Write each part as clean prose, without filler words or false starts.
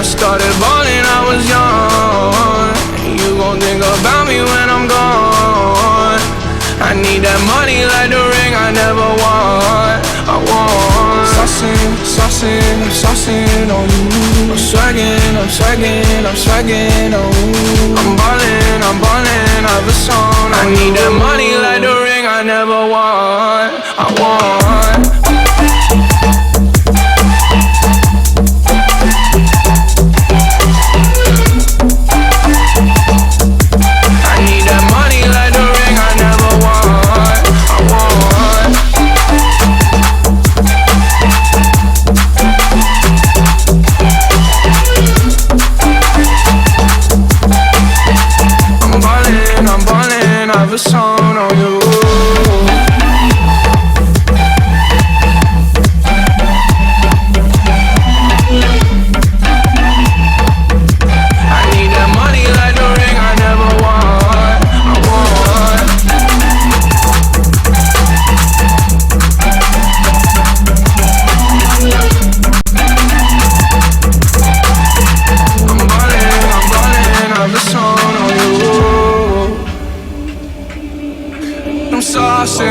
I started ballin', I was young. You gon' think about me when I'm gone. I need that money like the ring I never won. I want saucin', saucin' on you. I'm swaggin', on you. I'm ballin', I've a song. I need that money like the ring I never won. I want. A song on you.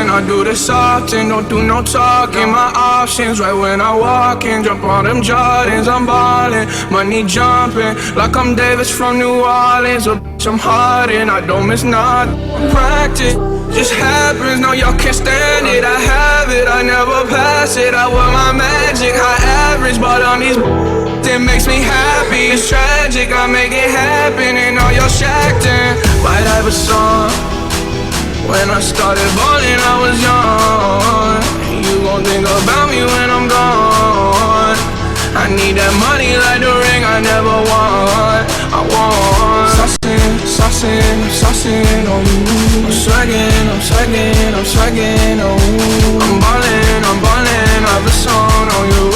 I do this often, don't do no talking. My options right when I walk in. Jump on them Jordans, I'm ballin'. Money jumping like I'm Davis from New Orleans. Or bitch, I'm Harden, I don't miss nothing. Practice just happens, no y'all can't stand it. I have it, I never pass it. I wear my magic, high average. But on these it makes me happy. It's tragic, I make it happen. And all y'all shacked in. Might have a song. When I started ballin', I was young. You gon' think about me when I'm gone. I need that money like the ring I never won. I want saucin' on you. I'm swaggin' on you. I'm ballin', I've a song on you.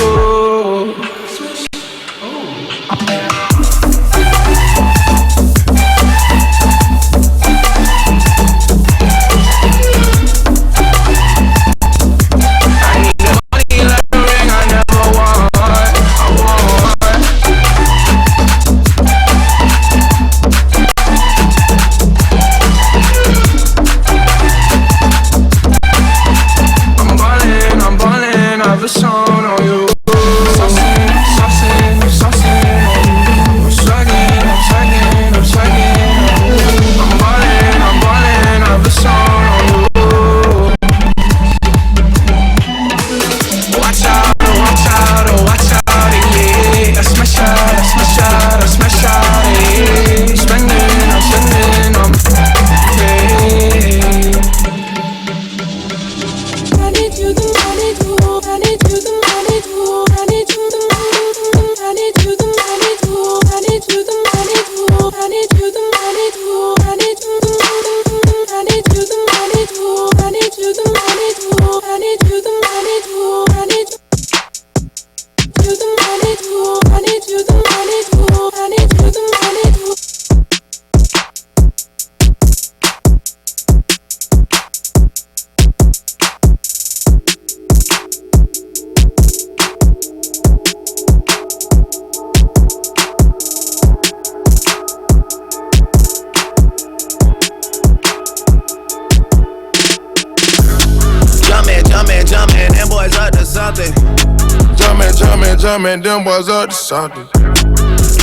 Jumpin', them boys up to something.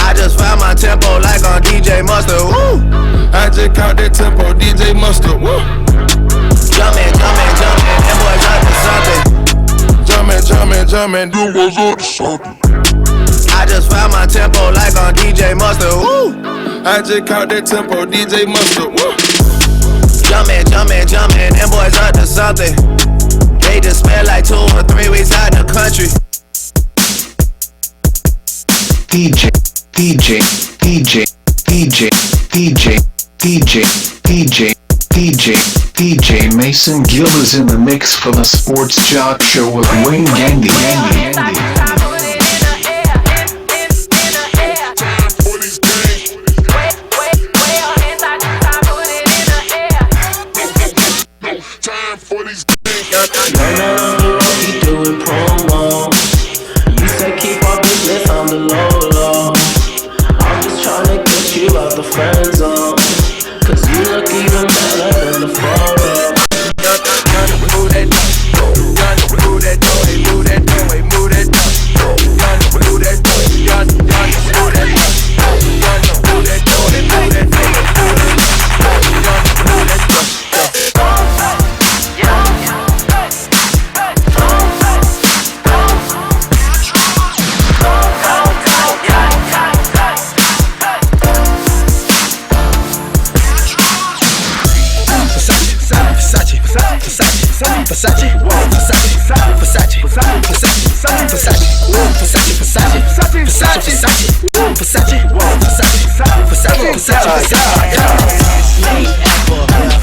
I just found my tempo like on DJ Mustard, woo. I just caught that tempo, DJ Mustard, woo. Jumpin', them boys up to something. Jumpin', them boys up to something. I just found my tempo like on DJ Mustard, woo. I just caught that tempo, DJ Mustard, woo. Jumpin', them boys up to something. They just spent like 2 or 3 weeks out in the country. DJ Mason Gill is in the mix for the Sports Joc Show with Wayne Gandy. He doing promo. You say keep our business on the low.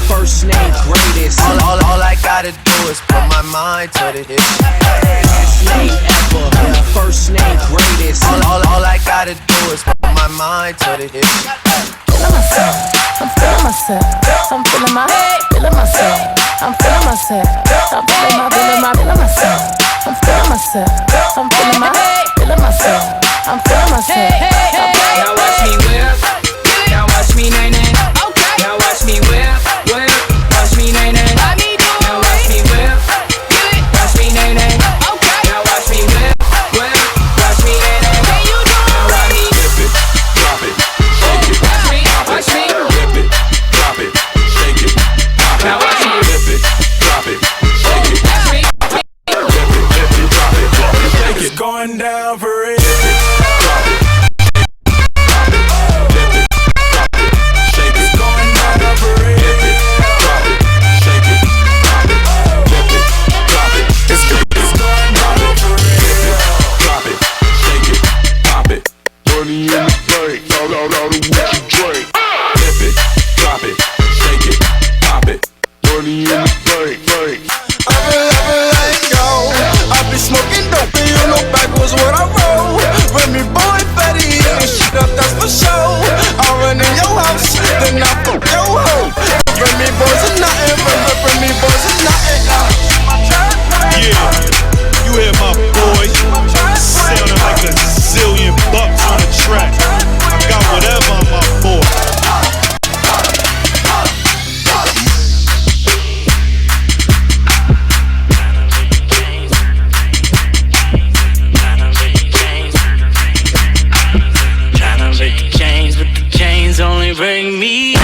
First name greatest. All I gotta do is put my mind to the hip. Last name ever. First name greatest. All I gotta do is put my mind to the hip. I'm feeling myself. I'm feeling myself. I'm feeling myself. I'm feeling myself. I'm feeling myself. I'm feeling myself. I'm feeling myself. Now watch me whip. Now watch me nay nay. Now watch me whip. Watch me nay nay. Now watch me whip. Watch me nay nay. Now watch me whip. Watch me nay nay. Now watch me whip it, drop it, shake it. Watch me whip it, drop it, shake it. Now watch me whip it, drop it, shake it. Whip it, drop it, shake it. It's going down for real. Bring me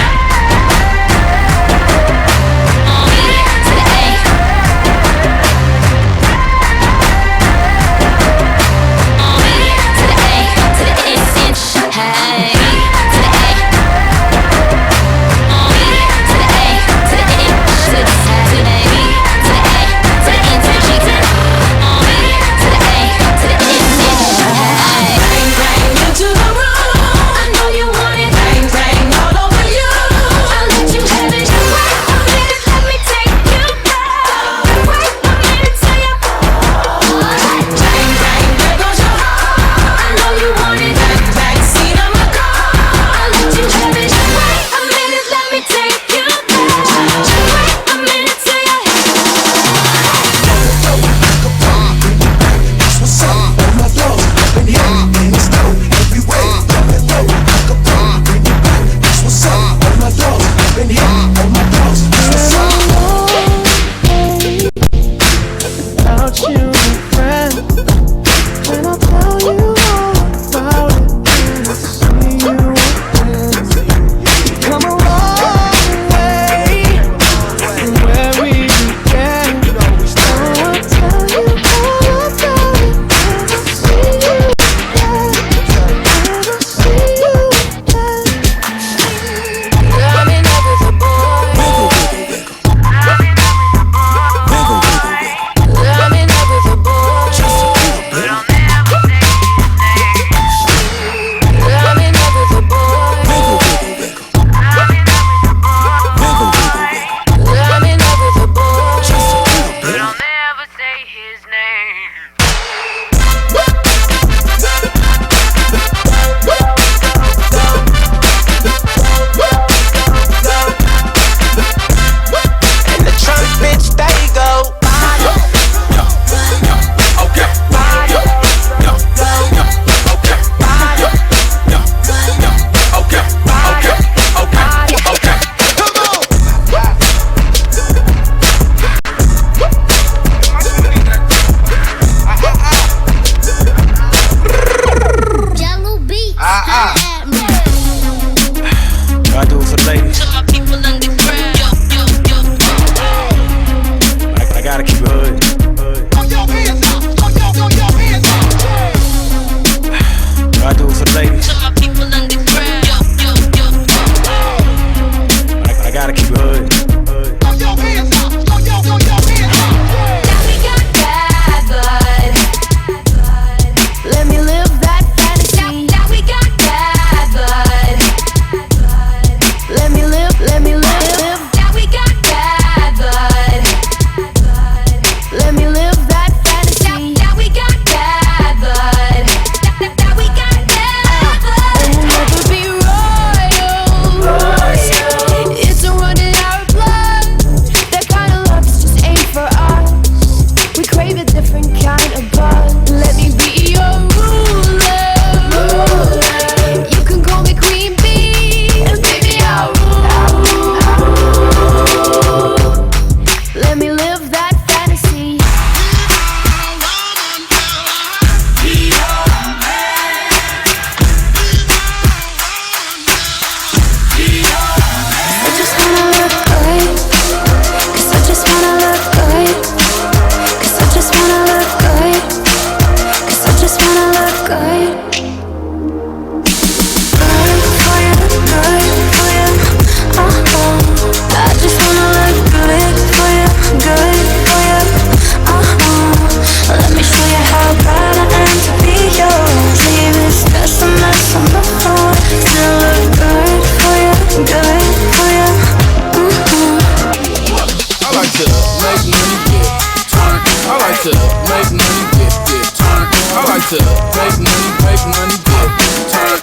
to make money, get turn. I like to make money, get turn.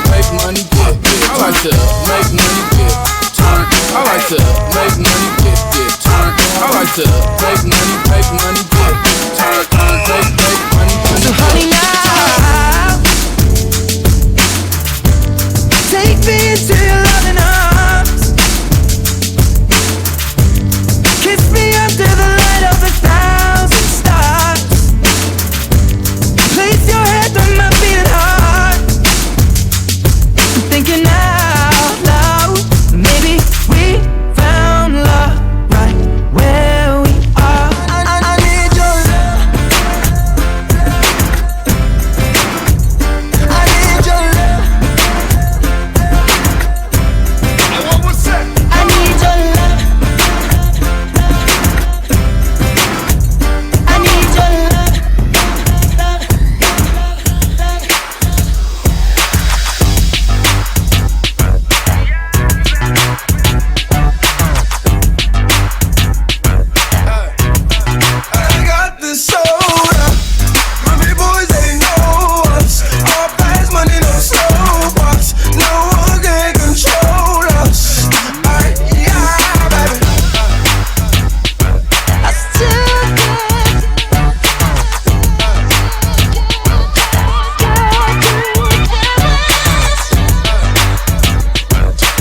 Make money, get. I like to make money, get turn. I like to make money, get turn. I like to make money, get turn. Make money, So honey now, take me into your loving arms. Kiss me under the light of 1,000 stars. Place your head on my beating heart. I'm thinking out loud, maybe we found love right where we are. I need your love. I need your love. I need your love. I need your love. I got this soda. Ruby boys, they know us. All fast money, no slow bucks. No one can control us. Yeah, baby. I still get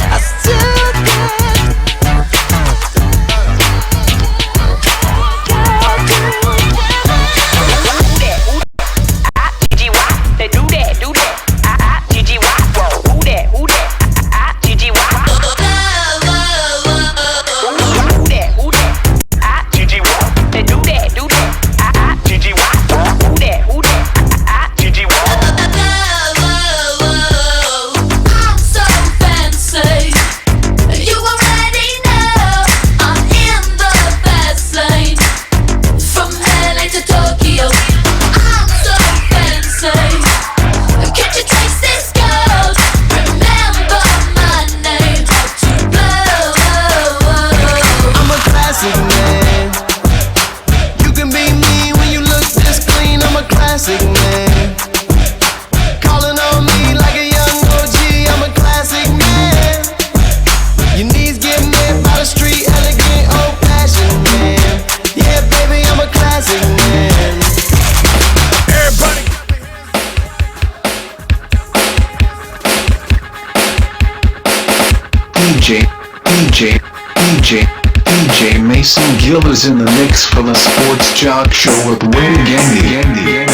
I still They do that, do that. GG who that, who that. GG who that, who that. GG they do that, do that. GG who that, who that. GG I'm so fancy. You already know I'm in the fast lane. From LA to Tokyo, I'm so fancy. Can't you taste this gold? Remember my name. To blow. I'm a classic man. You can be me when you look this clean. I'm a classic man. Calling on me like a young OG. I'm a classic man. Your knees get met by the street, elegant, old-fashioned man. Yeah, baby, I'm a classic man. Everybody. DJ Mason Gill is in the mix for the Sports Joc Show with Wayne Gandy.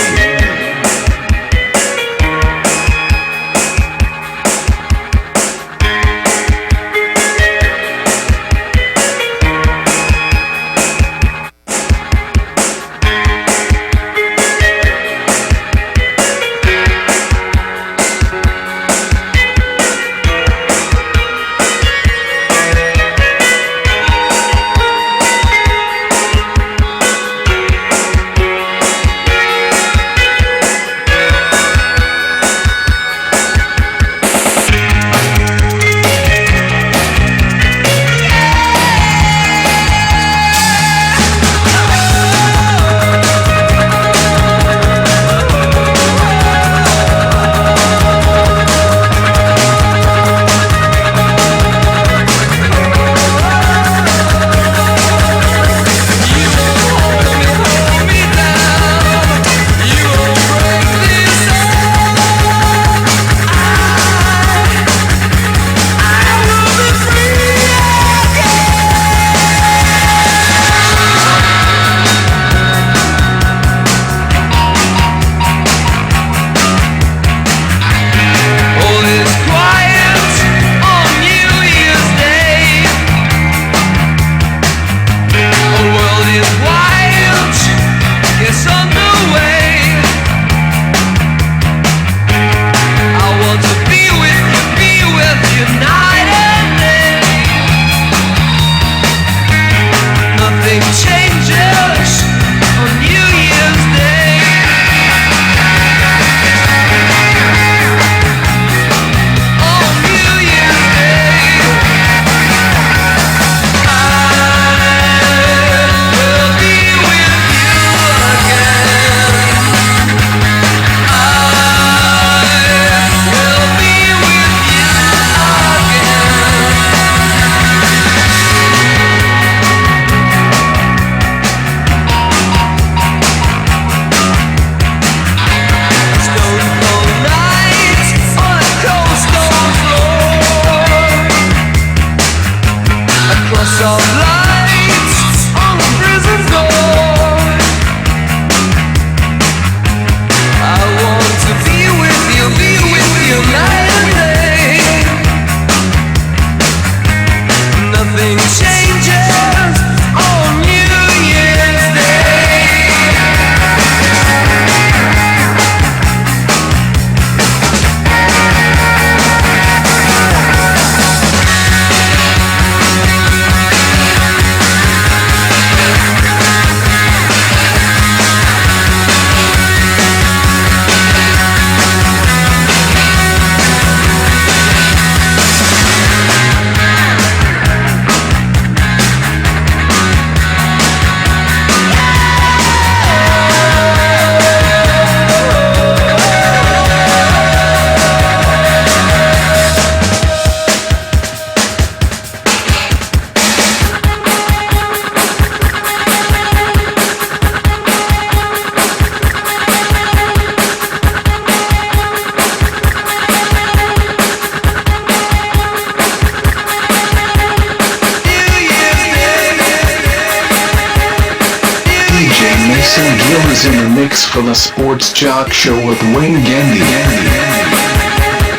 Mason Gill is in the mix for the Sports Joc Show with Wayne Gandy.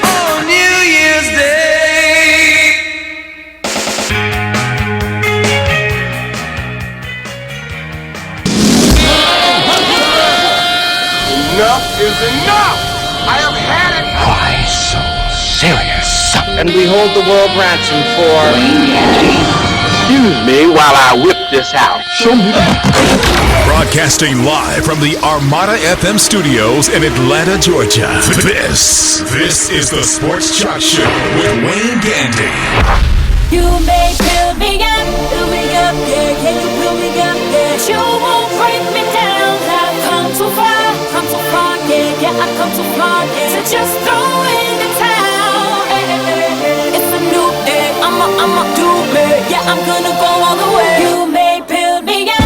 On New Year's Day. Enough is enough! I have had it! Why so serious? And we hold the world ransom for... Excuse me while I whip this out. Show me. Broadcasting live from the Armada FM studios in Atlanta, Georgia. This is the Sports Joc Show with Wayne Gandy. You may build me up, yeah. Can you build me up, yeah? You won't break me down. I've come too far, yeah. I've come too far, yeah. So just throw in the towel. It's a new day. I'ma do it. Yeah, I'm gonna go all the way. You may build me up.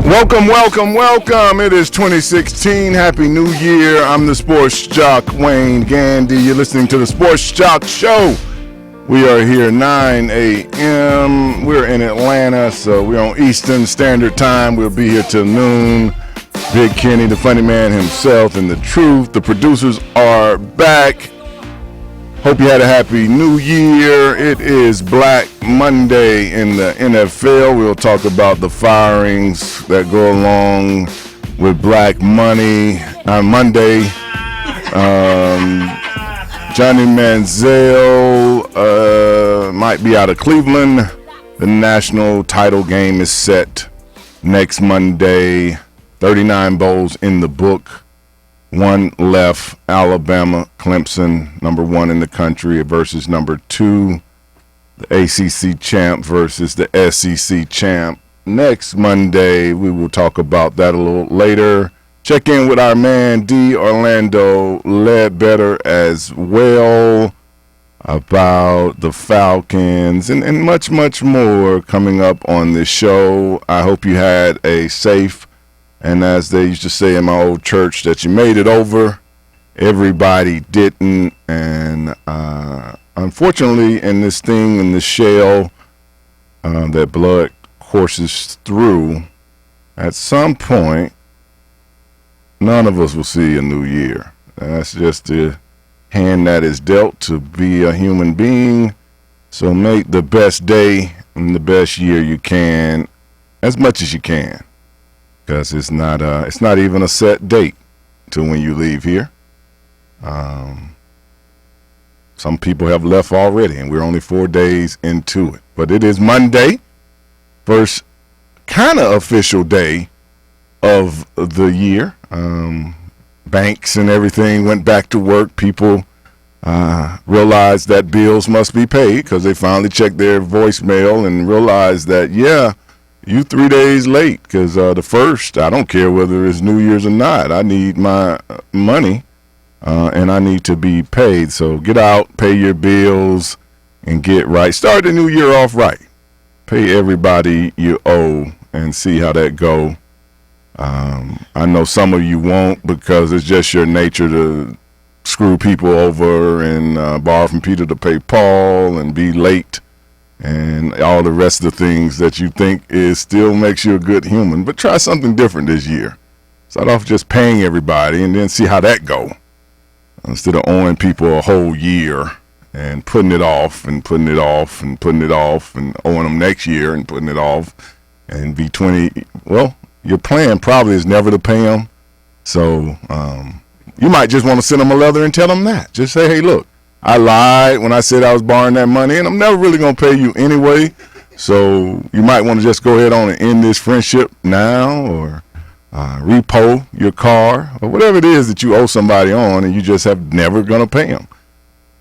Welcome. It is 2016. Happy New Year. I'm the Sports Joc, Wayne Gandy. You're listening to the Sports Joc Show. We are here 9 a.m. We're in Atlanta, so we're on Eastern Standard Time. We'll be here till noon. Big Kenny, the funny man himself, and the truth. The producers are back. Hope you had a happy New Year. It is Black Monday in the NFL. We'll talk about the firings that go along with Black Money on Monday. Johnny Manziel might be out of Cleveland. The national title game is set next Monday. 39 bowls in the book. One left. Alabama, Clemson, number one in the country versus number two. The ACC champ versus the SEC champ. Next Monday, we will talk about that a little later. Check in with our man D. Orlando Ledbetter as well about the Falcons and much more coming up on this show. I hope you had a safe, and as they used to say in my old church, that you made it over. Everybody didn't, and unfortunately in this thing, in the shell that blood courses through, at some point, none of us will see a new year. That's just the hand that is dealt to be a human being. So make the best day and the best year you can, as much as you can, because it's not even a set date to when you leave here. Some people have left already, and we're only 4 days into it. But it is Monday, first kind of official day of the year. Banks and everything went back to work. People realized that bills must be paid because they finally checked their voicemail and realized that, yeah, you 3 days late because the first, I don't care whether it's New Year's or not. I need my money and I need to be paid. So get out, pay your bills, and get right. Start the new year off right. Pay everybody you owe and see how that go. I know some of you won't because it's just your nature to screw people over and borrow from Peter to pay Paul and be late and all the rest of the things that you think is still makes you a good human. But try something different this year. Start off just paying everybody and then see how that go. Instead of owing people a whole year and putting it off and putting it off and putting it off and owing them next year and putting it off and be 20. Well, your plan probably is never to pay them. So you might just want to send them a letter and tell them that. Just say, hey, look, I lied when I said I was borrowing that money, and I'm never really going to pay you anyway. So you might want to just go ahead on and end this friendship now, or repo your car, or whatever it is that you owe somebody on and you just have never going to pay them.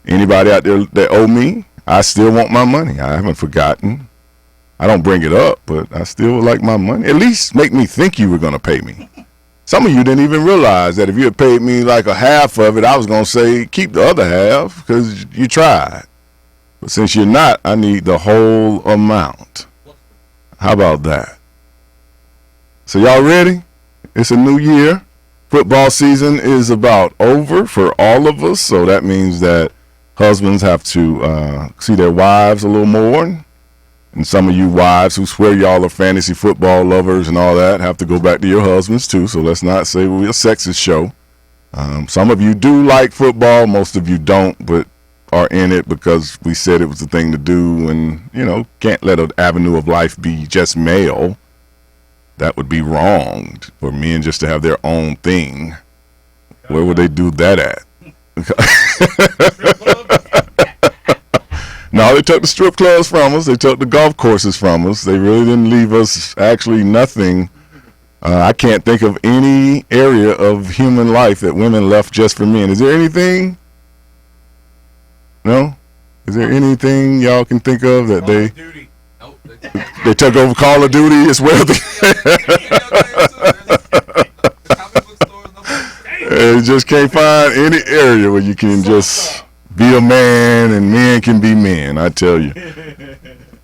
Anybody out there that owe me, I still want my money. I haven't forgotten. I don't bring it up, but I still would like my money. At least make me think you were going to pay me. Some of you didn't even realize that if you had paid me like a half of it, I was going to say keep the other half because you tried. But since you're not, I need the whole amount. How about that? So y'all ready? It's a new year. Football season is about over for all of us. So that means that husbands have to see their wives a little more. And some of you wives who swear y'all are fantasy football lovers and all that have to go back to your husbands too. So let's not say we're a sexist show. Some of you do like football. Most of you don't, but are in it because we said it was the thing to do. And, you know, can't let an avenue of life be just male. That would be wrong for men just to have their own thing. Where would they do that at? No, they took the strip clubs from us. They took the golf courses from us. They really didn't leave us actually nothing. I can't think of any area of human life that women left just for men. Is there anything? No? Is there anything y'all can think of that they took over Call of Duty as well? You just can't find any area where you can just be a man and men can be men, I tell you.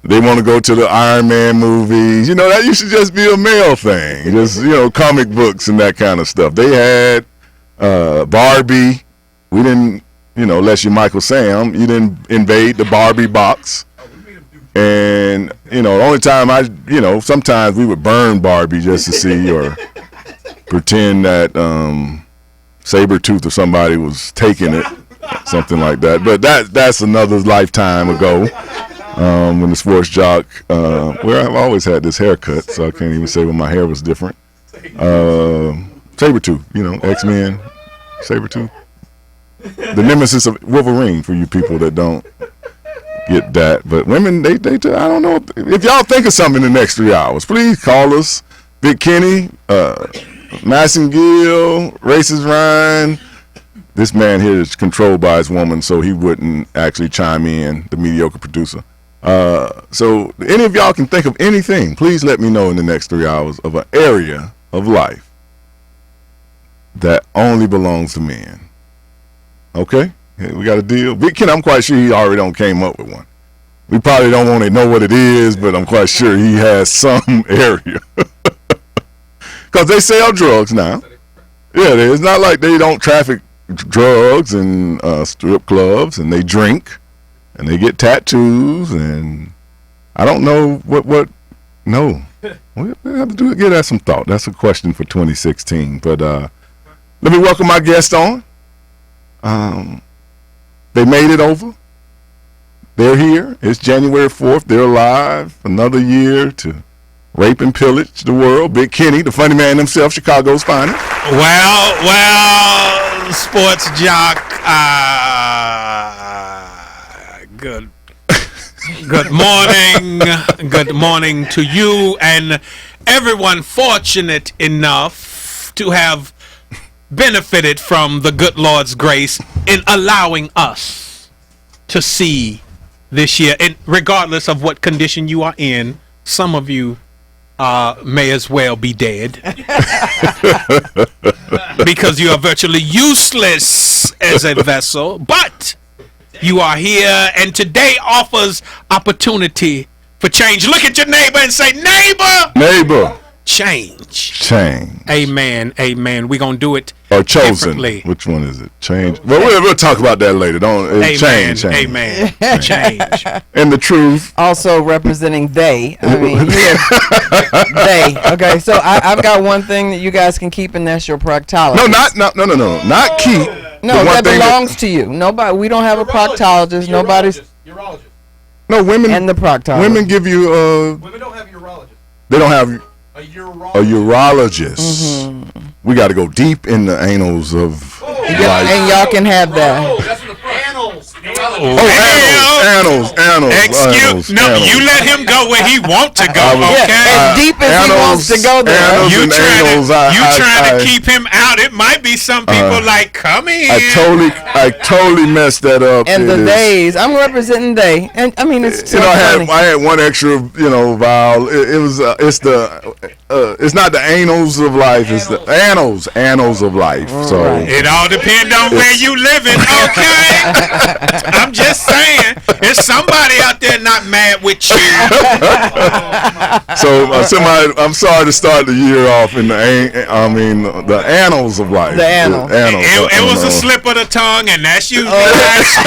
They want to go to the Iron Man movies. You know, that used to just be a male thing. Just, you know, comic books and that kind of stuff. They had Barbie. We didn't, you know, unless you're Michael Sam, you didn't invade the Barbie box. And, you know, the only time sometimes we would burn Barbie just to see or pretend that Sabretooth or somebody was taking it. Something like that, but that's another lifetime ago. When the Sports Joc, where I've always had this haircut, so I can't even say when my hair was different. Sabretooth, you know, X-Men, Sabretooth, the nemesis of Wolverine. For you people that don't get that, but women, they I don't know if y'all think of something in the next 3 hours. Please call us, Big Kenny, Massengill, Racist Ryan. This man here is controlled by his woman, so he wouldn't actually chime in, the mediocre producer. So any of y'all can think of anything, please let me know in the next 3 hours of an area of life that only belongs to men. Okay? We got a deal. Big Ken, I'm quite sure he already came up with one. We probably don't want to know what it is, but I'm quite sure he has some area. Because they sell drugs now. Yeah, it's not like they don't traffic drugs and strip clubs, and they drink and they get tattoos, and I don't know what no, we have to give that some thought. That's a question for 2016. But let me welcome my guest on. They made it over. They're here. It's January 4th. They're alive. Another year to rape and pillage the world. Big Kenny, the funny man himself, Chicago's finest. Well, Sports Joc, good morning to you and everyone fortunate enough to have benefited from the good Lord's grace in allowing us to see this year. And regardless of what condition you are in, some of you may as well be dead because you are virtually useless as a vessel, but you are here, and today offers opportunity for change. Look at your neighbor and say, neighbor, change. Amen. We're gonna do it or chosen differently. Which one is it? Change. Well, we'll talk about that later. Change. Amen. Change. And the truth. Also representing they. I mean, they. Okay, so I've got one thing that you guys can keep, and that's your proctologist. No, not keep. No, that belongs to you. Nobody. We don't have a proctologist. Nobody's. Urologist. No, women. And the proctologist. Women give you. Women don't have urologists. They don't have. A urologist. Mm-hmm. We got to go deep in the annals of life. And y'all can have that. Oh, that's what the annals. Annals. Excuse me. No, you let him go where he wants to go. Okay. As deep as he wants to go there. You trying to keep him out? It might be some people like, come in. I totally messed that up. And the days. I'm representing they. And I mean, it's so funny. I had one extra, vowel. It's not the annals of life. It's the annals of life. So it all depends on where you living. Okay. I'm just saying. Is somebody out there not mad with you? So, I'm sorry to start the year off in the annals of life. The annals. It was a slip of the tongue, and that's usually how it starts.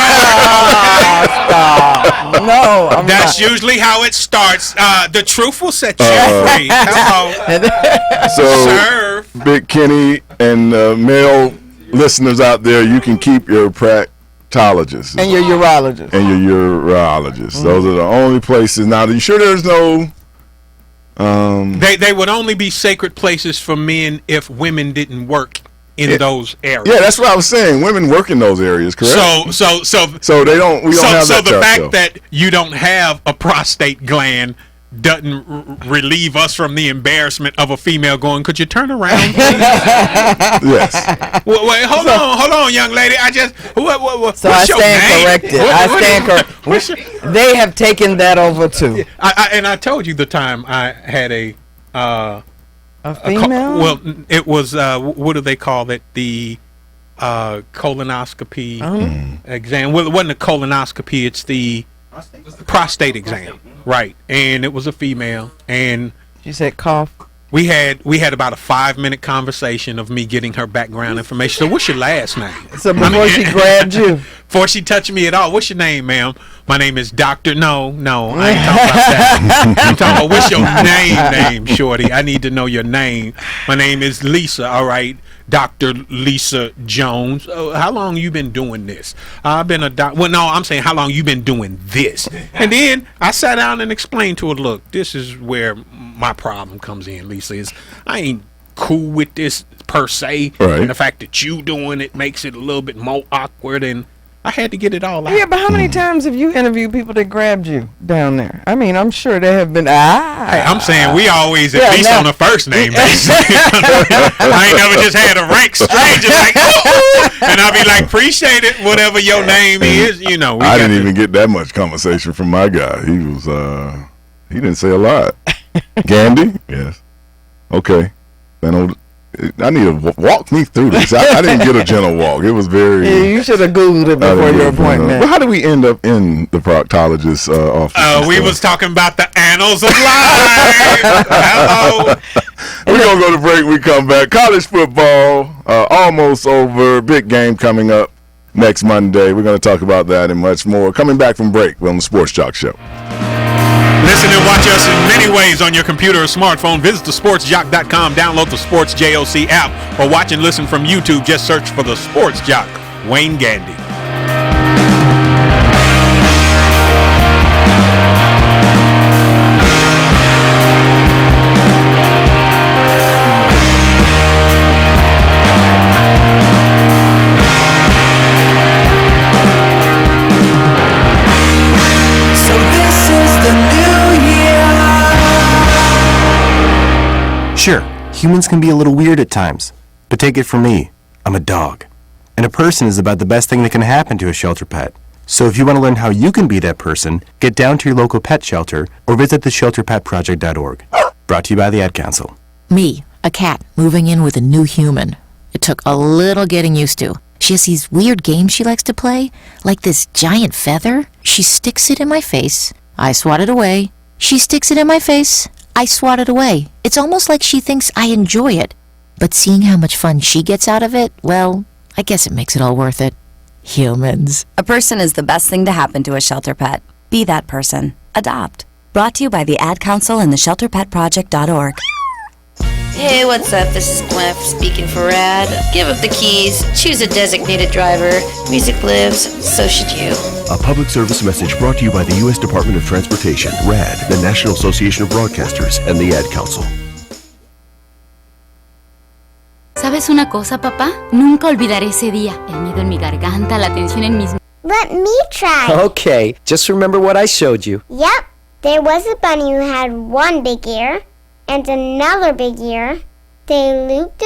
No, that's usually how it starts. The truth will set you free. Hello. So, Big Kenny and male listeners out there, you can keep your proctologist and your urologist. Those are the only places. Now, are you sure there's no? They would only be sacred places for men if women didn't work in those areas. Yeah, that's what I was saying. Women work in those areas, correct? So they don't. We don't have that. So the fact that you don't have a prostate gland doesn't relieve us from the embarrassment of a female going, could you turn around, please? Yes. Wait, hold on, young lady. I just what's I your stand name? corrected. They have taken that over too. I told you the time I had a female. It was what do they call it? The colonoscopy exam. Well, it wasn't a colonoscopy. It's the prostate exam, right? And it was a female, and she said cough. We had about a 5-minute conversation of me getting her background information. So, what's your last name? So before she grabbed you, before she touched me at all, what's your name, ma'am? My name is Doctor. No, I ain't talking about that. I'm talking about what's your name, shorty. I need to know your name. My name is Lisa. All right, Dr. Lisa Jones. How long you been doing this? I've been a doc. Well, no, I'm saying how long you been doing this. And then I sat down and explained to her, look, this is where my problem comes in, Lisa. Is I ain't cool with this per se, right. And the fact that you doing it makes it a little bit more awkward, and I had to get it all out. Yeah, but how many times have you interviewed people that grabbed you down there? I mean, I'm sure there have been. Hey, I'm saying we always at least on a first name basis. I ain't never just had a rank stranger like, and I'll be like, appreciate it, whatever your name is. You know, I didn't even get that much conversation from my guy. He was, he didn't say a lot. Gandy, yes, okay. Then I need to walk me through this. I didn't get a gentle walk. It was very. Yeah, you should have Googled it before your appointment. Well, how did we end up in the proctologist's office? We was talking about the annals of life. Hello. We're going to go to break. We come back. College football almost over. Big game coming up next Monday. We're going to talk about that and much more. Coming back from break on the Sports Joc Show. Listen and watch us in many ways on your computer or smartphone. Visit thesportsjoc.com. Download the Sports JOC app. Or watch and listen from YouTube. Just search for the Sports Joc, Wayne Gandy. Sure, humans can be a little weird at times, but take it from me, I'm a dog. And a person is about the best thing that can happen to a shelter pet. So if you want to learn how you can be that person, get down to your local pet shelter or visit theshelterpetproject.org. Brought to you by the Ad Council. Me, a cat, moving in with a new human. It took a little getting used to. She has these weird games she likes to play, like this giant feather. She sticks it in my face. I swat it away. She sticks it in my face. I swat it away. It's almost like she thinks I enjoy it. But seeing how much fun she gets out of it, well, I guess it makes it all worth it. Humans. A person is the best thing to happen to a shelter pet. Be that person. Adopt. Brought to you by the Ad Council and theshelterpetproject.org. Hey, what's up? This is Gwen speaking for Rad. Give up the keys, choose a designated driver. Music lives, so should you. A public service message brought to you by the U.S. Department of Transportation, RAD, the National Association of Broadcasters, and the Ad Council. ¿Sabes una cosa, papá? Nunca olvidaré ese día. El miedo en mi garganta, la tensión en mis... Let me try. Okay, just remember what I showed you. Yep. There was a bunny who had one big ear and another big ear. They looped,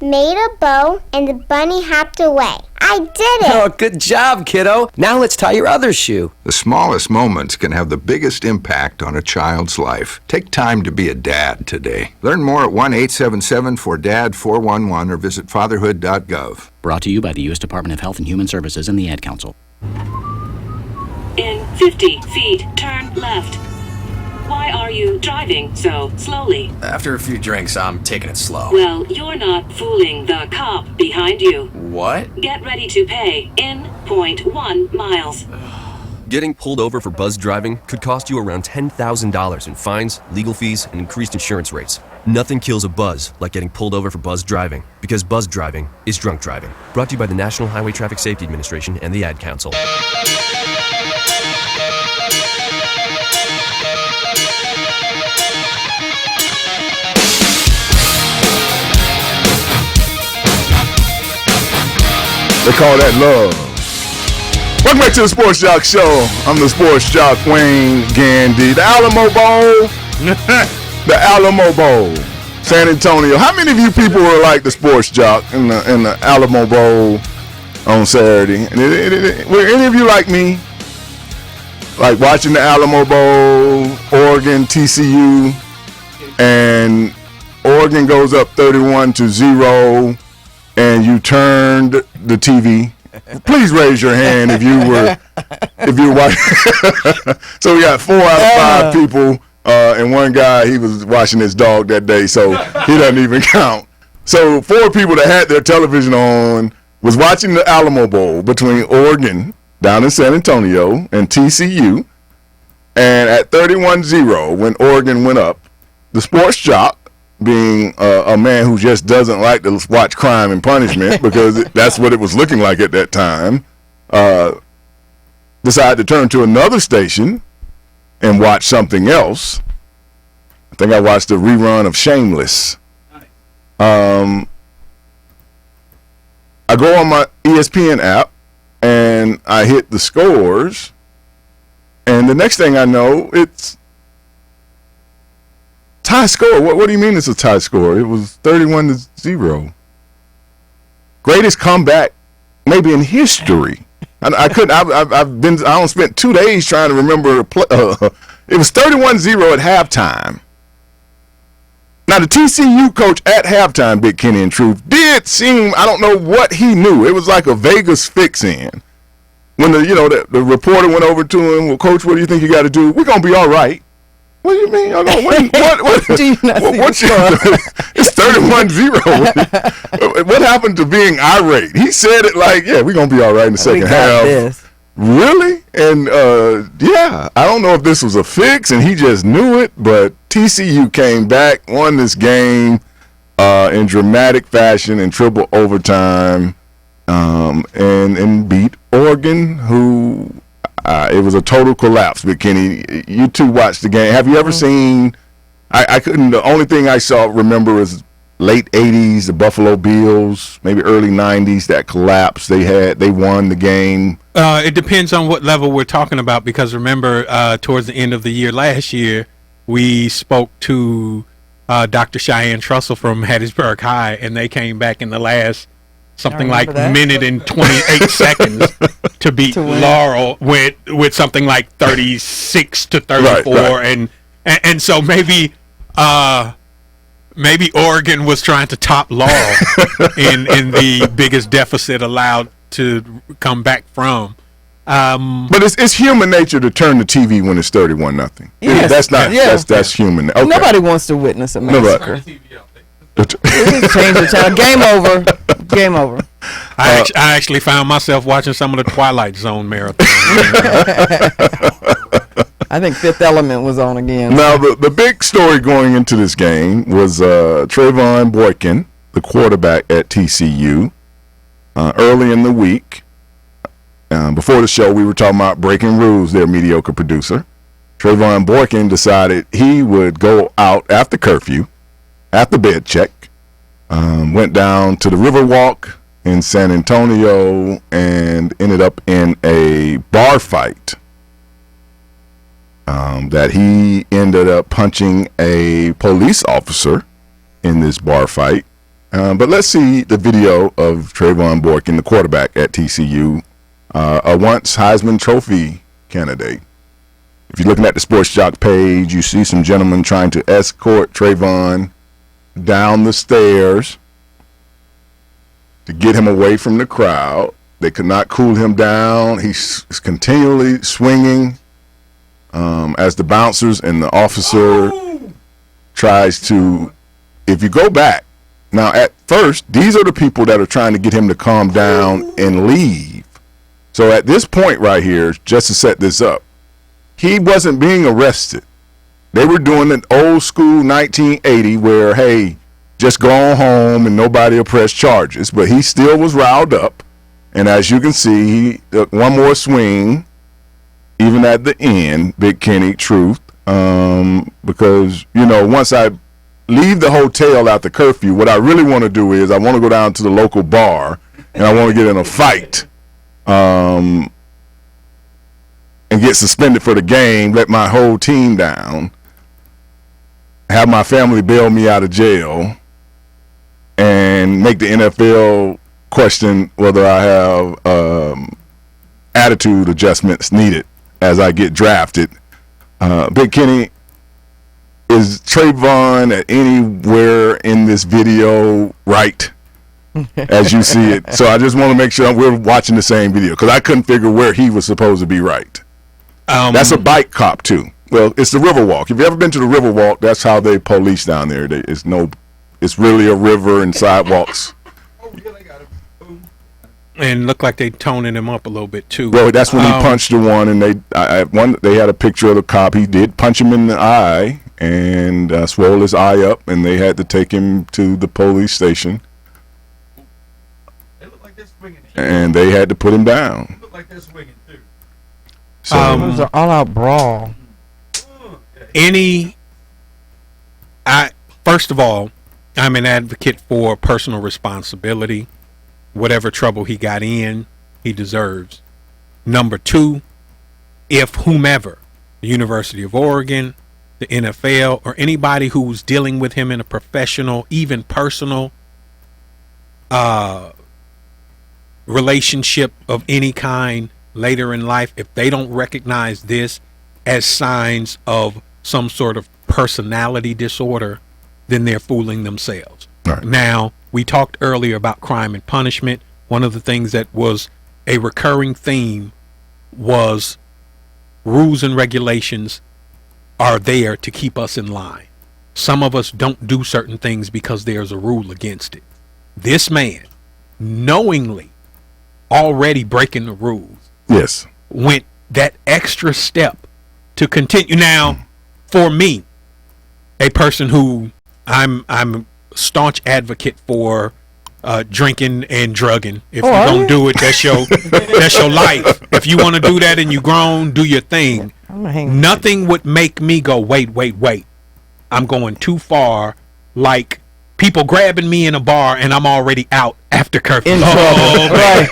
made a bow, and the bunny hopped away. I did it! Oh, good job, kiddo. Now let's tie your other shoe. The smallest moments can have the biggest impact on a child's life. Take time to be a dad today. Learn more at 1-877-4DAD-411 or visit fatherhood.gov. Brought to you by the U.S. Department of Health and Human Services and the Ad Council. In 50 feet, turn left. Why are you driving so slowly? After a few drinks, I'm taking it slow. Well, you're not fooling the cop behind you. What? Get ready to pay in 0.1 miles. Getting pulled over for buzz driving could cost you around $10,000 in fines, legal fees, and increased insurance rates. Nothing kills a buzz like getting pulled over for buzz driving, because buzz driving is drunk driving. Brought to you by the National Highway Traffic Safety Administration and the Ad Council. They call that love. Welcome back to the Sports Joc Show. I'm the Sports Joc, Wayne Gandy. The Alamo Bowl. The Alamo Bowl. San Antonio. How many of you people were like the Sports Joc in the Alamo Bowl on Saturday? And were any of you like me? Like watching the Alamo Bowl, Oregon, TCU, and Oregon goes up 31-0, and you turned the TV. Please raise your hand if you were watching. So we got 4 out of 5 people, and one guy, he was watching his dog that day, so he doesn't even count. So 4 people that had their television on was watching the Alamo Bowl between Oregon down in San Antonio and TCU, and at 31-0, when Oregon went up, the Sports Joc, being a man who just doesn't like to watch Crime and Punishment because that's what it was looking like at that time, decided to turn to another station and watch something else. I think I watched a rerun of Shameless. I go on my ESPN app and I hit the scores, and the next thing I know, it's tie score. What do you mean it's a tie score? It was 31-0. Greatest comeback maybe in history. I couldn't. I spent 2 days trying to remember. It was 31-0 at halftime. Now the TCU coach at halftime, Big Kenny and Truth, did seem, I don't know what he knew. It was like a Vegas fix-in. When the reporter went over to him, well, Coach, what do you think you got to do? We're gonna be all right. What do you mean? What do you not see? It's 31-0. What happened to being irate? He said it like, yeah, we're going to be all right in the second half. This. Really? And, yeah, I don't know if this was a fix and he just knew it, but TCU came back, won this game in dramatic fashion in triple overtime, and beat Oregon, who... it was a total collapse, but Kenny, you two watched the game. Have you ever seen? I couldn't. The only thing I remember is late '80s, the Buffalo Bills, maybe early '90s. That collapse. They won the game. It depends on what level we're talking about, because remember, towards the end of the year last year, we spoke to Dr. Cheyenne Trussell from Hattiesburg High, and they came back in the last something like minute and 28 seconds to beat Laurel with something like 36-34, right. And so maybe Oregon was trying to top Laurel in the biggest deficit allowed to come back from. But it's human nature to turn the TV when it's 31-0. Yes. That's not. Yeah. That's human. Okay. Nobody wants to witness a massacre. Change the channel. Game over. I actually found myself watching some of the Twilight Zone marathon. I think Fifth Element was on again. Now, the big story going into this game was Trayvon Boykin, the quarterback at TCU. Early in the week, before the show, we were talking about breaking rules, their mediocre producer. Trayvon Boykin decided he would go out after curfew, after bed check, went down to the Riverwalk in San Antonio and ended up in a bar fight that he ended up punching a police officer in this bar fight. But let's see the video of Trayvon Boykin, the quarterback at TCU, a once Heisman Trophy candidate. If you're looking at the Sports Joc page, you see some gentlemen trying to escort Trayvon down the stairs to get him away from the crowd. They could not cool him down. He's continually swinging as the bouncers and the officer tries to, if you go back, now at first, these are the people that are trying to get him to calm down and leave. So at this point right here, just to set this up, he wasn't being arrested. They were doing an old school 1980 where, hey, just go on home and nobody will press charges. But he still was riled up. And as you can see, he took one more swing, even at the end, Big Kenny, truth. Because, you know, once I leave the hotel after curfew, what I really want to do is I want to go down to the local bar and I want to get in a fight and get suspended for the game, let my whole team down, have my family bail me out of jail, and make the NFL question whether I have attitude adjustments needed as I get drafted. Big Kenny, is Trayvon at anywhere in this video right as you see it? So I just want to make sure we're watching the same video because I couldn't figure where he was supposed to be right. That's a bike cop too. Well, it's the Riverwalk. If you've ever been to the Riverwalk, that's how they police down there. It's really a river and sidewalks. And look like they toning him up a little bit too. Well, that's when he punched the one, and they had a picture of the cop. He did punch him in the eye and swole his eye up, and they had to take him to the police station. And they had to put him down. So it was an all-out brawl. First of all, I'm an advocate for personal responsibility. Whatever trouble he got in, he deserves. Number two, if whomever, the University of Oregon, the NFL, or anybody who's dealing with him in a professional, even personal relationship of any kind later in life, if they don't recognize this as signs of some sort of personality disorder, then they're fooling themselves. Right. Now, we talked earlier about crime and punishment. One of the things that was a recurring theme was rules and regulations are there to keep us in line. Some of us don't do certain things because there's a rule against it. This man, knowingly already breaking the rules, yes, went that extra step to continue. Now, for me, a person who I'm staunch advocate for drinking and drugging. If you don't do it, that's your life. If you want to do that and you grown, do your thing. Nothing would make me go, wait. I'm going too far. Like people grabbing me in a bar and I'm already out after curfew. Right.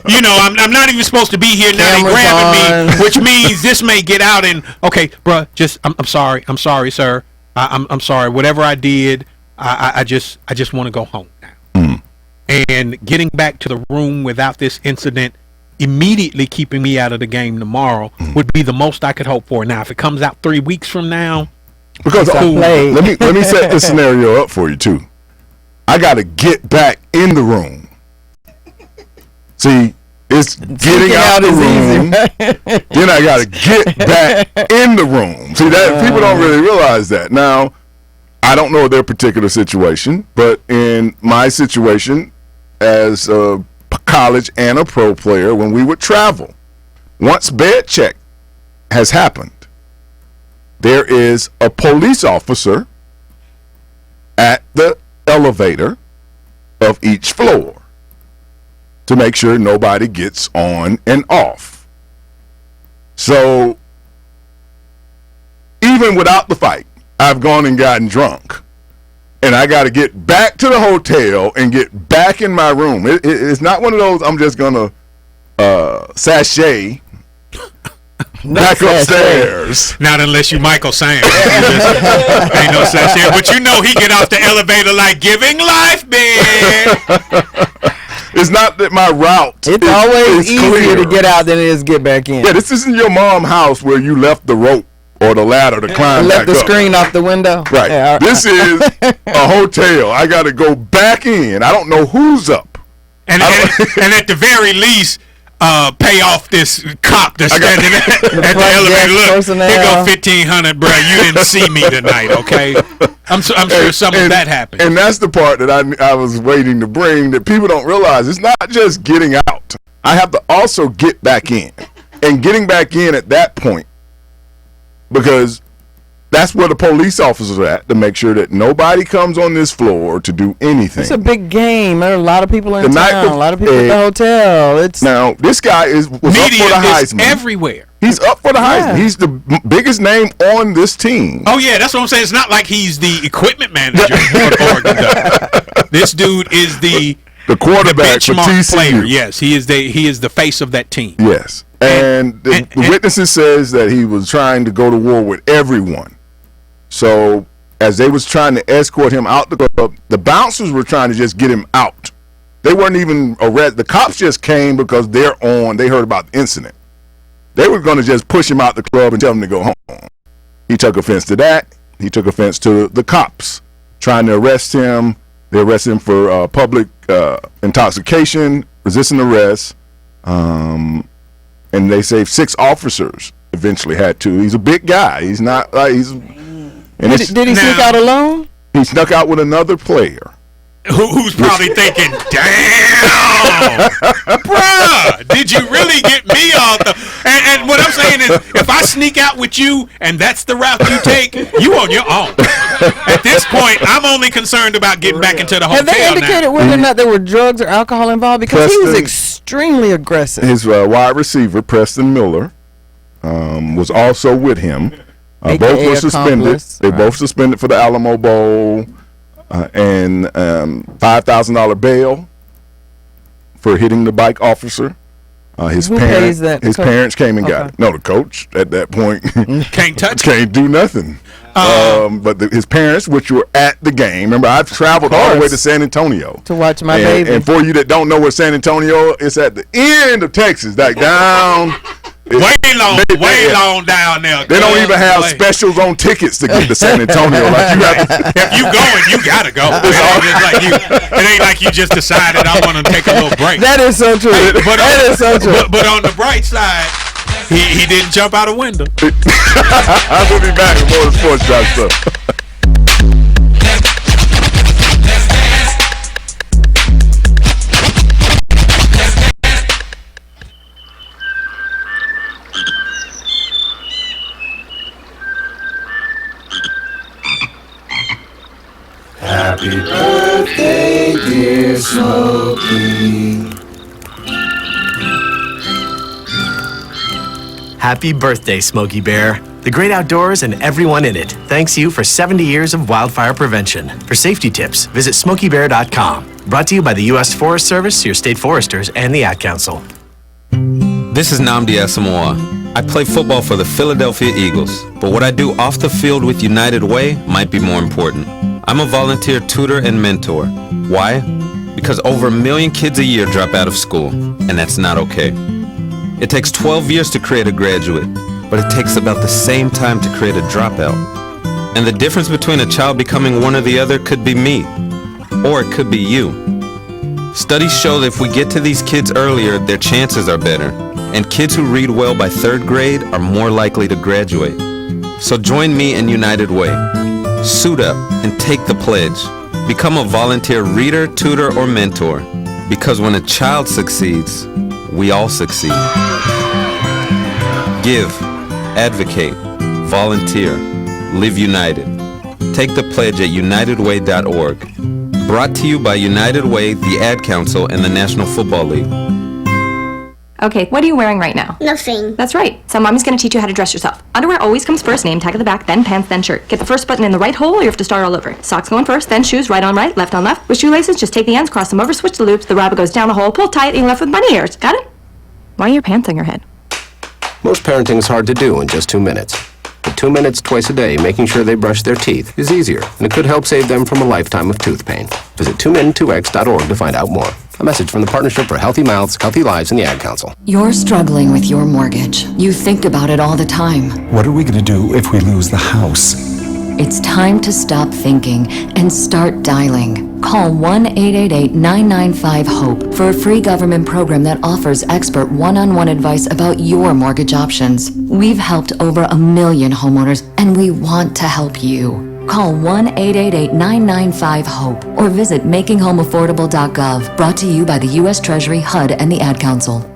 You know, I'm not even supposed to be here now. They grabbing me, which means this may get out and okay, bruh, just I'm sorry, sir. I'm sorry. Whatever I did, I just want to go home now. And getting back to the room without this incident immediately keeping me out of the game tomorrow would be the most I could hope for. Now, if it comes out 3 weeks from now, because let me set this scenario up for you too. I got to get back in the room. See, it's getting out the room. Then I got to get back in the room. See, that people don't really realize that. Now, I don't know their particular situation, but in my situation as a college and a pro player, when we would travel, once bed check has happened, there is a police officer at the elevator of each floor to make sure nobody gets on and off. So even without the fight, I've gone and gotten drunk, and I got to get back to the hotel and get back in my room. It's not one of those I'm just going to sashay back upstairs. Not unless you Michael Sam. Ain't no sashay. But you know he get off the elevator like giving life, man. It's not that my route It's always easier clear to get out than it is to get back in. Yeah, this isn't your mom's house where you left the rope or the ladder to climb left back the up. screen off the window. Right. Yeah, this is a hotel. I got to go back in. I don't know who's up. And at the very least, pay off this cop that's standing at the elevator. Look, here go $1,500, bro. You didn't see me tonight, okay? I'm sure some of that happened. And that's the part that I was waiting to bring, that people don't realize. It's not just getting out. I have to also get back in. And getting back in at that point, because that's where the police officers are at, to make sure that nobody comes on this floor to do anything. It's a big game. There are a lot of people in town. A lot of people at the hotel. Now, this guy was up for the Heisman. Everywhere. He's up for the Heisman. He's the biggest name on this team. Oh, yeah, that's what I'm saying. It's not like he's the equipment manager for Oregon Ducks. This dude is the quarterback for TCU. Player. Yes, he is the face of that team. Yes. And the witnesses says that he was trying to go to war with everyone. So as they was trying to escort him out the club, the bouncers were trying to just get him out. They weren't even arrested. The cops just came because they heard about the incident. They were going to just push him out the club and tell him to go home. He took offense to that. He took offense to the cops trying to arrest him. They arrested him for public intoxication, resisting arrest, and they say 6 officers eventually had to. He's a big guy. He's not like he's. Did he sneak out alone? He snuck out with another player. Who's probably thinking, damn, bruh, did you really get me off the... And what I'm saying is, if I sneak out with you and that's the route you take, you on your own. At this point, I'm only concerned about getting back into the hotel. Have they indicated now. whether or not there were drugs or alcohol involved? Because he was extremely aggressive. His wide receiver, Preston Miller, was also with him. Both were suspended. They both suspended for the Alamo Bowl. And $5,000 bail for hitting the bike officer. His parents came and got it. No, the coach at that point can't do nothing. But his parents, which were at the game. Remember, I've traveled all the way to San Antonio to watch my baby. And for you that don't know where San Antonio is, at the end of Texas, like down. Way long down there. They don't even have specials on tickets to get to San Antonio. Like you have to, if you going, you gotta go. It ain't like you just decided I want to take a little break. That is so true. But on the bright side, he didn't jump out a window. I will be back with more of the Sports Joc Show. Happy birthday, dear Smokey. Happy birthday, Smokey Bear. The great outdoors and everyone in it thanks you for 70 years of wildfire prevention. For safety tips, visit SmokeyBear.com. Brought to you by the U.S. Forest Service, your state foresters, and the Ad Council. This is Nnamdi Asamoah. I play football for the Philadelphia Eagles, but what I do off the field with United Way might be more important. I'm a volunteer tutor and mentor. Why? Because over 1 million kids a year drop out of school, and that's not okay. It takes 12 years to create a graduate, but it takes about the same time to create a dropout. And the difference between a child becoming one or the other could be me, or it could be you. Studies show that if we get to these kids earlier, their chances are better, and kids who read well by 3rd grade are more likely to graduate. So join me in United Way. Suit up and take the pledge. Become a volunteer reader, tutor, or mentor. Because when a child succeeds, we all succeed. Give, advocate, volunteer, live united. Take the pledge at unitedway.org. Brought to you by United Way, the Ad Council, and the National Football League. Okay, what are you wearing right now? Nothing. That's right. So mommy's gonna teach you how to dress yourself. Underwear always comes first, name tag at the back, then pants, then shirt. Get the first button in the right hole or you have to start all over. Socks going first, then shoes, right on right, left on left. With shoelaces, just take the ends, cross them over, switch the loops, the rabbit goes down the hole, pull tight, and you're left with bunny ears. Got it? Why are your pants on your head? Most parenting is hard to do in just 2 minutes. But 2 minutes twice a day making sure they brush their teeth is easier, and it could help save them from a lifetime of tooth pain. Visit 2min2x.org to find out more. A message from the Partnership for Healthy Mouths, Healthy Lives, and the Ad Council. You're struggling with your mortgage. You think about it all the time. What are we going to do if we lose the house? It's time to stop thinking and start dialing. Call 1-888-995-HOPE for a free government program that offers expert one-on-one advice about your mortgage options. We've helped over 1 million homeowners, and we want to help you. Call 1-888-995-HOPE or visit makinghomeaffordable.gov. Brought to you by the U.S. Treasury, HUD, and the Ad Council.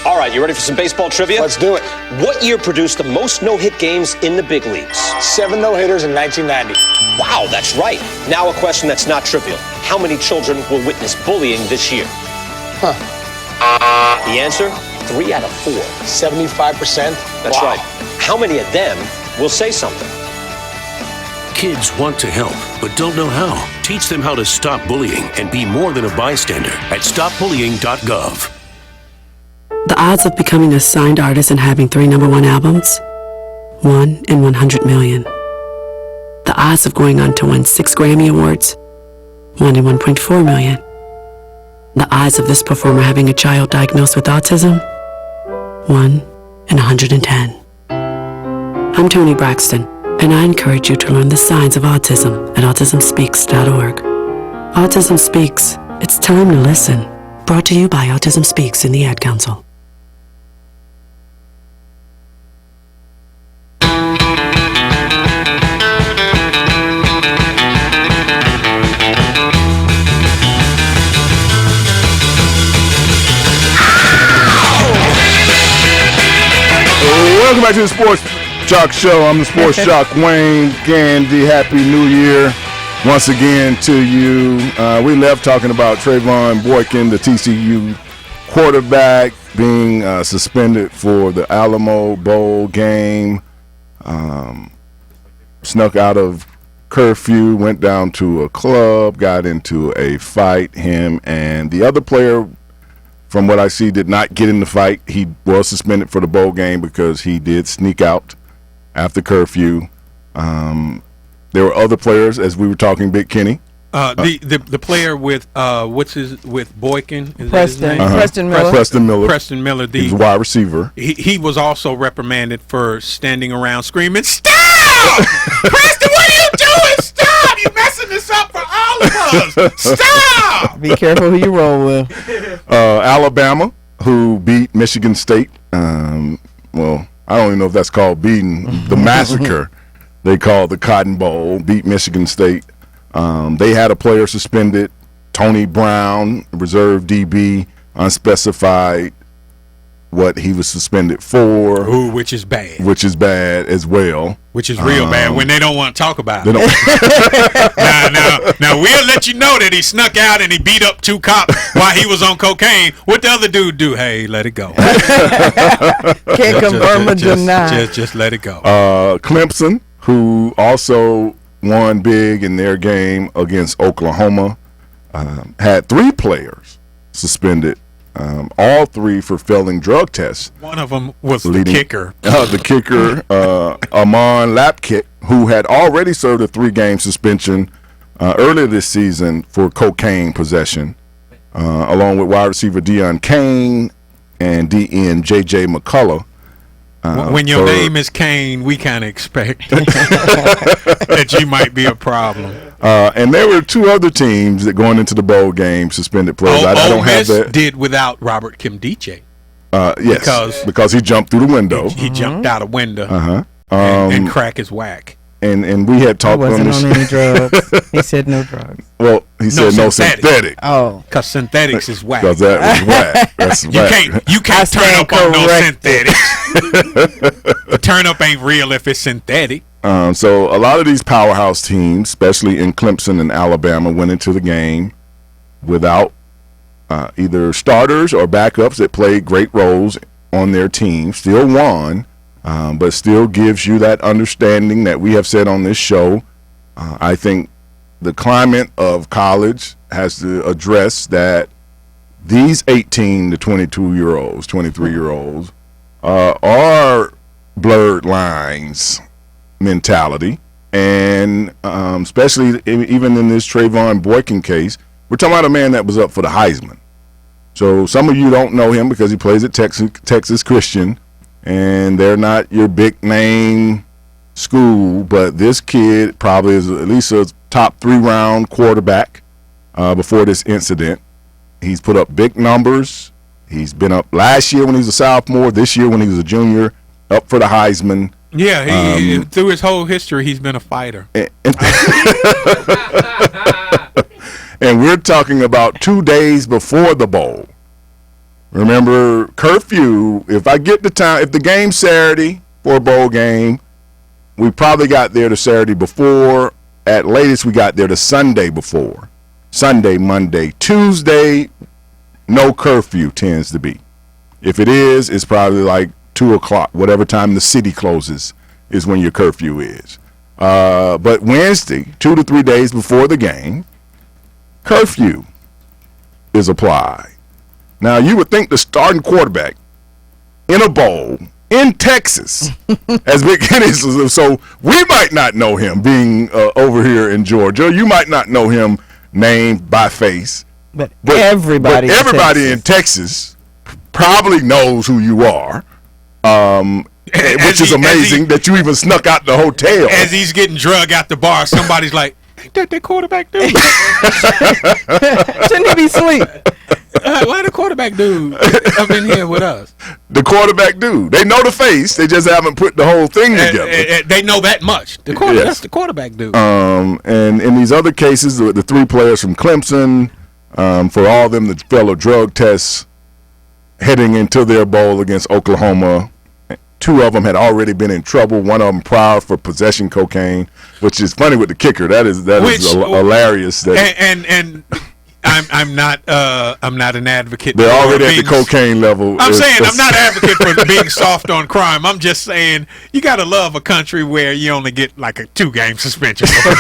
All right, you ready for some baseball trivia? Let's do it. What year produced the most no-hit games in the big leagues? 7 no-hitters in 1990. Wow, that's right. Now a question that's not trivial. How many children will witness bullying this year? The answer? 3 out of 4. 75%? That's right. How many of them will say something? Kids want to help, but don't know how. Teach them how to stop bullying and be more than a bystander at stopbullying.gov. The odds of becoming a signed artist and having 3 #1 albums? 1 in 100 million. The odds of going on to win 6 Grammy Awards? 1 in 1.4 million. The odds of this performer having a child diagnosed with autism? 1 in 110. I'm Toni Braxton, and I encourage you to learn the signs of autism at autismspeaks.org. Autism Speaks. It's time to listen. Brought to you by Autism Speaks and the Ad Council. Welcome back to the Sports Joc Show. I'm the Sports Joc, Wayne Gandy. Happy New Year once again to you. We left talking about Trayvon Boykin, the TCU quarterback, being suspended for the Alamo Bowl game. Snuck out of curfew, went down to a club, got into a fight. Him and the other player, from what I see, did not get in the fight. He was suspended for the bowl game because he did sneak out after curfew. There were other players, as we were talking, Big Kenny. The player with with Boykin, is Preston. that his name? Preston Miller. Preston Miller. Preston Miller. He was a wide receiver. He was also reprimanded for standing around screaming, "Stop! Preston, what are you doing? Stop! You're messing this up for all of us! Stop!" Be careful who you roll with. Alabama, who beat Michigan State. Well, I don't even know if that's called beating. The massacre they call the Cotton Bowl, beat Michigan State. They had a player suspended, Tony Brown, reserve DB, unspecified what he was suspended for. Ooh, which is bad. Which is bad as well. Which is real bad when they don't want to talk about it. Now we'll let you know that he snuck out and he beat up 2 cops while he was on cocaine. What the other dude do? Hey, let it go. Can't confirm or deny. Just let it go. Clemson, who also won big in their game against Oklahoma, had 3 players suspended. All 3 for failing drug tests. One of them was the kicker. The kicker, Amon Lapkit, who had already served a 3-game suspension earlier this season for cocaine possession, along with wide receiver Deion Kane and DN J.J. McCullough. When your name is Kane, we kind of expect that you might be a problem. And there were 2 other teams that going into the bowl game suspended players. I don't have that. Did without Robert Kimdiche. Yes, because he jumped through the window. He jumped out a window and crack his whack. And we had talked on this. Wasn't on any drugs. He said no drugs. Well, he said no synthetic. Oh, because synthetics is whack. Because that was whack. That's whack. You can't turn up on no synthetics. The turn up ain't real if it's synthetic. So a lot of these powerhouse teams, especially in Clemson and Alabama, went into the game without either starters or backups that played great roles on their team. Still won. But still gives you that understanding that we have said on this show. I think the climate of college has to address that these 18 to 22-year-olds, 23-year-olds are blurred lines mentality. And especially even in this Trayvon Boykin case, we're talking about a man that was up for the Heisman. So some of you don't know him because he plays at Texas Christian. And they're not your big name school, but this kid probably is at least a top 3-round quarterback before this incident. He's put up big numbers. He's been up last year when he was a sophomore, this year when he was a junior, up for the Heisman. Yeah, he through his whole history, he's been a fighter. And we're talking about 2 days before the bowl. Remember, curfew, if the game's Saturday for a bowl game, we probably got there the Saturday before. At latest, we got there the Sunday before. Sunday, Monday, Tuesday, no curfew tends to be. If it is, it's probably like 2 o'clock, whatever time the city closes is when your curfew is. But Wednesday, 2 to 3 days before the game, curfew is applied. Now, you would think the starting quarterback in a bowl in Texas, as Big Kenny says, so we might not know him being over here in Georgia. You might not know him named by face. But everybody in Texas probably knows who you are, which is amazing that you even snuck out the hotel. As he's getting drug out the bar, somebody's like, ain't that quarterback dude? Shouldn't he be asleep? Why the quarterback dude up in here with us? The quarterback dude. They know the face. They just haven't put the whole thing together. They know that much. That's the quarterback dude. And in these other cases, the 3 players from Clemson, for all of them that failed a drug test heading into their bowl against Oklahoma, 2 of them had already been in trouble. One of them prior for possession cocaine, which is funny with the kicker. That is hilarious. I'm not an advocate. They're already at the cocaine level. I'm saying I'm not an advocate for being soft on crime. I'm just saying you got to love a country where you only get like a 2-game suspension for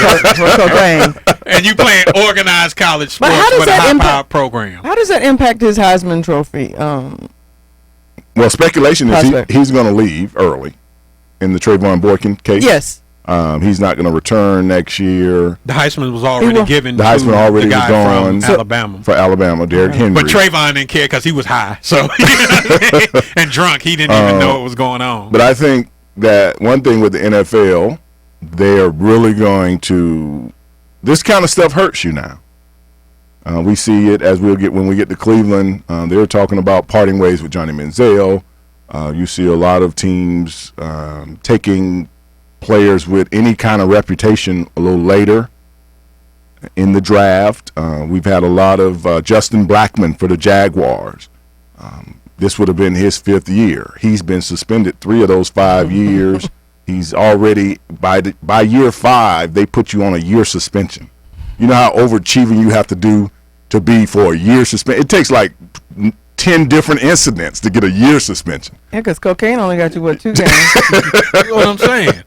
cocaine, and you playing organized college sports with a high-powered program. How does that impact his Heisman Trophy? Well, speculation is he's going to leave early in the Trayvon Boykin case. Yes. He's not going to return next year. The Heisman was already given. The Heisman already the was guy gone from Alabama. For Alabama, Derrick Henry. But Trayvon didn't care because he was high, so and drunk. He didn't even know what was going on. But I think that one thing with the NFL, they are really going to. This kind of stuff hurts you now. We see it when we get to Cleveland. They're talking about parting ways with Johnny Manziel. You see a lot of teams taking players with any kind of reputation a little later in the draft. We've had a lot of Justin Blackmon for the Jaguars. This would have been his 5th year. He's been suspended 3 of those 5 years. He's already by year 5 they put you on a year suspension. You know how overachieving you have to do to be for a year suspension. It takes like 10 different incidents to get a year suspension. Yeah, because cocaine only got you 2 games. That's what I'm saying.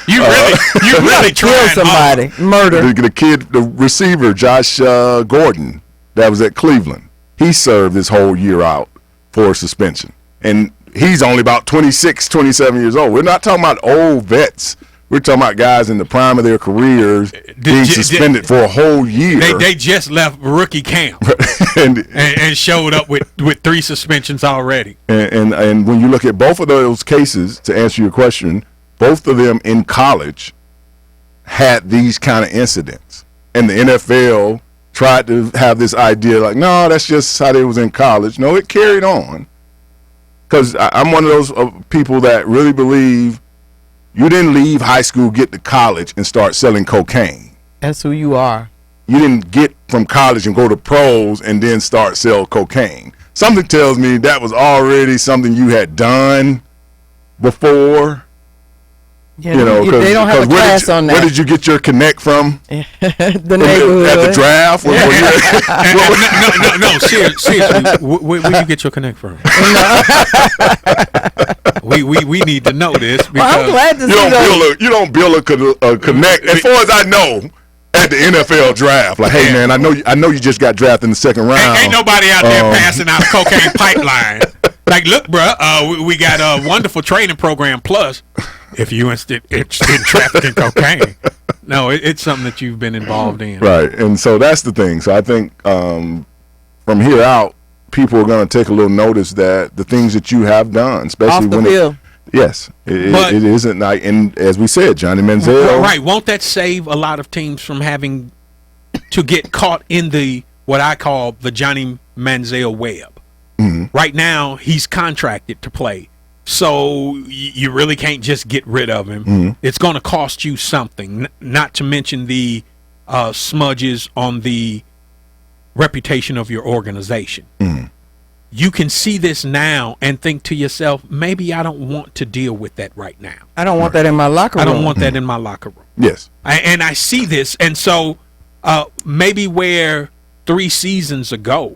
You really kill somebody, murder. The receiver, Josh Gordon, that was at Cleveland. He served his whole year out for suspension, and he's only about 26, 27 years old. We're not talking about old vets. We're talking about guys in the prime of their careers being suspended for a whole year. They just left rookie camp and showed up with 3 suspensions already. And when you look at both of those cases, to answer your question, both of them in college had these kind of incidents. And the NFL tried to have this idea like, no, that's just how they was in college. No, it carried on. Because I'm one of those people that really believe you didn't leave high school, get to college, and start selling cocaine. That's who you are. You didn't get from college and go to pros and then start sell cocaine. Something tells me that was already something you had done before. Yeah, they don't have a class on that. Where did you get your connect from? The neighborhood. At the draft? No, seriously. Where did you get your connect from? We need to know this. Because I'm glad to see you don't build a connect. As far as I know, at the NFL draft, like, hey man, I know you just got drafted in the 2nd round. Ain't nobody out there passing out a cocaine pipeline. Like, look, bruh, we got a wonderful training program. Plus, if you interested in trafficking cocaine, no, it's something that you've been involved in. Right, and so that's the thing. So I think from here out, people are going to take a little notice that the things that you have done, especially Yes, it isn't. And as we said, Johnny Manziel. Right. Won't that save a lot of teams from having to get caught in the what I call the Johnny Manziel web? Mm-hmm. Right now, he's contracted to play. So you really can't just get rid of him. Mm-hmm. It's going to cost you something, not to mention the smudges on the reputation of your organization. Mm-hmm. You can see this now and think to yourself, maybe I don't want to deal with that right now. I don't want that in my locker room. I don't want that in my locker room. Yes. And I see this. And so maybe where 4 seasons ago,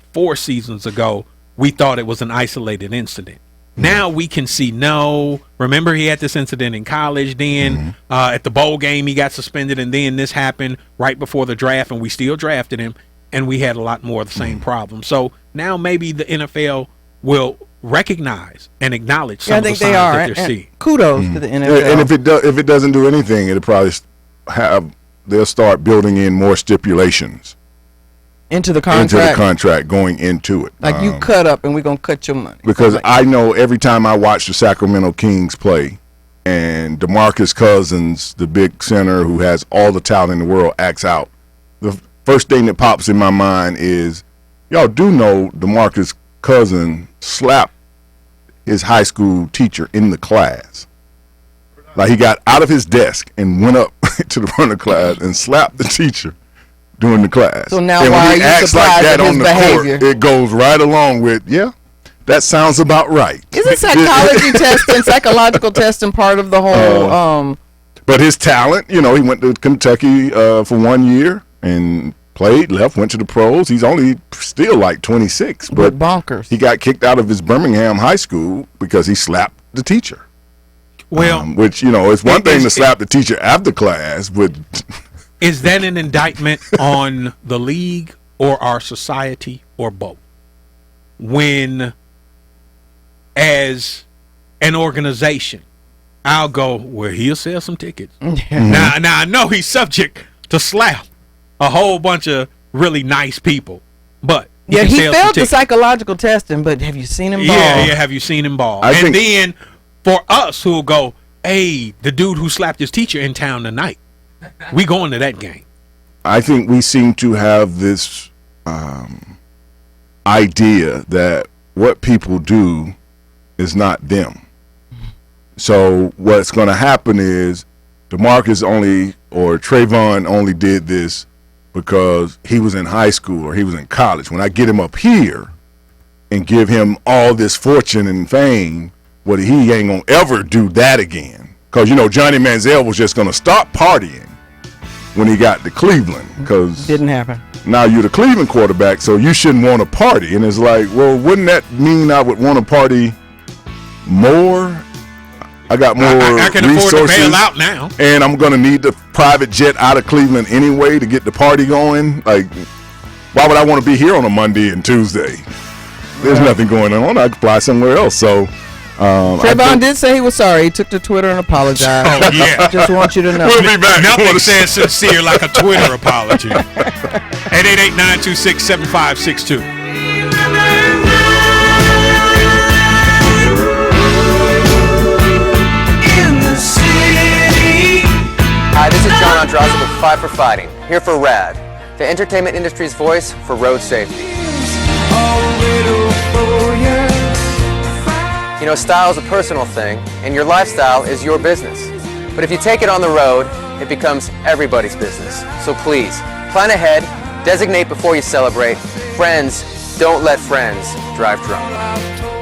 we thought it was an isolated incident. Now we can see, no, remember he had this incident in college then, at the bowl game he got suspended, and then this happened right before the draft, and we still drafted him, and we had a lot more of the same problems. So now maybe the NFL will recognize and acknowledge some of the signs that they're seeing. Kudos to the NFL. And if it doesn't do anything, it'll probably they'll start building in more stipulations into the contract going into it. Like you cut up and we're going to cut your money. Because I know every time I watch the Sacramento Kings play and DeMarcus Cousins, the big center who has all the talent in the world, acts out, the first thing that pops in my mind is, y'all do know DeMarcus Cousins slapped his high school teacher in the class. Like he got out of his desk and went up to the front of the class and slapped the teacher during the class. So now and why when are he you acts surprised like that at his on the behavior? court, it goes right along with, that sounds about right. Isn't psychology testing, psychological testing part of the whole? But his talent, he went to Kentucky for 1 year and played, left, went to the pros. He's only still like 26, but bonkers. He got kicked out of his Birmingham high school because he slapped the teacher. Well, which it's one thing to slap the teacher after class, but is that an indictment on the league or our society or both? When, as an organization, I'll go, well, he'll sell some tickets. Now I know he's subject to slap a whole bunch of really nice people, but he failed the psychological testing. But have you seen him ball? Yeah, have you seen him ball? Then for us who'll go, hey, the dude who slapped his teacher in town tonight, we going to that game. I think we seem to have this idea that what people do is not them. So what's going to happen is DeMarcus Trayvon only did this because he was in high school or he was in college. When I get him up here and give him all this fortune and fame, he ain't going to ever do that again. Because, Johnny Manziel was just going to stop partying when he got to Cleveland. Because didn't happen. Now you're the Cleveland quarterback, so you shouldn't want to party. And it's like, well, wouldn't that mean I would want to party more? I got more I can resources, afford to bail out now. And I'm going to need the private jet out of Cleveland anyway to get the party going. Like, why would I want to be here on a Monday and Tuesday? There's nothing going on. I could fly somewhere else. So Trayvon did say he was sorry. He took to Twitter and apologized. Oh, yeah. Just want you to know. We'll be back. Nothing says sincere like a Twitter apology. 888-926-7562. Hi, this is John Andrade with Five for Fighting, here for RAD, the entertainment industry's voice for road safety. Style is a personal thing, and your lifestyle is your business. But if you take it on the road, it becomes everybody's business. So please, plan ahead, designate before you celebrate. Friends, don't let friends drive drunk.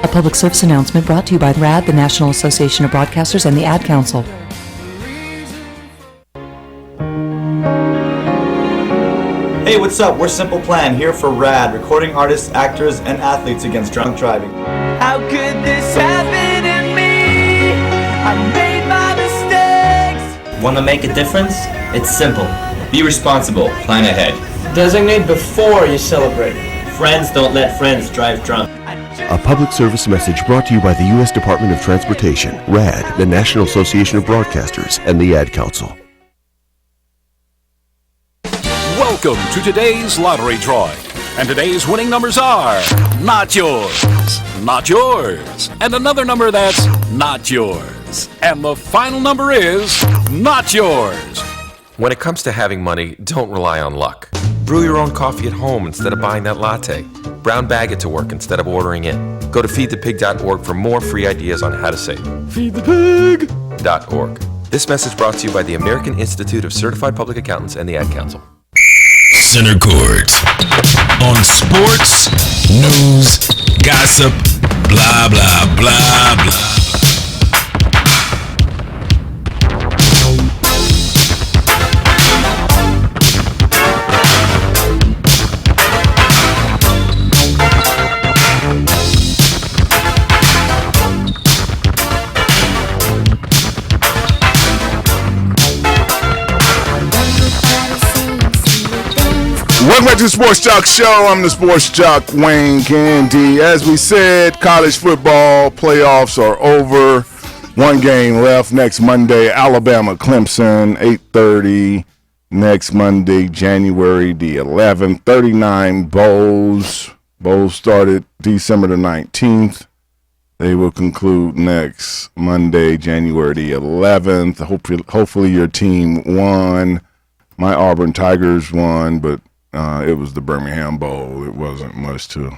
A public service announcement brought to you by RAD, the National Association of Broadcasters, and the Ad Council. Hey, what's up? We're Simple Plan, here for RAD, recording artists, actors, and athletes against drunk driving. How could this happen to me? I made my mistakes. Want to make a difference? It's simple. Be responsible. Plan ahead. Designate before you celebrate. Friends don't let friends drive drunk. A public service message brought to you by the U.S. Department of Transportation, RAD, the National Association of Broadcasters, and the Ad Council. Welcome to today's lottery drawing. And today's winning numbers are not yours, and another number that's not yours. is, and the final number is not yours. When it comes to having money, don't rely on luck. Brew your own coffee at home instead of buying that latte. Brown bag it to work instead of ordering it. Go to feedthepig.org for more free ideas on how to save. Feedthepig.org. This message brought to you by the American Institute of Certified Public Accountants and the Ad Council. Center Court on sports, news, gossip, blah, blah, blah, blah. Welcome back to the Sports Joc Show. I'm the Sports Joc, Wayne Gandy. As we said, college football playoffs are over. One game left next Monday. Alabama, Clemson, 8:30. Next Monday, January the 11th. 39 bowls. Bowls started December the 19th. They will conclude next Monday, January the 11th. Hopefully your team won. My Auburn Tigers won, but it was the Birmingham Bowl. It wasn't much to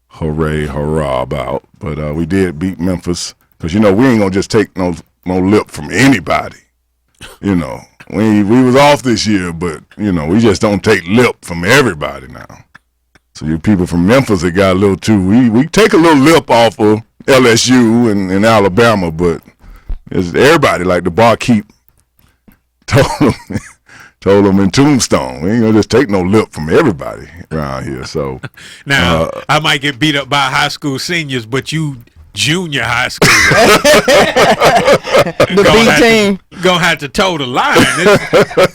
hurrah about. But we did beat Memphis because, we ain't going to just take no lip from anybody. We was off this year, but, we just don't take lip from everybody now. So you people from Memphis that got a little too, we take a little lip off of LSU and Alabama, but it's everybody, like the barkeep told them in Tombstone, we ain't gonna just take no lip from everybody around here. So now I might get beat up by high school seniors, but you junior high school, the B team gonna have to toe the line.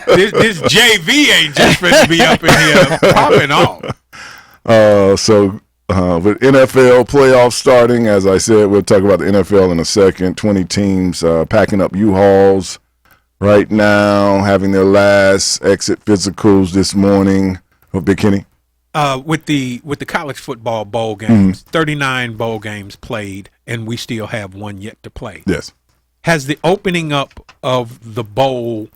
This JV ain't just finna be up in here popping off. With NFL playoffs starting, as I said, we'll talk about the NFL in a second. 20 teams packing up U-Hauls right now, having their last exit physicals this morning. Big Kenny? With the college football bowl games, 39 bowl games played, and we still have one yet to play. Yes. Has the opening up of the bowl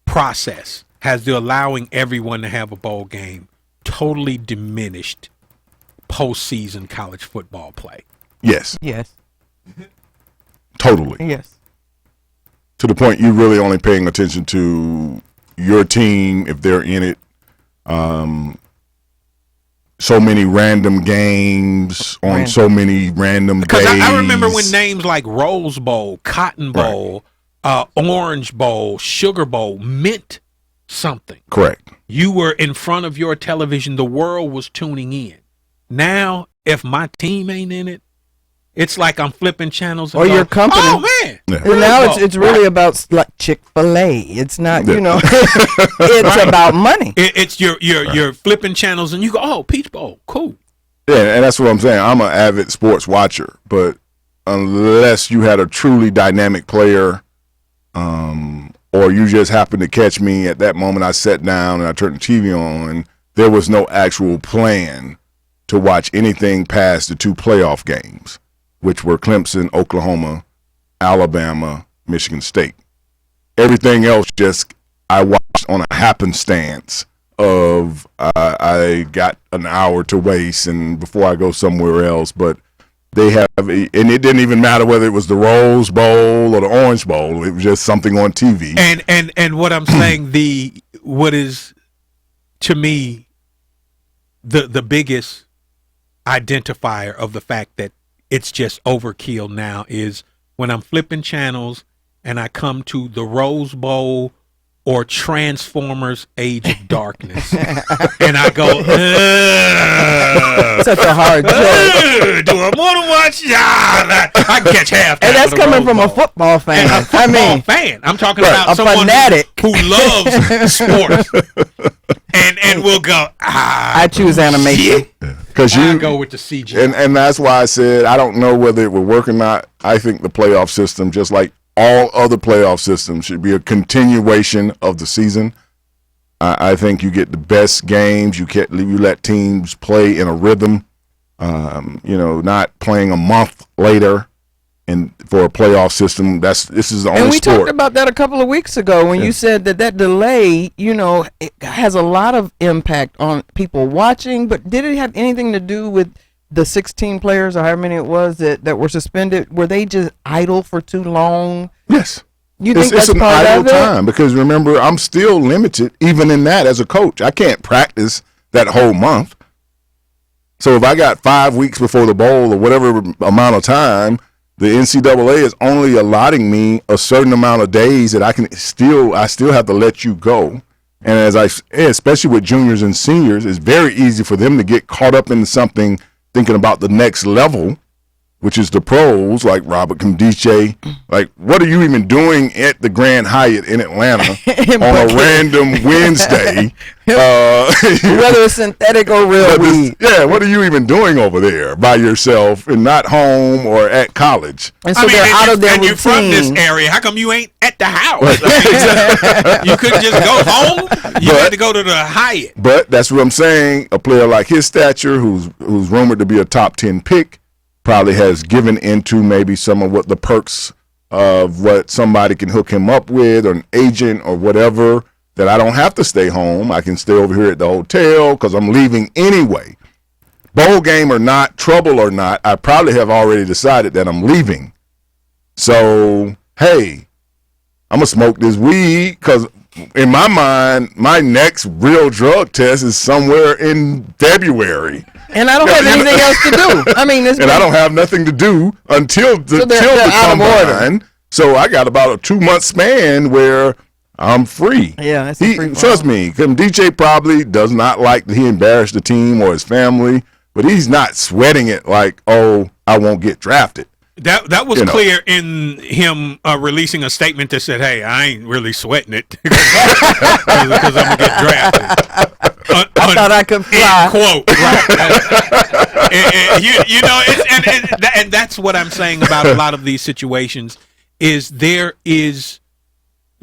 process, has the allowing everyone to have a bowl game totally diminished postseason college football play? Yes. Yes. Totally. Yes. To the point you're really only paying attention to your team if they're in it. So many random games on so many random because days. I remember when names like Rose Bowl, Cotton Bowl, Orange Bowl, Sugar Bowl meant something. Correct. You were in front of your television. The world was tuning in. Now, if my team ain't in it, it's like I'm flipping channels. Or your company. Oh, man. Yeah. And now it's really about like Chick-fil-A. It's not, it's about money. It's you're flipping channels and you go, oh, Peach Bowl, cool. Yeah, and that's what I'm saying. I'm an avid sports watcher, but unless you had a truly dynamic player, or you just happened to catch me at that moment, I sat down and I turned the TV on, and there was no actual plan to watch anything past the two playoff games, which were Clemson, Oklahoma, Alabama, Michigan State. Everything else just I watched on a happenstance of I got an hour to waste and before I go somewhere else. But they have, and it didn't even matter whether it was the Rose Bowl or the Orange Bowl. It was just something on TV. And what I'm saying, what is to me the biggest identifier of the fact that it's just overkill now is when I'm flipping channels and I come to the Rose Bowl or Transformers Age of Darkness and I go, such a hard joke. Do I want to watch? I can catch half. And that's coming from a football fan. Fan. I'm talking about a someone fanatic who loves sports and will go, I choose animation. Because I go with the CG. And that's why I said I don't know whether it will work or not. I think the playoff system, just like all other playoff systems, should be a continuation of the season. I think you get the best games. You let teams play in a rhythm. Not playing a month later And for a playoff system, this is the only And we sport. talked about that a couple of weeks ago when you said that delay, it has a lot of impact on people watching. But did it have anything to do with the 16 players or however many it was that were suspended? Were they just idle for too long? Yes. You think It's that's an part idle of it? time because remember, I'm still limited even in that as a coach. I can't practice that whole month. So if I got 5 weeks before the bowl or whatever amount of time, the NCAA is only allotting me a certain amount of days that I still have to let you go. And especially with juniors and seniors, it's very easy for them to get caught up in something thinking about the next level, which is the pros like Robert Comdice. Like, what are you even doing at the Grand Hyatt in Atlanta on a random Wednesday? Whether it's synthetic or real weed. Yeah, what are you even doing over there by yourself and not home or at college? And so they're out of their routine. You're from this area. How come you ain't at the house? You couldn't just go home. You had to go to the Hyatt. But that's what I'm saying. A player like his stature, who's rumored to be a top 10 pick, probably has given into maybe some of what the perks of what somebody can hook him up with or an agent or whatever, that I don't have to stay home. I can stay over here at the hotel because I'm leaving anyway. Bowl game or not, trouble or not, I probably have already decided that I'm leaving. So, hey, I'm going to smoke this weed because in my mind, my next real drug test is somewhere in February. And I don't have anything else to do. I mean, I don't have nothing to do until the combine. So I got about a 2-month span where I'm free. Yeah, that's trust me, DJ probably does not like that he embarrassed the team or his family, but he's not sweating it like, oh, I won't get drafted. That was clear in him releasing a statement that said, "Hey, I ain't really sweating it because I'm gonna get drafted." I thought I could fly. Quote. Right. And that's what I'm saying about a lot of these situations is there is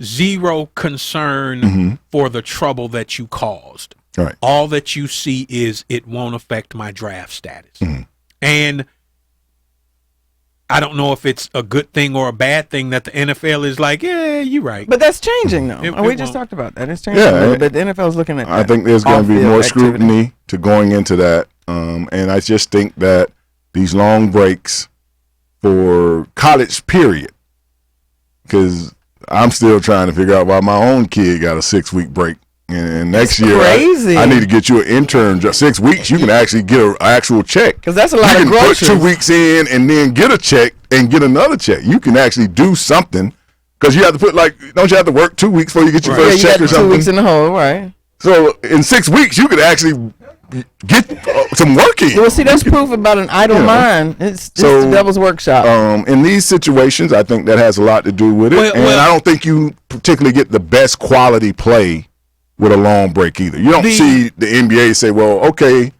zero concern for the trouble that you caused. Right. All that you see is it won't affect my draft status. And I don't know if it's a good thing or a bad thing that the NFL is like, yeah, you're right. But that's changing, though. We just talked about that. It's changing a little bit. The NFL is looking at that. I think there's going to be more scrutiny to going into that. And I just think that these long breaks for college, period, because I'm still trying to figure out why my own kid got a 6-week break. And next year, I need to get you an intern. 6 weeks, you can actually get an actual check. Because that's a lot of groceries. You can put 2 weeks in and then get a check and get another check. You can actually do something. Because you have to put, don't you have to work 2 weeks before you get your first check or something? 2 weeks in the hole, right. So in 6 weeks, you could actually get some work in. Well, see, that's proof about an idle mind. It's the devil's workshop. In these situations, I think that has a lot to do with it. And I don't think you particularly get the best quality play with a long break either. You don't see the NBA say, well, okay,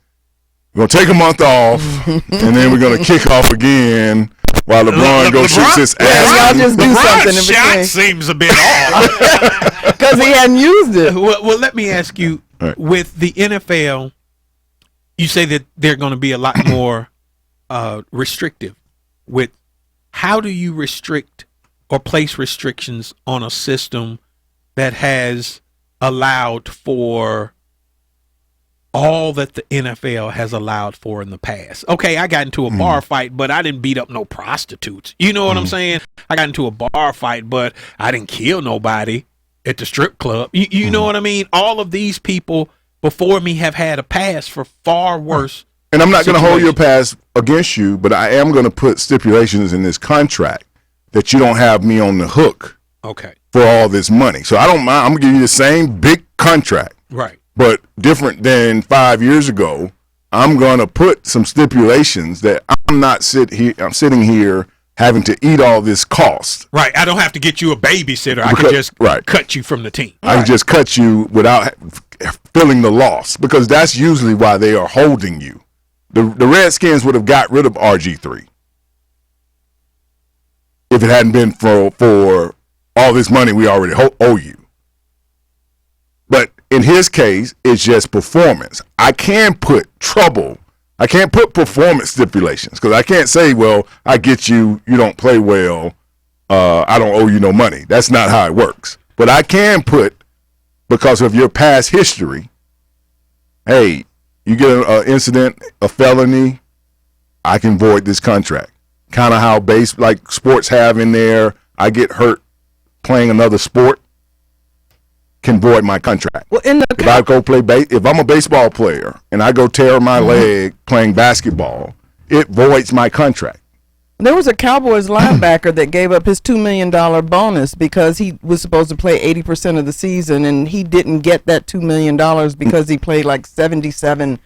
we're going to take a month off, and then we're going to kick off again while LeBron goes shoots his ass. Y'all just do something in shot between. seems a bit off. Because he hadn't used it. Well, let me ask you, with the NFL, you say that they're going to be a lot more restrictive. With how do you restrict or place restrictions on a system that has allowed for all that the NFL has allowed for in the past? Okay, I got into a bar fight, but I didn't beat up no prostitutes. You know what I'm saying? I got into a bar fight, but I didn't kill nobody at the strip club. You know what I mean? All of these people before me have had a pass for far worse. And I'm not going to hold your pass against you, but I am going to put stipulations in this contract that you don't have me on the hook. Okay. For all this money. So I don't mind. I'm going to give you the same big contract. Right. But different than 5 years ago, I'm going to put some stipulations that I'm sitting here having to eat all this cost. Right. I don't have to get you a babysitter. I can just cut you from the team. I can just cut you without feeling the loss, because that's usually why they are holding you. The Redskins would have got rid of RG3 if it hadn't been for all this money we already owe you. But in his case, it's just performance. I can put trouble I can't put performance stipulations because I can't say, well, I get you, you don't play well, I don't owe you no money. That's not how it works. But I can put, because of your past history, hey, you get an incident, a felony, I can void this contract. Kind of how like sports have in there, I get hurt playing another sport, can void my contract. Well, if I go play if I'm a baseball player and I go tear my leg playing basketball, it voids my contract. There was a Cowboys linebacker that gave up his $2 million bonus because he was supposed to play 80% of the season, and he didn't get that $2 million because he played like 77%.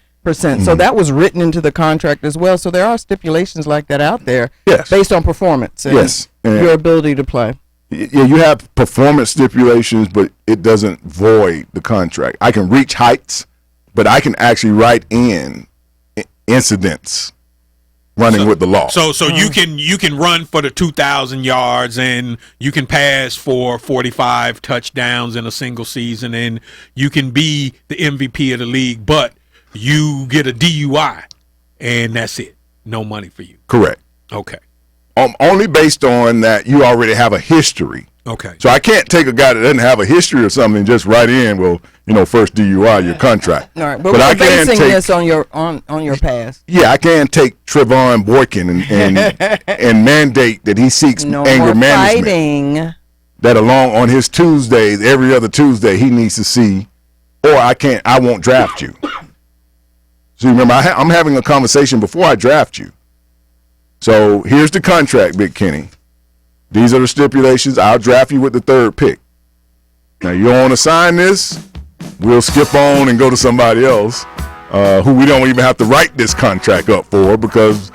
So that was written into the contract as well. So there are stipulations like that out there based on performance and your ability to play. Yeah, you have performance stipulations, but it doesn't void the contract. I can reach heights, but I can actually write in incidents running with the law. So you can run for the 2,000 yards, and you can pass for 45 touchdowns in a single season, and you can be the MVP of the league, but you get a DUI, and that's it. No money for you. Correct. Okay. Only based on that you already have a history. Okay. So I can't take a guy that doesn't have a history or something and just write in, well, first DUI, your contract. All right, but we're basing this on your past. Yeah, I can take Trevon Boykin and mandate that he seeks anger management. Fighting. That along on his Tuesdays, every other Tuesday, he needs to see, or I won't draft you. So remember, I'm having a conversation before I draft you. So here's the contract, Big Kenny. These are the stipulations. I'll draft you with the 3rd pick. Now, you don't want to sign this, we'll skip on and go to somebody else who we don't even have to write this contract up for because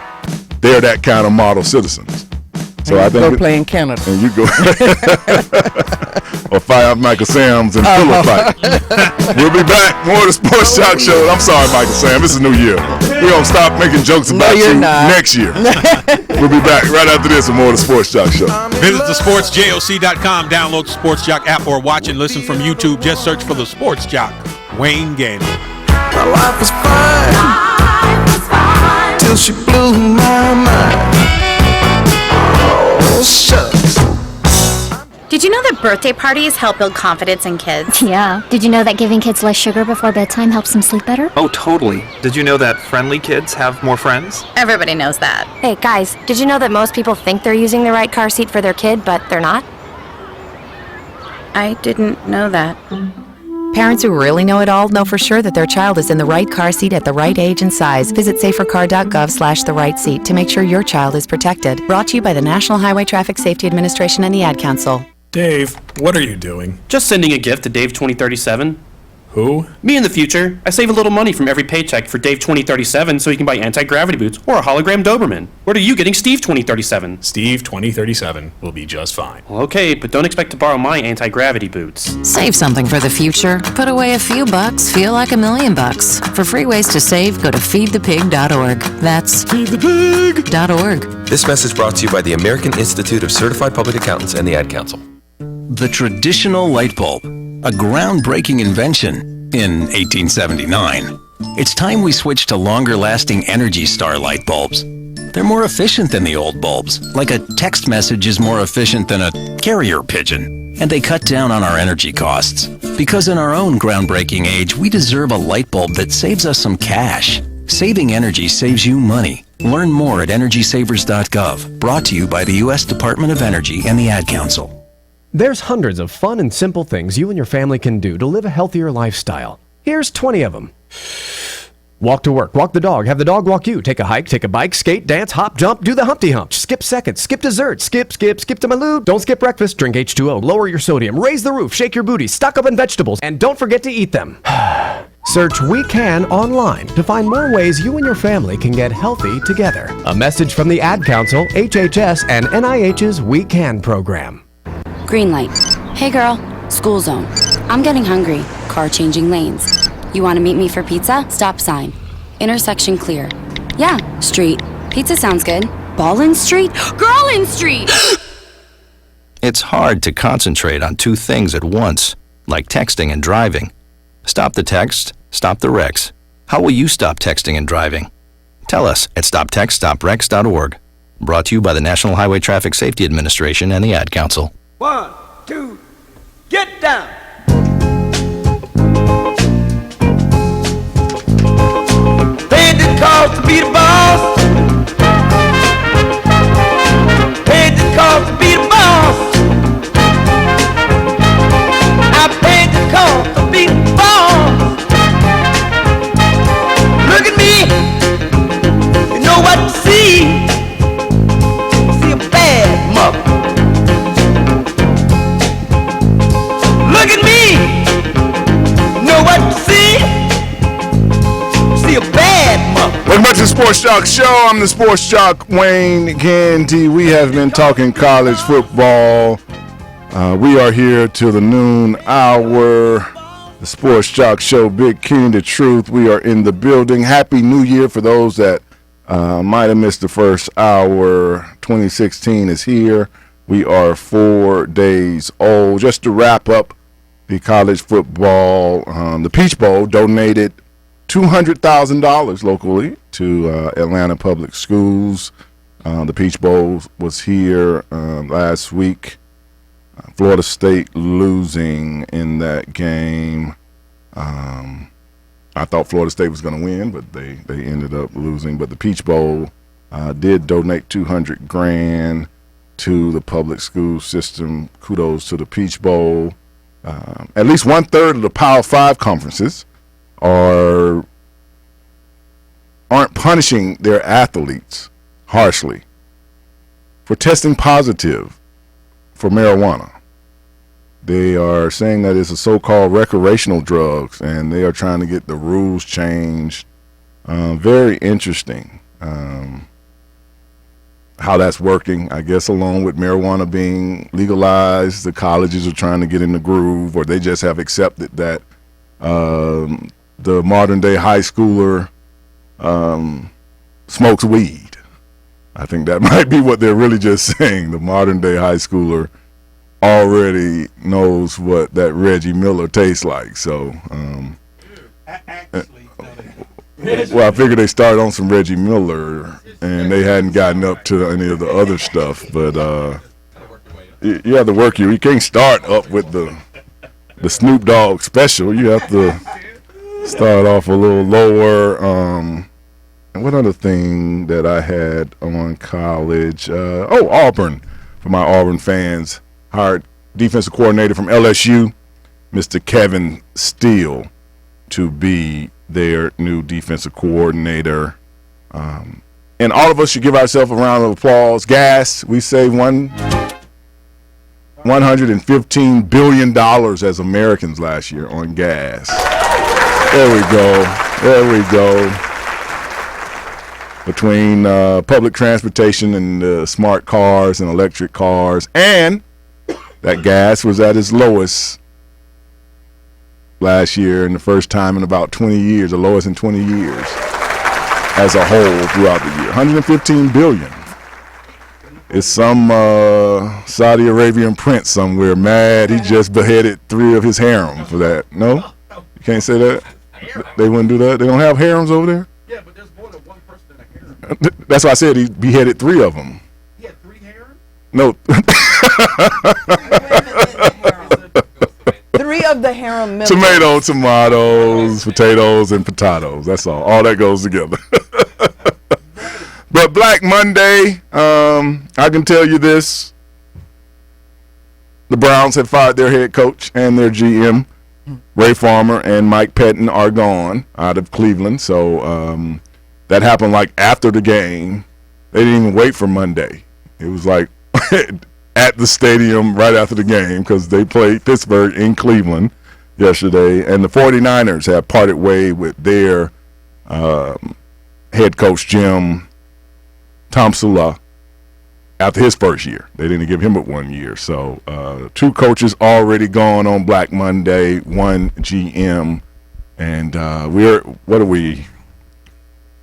they're that kind of model citizens. So I think go play in Canada. And you go or fire up Michael Sam's and pillow fight. We'll be back. More of the Sports Joc Show. I'm sorry, Michael Sam. This is New Year. We're going to stop making jokes about you next year. We'll be back right after this with more of the Sports Joc Show. Visit thesportsjoc.com. Download the Sports Joc app or watch and listen from YouTube. Just search for the Sports Joc. Wayne Gandy. My life was fine till she blew my mind. Oh, shucks. Did you know that birthday parties help build confidence in kids? Yeah. Did you know that giving kids less sugar before bedtime helps them sleep better? Oh, totally. Did you know that friendly kids have more friends? Everybody knows that. Hey, guys, did you know that most people think they're using the right car seat for their kid, but they're not? I didn't know that. Parents who really know it all know for sure that their child is in the right car seat at the right age and size. Visit safercar.gov/the-right-seat to make sure your child is protected. Brought to you by the National Highway Traffic Safety Administration and the Ad Council. Dave, what are you doing? Just sending a gift to Dave 2037. Who? Me in the future. I save a little money from every paycheck for Dave 2037 so he can buy anti-gravity boots or a hologram Doberman. What are you getting Steve 2037? Steve 2037 will be just fine. Well, okay, but don't expect to borrow my anti-gravity boots. Save something for the future. Put away a few bucks, feel like $1 million. For free ways to save, go to feedthepig.org. That's feedthepig.org. This message brought to you by the American Institute of Certified Public Accountants and the Ad Council. The traditional light bulb, a groundbreaking invention in 1879. It's time we switch to longer-lasting Energy Star light bulbs. They're more efficient than the old bulbs, like a text message is more efficient than a carrier pigeon. And they cut down on our energy costs. Because in our own groundbreaking age, we deserve a light bulb that saves us some cash. Saving energy saves you money. Learn more at EnergySavers.gov. Brought to you by the U.S. Department of Energy and the Ad Council. There's hundreds of fun and simple things you and your family can do to live a healthier lifestyle. Here's 20 of them. Walk to work, walk the dog, have the dog walk you, take a hike, take a bike, skate, dance, hop, jump, do the Humpty Hump, skip seconds, skip dessert, skip to my loo, don't skip breakfast, drink H2O, lower your sodium, raise the roof, shake your booty, stock up on vegetables, and don't forget to eat them. Search We Can online to find more ways you and your family can get healthy together. A message from the Ad Council, HHS, and NIH's We Can program. Green light. Hey girl, school zone. I'm getting hungry. Car changing lanes. You want to meet me for pizza? Stop sign. Intersection clear. Yeah, street. Pizza sounds good. Ballin' Street? Girlin' Street! It's hard to concentrate on two things at once, like texting and driving. Stop the text, stop the wrecks. How will you stop texting and driving? Tell us at stoptextsstopwrecks.org. Brought to you by the National Highway Traffic Safety Administration and the Ad Council. 1, 2, get down. Paid the cost to be the boss. Paid the cost to be the boss. I paid the cost to be the boss. Look at me. You know what to see. See a bad mother. Look at me. You know what to see. See a bad mother. Welcome back to the Sports Joc Show. I'm the Sports Joc, Wayne Gandy. We have been talking college football. We are here till the noon hour. The Sports Joc Show, Big King, the truth. We are in the building. Happy New Year for those that might have missed the first hour. 2016 is here. We are 4 days old. Just to wrap up the college football, the Peach Bowl donated $200,000 locally to Atlanta Public Schools. The Peach Bowl was here last week. Florida State losing in that game. I thought Florida State was going to win, but they ended up losing. But the Peach Bowl did donate $200,000 to the public school system. Kudos to the Peach Bowl. At least 1/3 of the Power 5 conferences aren't punishing their athletes harshly for testing positive for marijuana. They are saying that it's a so-called recreational drugs, and they are trying to get the rules changed. Very interesting how that's working. I guess along with marijuana being legalized, the colleges are trying to get in the groove, or they just have accepted that the modern-day high schooler smokes weed. I think that might be what they're really just saying. The modern-day high schooler already knows what that Reggie Miller tastes like. So, well, I figured they started on some Reggie Miller, and they hadn't gotten up to any of the other stuff. But you have to work you can't start up with the Snoop Dogg special. You have to start off a little lower. And what other thing that I had on college? Auburn, for my Auburn fans, hired defensive coordinator from LSU, Mr. Kevin Steele, to be their new defensive coordinator. And all of us should give ourselves a round of applause. Gas, we saved $115 billion as Americans last year on gas. There we go. Between public transportation and smart cars and electric cars, and that gas was at its lowest last year, and the first time in about 20 years, the lowest in 20 years as a whole throughout the year. $115 billion. It's some Saudi Arabian prince somewhere mad. He just beheaded 3 of his harem for that. No? You can't say that? They wouldn't do that? They don't have harems over there? Yeah, but there's more than one person in a harem. That's why I said he beheaded 3 of them. He had 3 harems? No. 3 of the harem members. Tomatoes, potatoes, and potatoes. That's all. All that goes together. But Black Monday, I can tell you this. The Browns have fired their head coach and their GM. Ray Farmer and Mike Pettin are gone out of Cleveland. So that happened like after the game. They didn't even wait for Monday. It was like at the stadium right after the game, because they played Pittsburgh in Cleveland yesterday. And the 49ers have parted way with their head coach, Jim Tomsula, after his first year. They didn't give him but 1 year. So 2 coaches already gone on Black Monday, 1 GM. And what are we,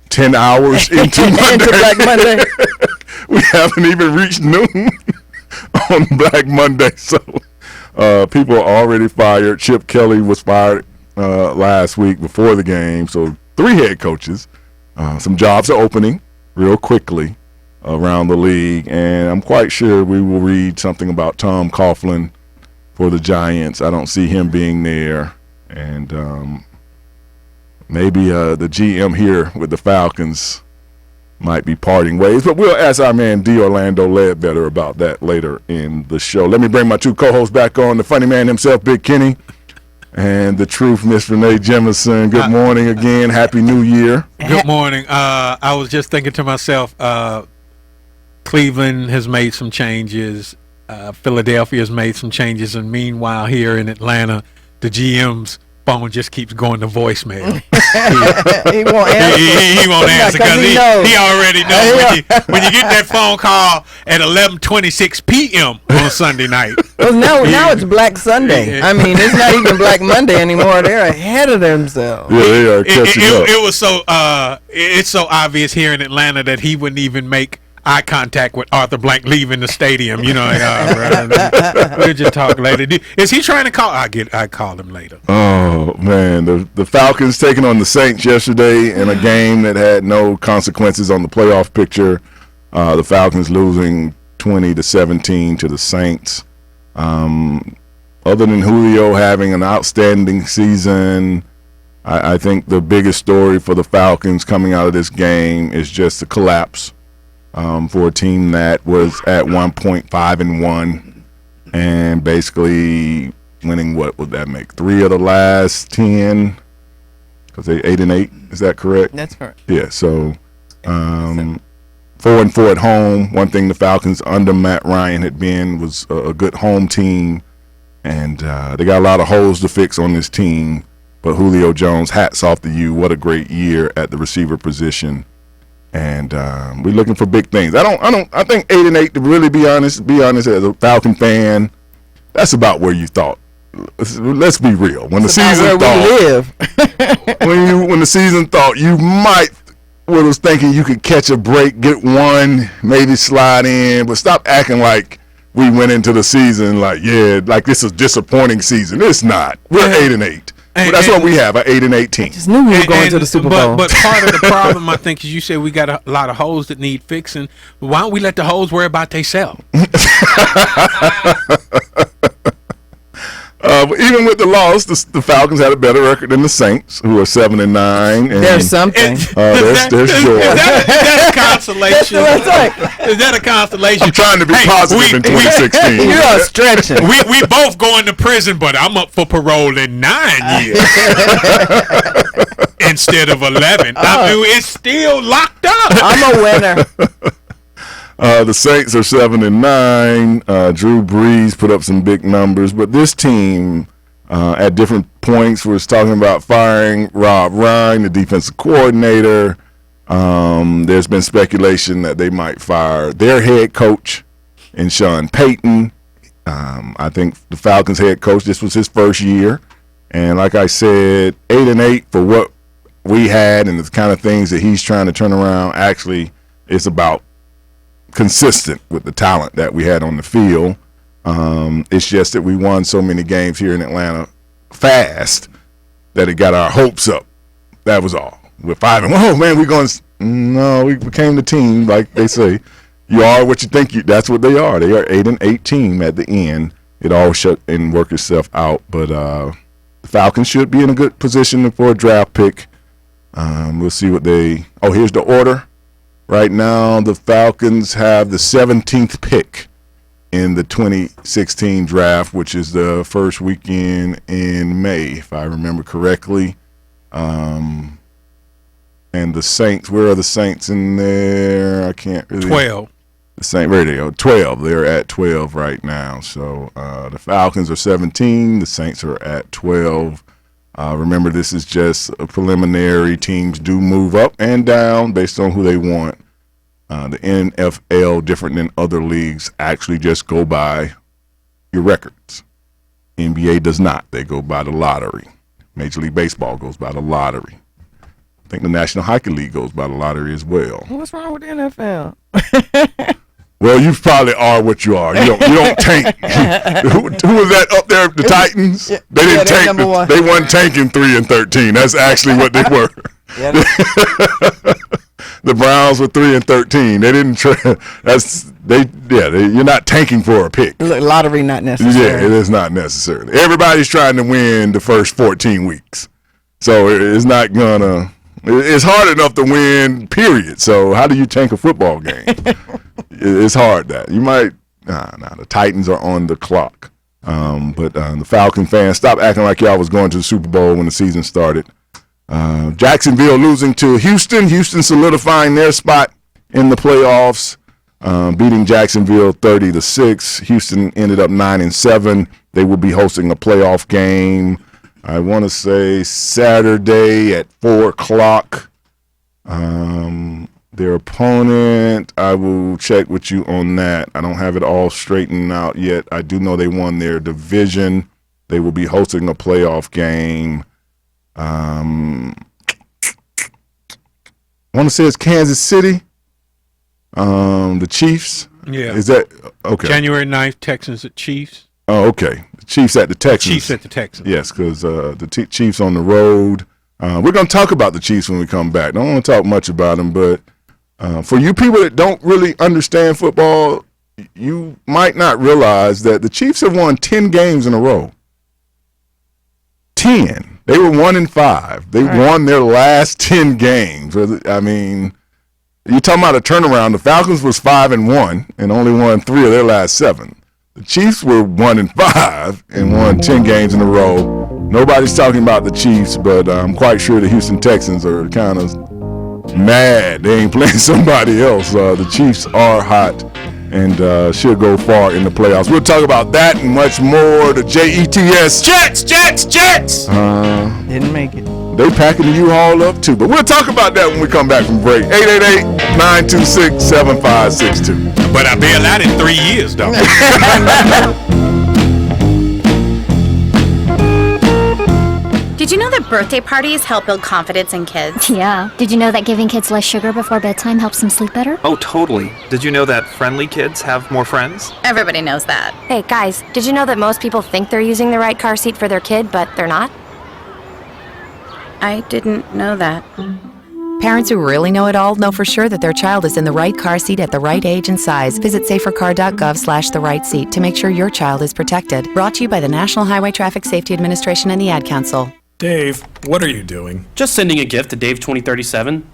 10 hours into Monday? Into Black Monday. We haven't even reached noon on Black Monday. So people are already fired. Chip Kelly was fired last week before the game. So 3 head coaches some jobs are opening real quickly around the league, and I'm quite sure we will read something about Tom Coughlin for the Giants. I don't see him being there, and maybe the GM here with the Falcons might be parting ways, but we'll ask our man D. Orlando Ledbetter about that later in the show. Let me bring my two co-hosts back on, the funny man himself, Big Kenny, and the truth, Miss Renee Jemison. Good morning again. Happy New Year. Good morning. I was just thinking to myself, Cleveland has made some changes. Philadelphia has made some changes, and meanwhile here in Atlanta, the GM's phone just keeps going to voicemail. He won't answer. He won't answer because he already knows when you get that phone call at 11:26 p.m. on Sunday night. Well, now it's Black Sunday. I mean, it's not even Black Monday anymore. They're ahead of themselves. Yeah, they are catching up. It was so it's so obvious here in Atlanta that he wouldn't even make eye contact with Arthur Blank leaving the stadium. You know, we'll just talk later. Is he trying to call? I call him later. Oh man, the Falcons taking on the Saints yesterday in a game that had no consequences on the playoff picture. The Falcons losing 20-17 to the Saints. Other than Julio having an outstanding season, I think the biggest story for the Falcons coming out of this game is just the collapse. For a team that was at 1.5 5-1 and basically winning, what would that make? 3 of the last 10, because they 8-8. Is that correct? That's correct. Yeah. So 4-4 at home. One thing the Falcons under Matt Ryan had been was a good home team, and they got a lot of holes to fix on this team. But Julio Jones, hats off to you. What a great year at the receiver position. And we're looking for big things. I think 8-8, to really be honest as a Falcon fan, that's about where you thought. Let's be real. When the season when the season thought you was thinking you could catch a break, get one, maybe slide in, but stop acting like we went into the season like this is a disappointing season. It's not. We're 8-8. Well, that's what we have, an 8-8 team. Just knew we were going to the Super Bowl. But part of the problem, I think, is you said we got a lot of holes that need fixing. Why don't we let the holes worry about themselves? But even with the loss, the Falcons had a better record than the Saints, who are 7-9. There's something. There's joy. Is that a consolation? Is that a consolation? I'm trying to be positive in 2016. You are stretching. We both going to prison, but I'm up for parole in 9 years instead of 11. I mean, it's still locked up. I'm a winner. The Saints are 7-9. Drew Brees put up some big numbers, but this team at different points was talking about firing Rob Ryan, the defensive coordinator. There's been speculation that they might fire their head coach and Sean Payton. I think the Falcons head coach, this was his first year, and like I said, 8-8 for what we had and the kind of things that he's trying to turn around. Actually, it's about consistent with the talent that we had on the field. It's just that we won so many games here in Atlanta fast that it got our hopes up. That was all. We're 5-1. Oh man, we became the team, like they say. You are what you think that's what they are. They are 8-8 team at the end. It all shut and work itself out. But the Falcons should be in a good position for a draft pick. We'll see what here's the order. Right now, the Falcons have the 17th pick in the 2016 draft, which is the first weekend in May, if I remember correctly. And the Saints, where are the Saints in there? I can't really. 12. The Saints radio, 12. They're at 12 right now. So the Falcons are 17. The Saints are at 12. Remember, this is just a preliminary. Teams do move up and down based on who they want. The NFL, different than other leagues, actually just go by your records. NBA does not. They go by the lottery. Major League Baseball goes by the lottery. I think the National Hockey League goes by the lottery as well. What's wrong with the NFL? Well, you probably are what you are. You don't tank. Who was that up there? The Titans. Yeah, they didn't tank. number one. They weren't tanking 3-13. That's actually what they were. The Browns were 3-13. They didn't. You're not tanking for a pick. Lottery not necessary. Yeah, it is not necessary. Everybody's trying to win the first 14 weeks, so it's not gonna. It's hard enough to win. Period. So how do you tank a football game? It's hard. That you might. The Titans are on the clock. But the Falcon fans, stop acting like y'all was going to the Super Bowl when the season started. Jacksonville losing to Houston. Houston solidifying their spot in the playoffs, beating Jacksonville 30-6. Houston ended up 9-7. They will be hosting a playoff game, I want to say Saturday at 4:00. Their opponent, I will check with you on that. I don't have it all straightened out yet. I do know they won their division. They will be hosting a playoff game. I want to say it's Kansas City. The Chiefs. Yeah. Is that okay? January 9th, Texans at Chiefs. Oh, okay. The Chiefs at the Texans. Chiefs at the Texans. Yes, because the Chiefs on the road. We're going to talk about the Chiefs when we come back. Don't want to talk much about them, but for you people that don't really understand football, you might not realize that the Chiefs have won 10 games in a row. 10. They were 1-5. They won their last 10 games. I mean, you're talking about a turnaround. The Falcons was 5-1 and only won 3 of their last 7. The Chiefs were 1-5 and won 10 games in a row. Nobody's talking about the Chiefs, but I'm quite sure the Houston Texans are kind of mad. They ain't playing somebody else. The Chiefs are hot and should go far in the playoffs. We'll talk about that and much more. The JETS. Jets! Didn't make it. They packing the U-Haul up too, but we'll talk about that when we come back from break. 888-926-7562. But I'll bail out in 3 years, though. Did you know that birthday parties help build confidence in kids? Yeah. Did you know that giving kids less sugar before bedtime helps them sleep better? Oh, totally. Did you know that friendly kids have more friends? Everybody knows that. Hey, guys, did you know that most people think they're using the right car seat for their kid, but they're not? I didn't know that. Parents who really know it all know for sure that their child is in the right car seat at the right age and size. Visit safercar.gov/the right seat to make sure your child is protected. Brought to you by the National Highway Traffic Safety Administration and the Ad Council. Dave, what are you doing? Just sending a gift to Dave 2037.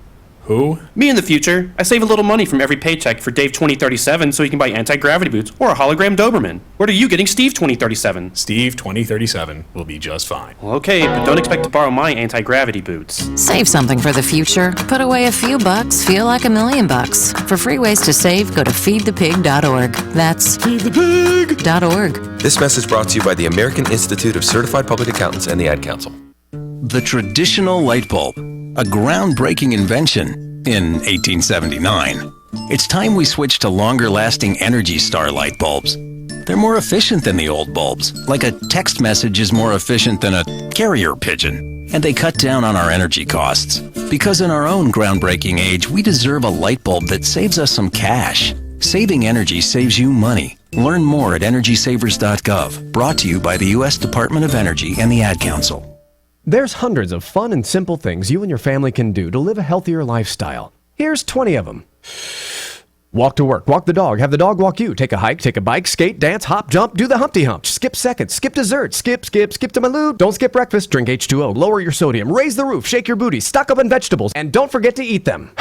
Who? Me in the future. I save a little money from every paycheck for Dave 2037 so he can buy anti-gravity boots or a hologram Doberman. What are you getting Steve 2037? Steve 2037 will be just fine. Well, okay, but don't expect to borrow my anti-gravity boots. Save something for the future. Put away a few bucks, feel like $1,000,000. For free ways to save, go to feedthepig.org. That's feedthepig.org. This message brought to you by the American Institute of Certified Public Accountants and the Ad Council. The traditional light bulb, a groundbreaking invention in 1879. It's time we switch to longer-lasting Energy Star light bulbs. They're more efficient than the old bulbs, like a text message is more efficient than a carrier pigeon. And they cut down on our energy costs. Because in our own groundbreaking age, we deserve a light bulb that saves us some cash. Saving energy saves you money. Learn more at EnergySavers.gov. Brought to you by the U.S. Department of Energy and the Ad Council. There's hundreds of fun and simple things you and your family can do to live a healthier lifestyle. Here's 20 of them. Walk to work, walk the dog, have the dog walk you, take a hike, take a bike, skate, dance, hop, jump, do the Humpty Hump, skip seconds, skip dessert, skip to my loo, don't skip breakfast, drink H2O, lower your sodium, raise the roof, shake your booty, stock up on vegetables, and don't forget to eat them.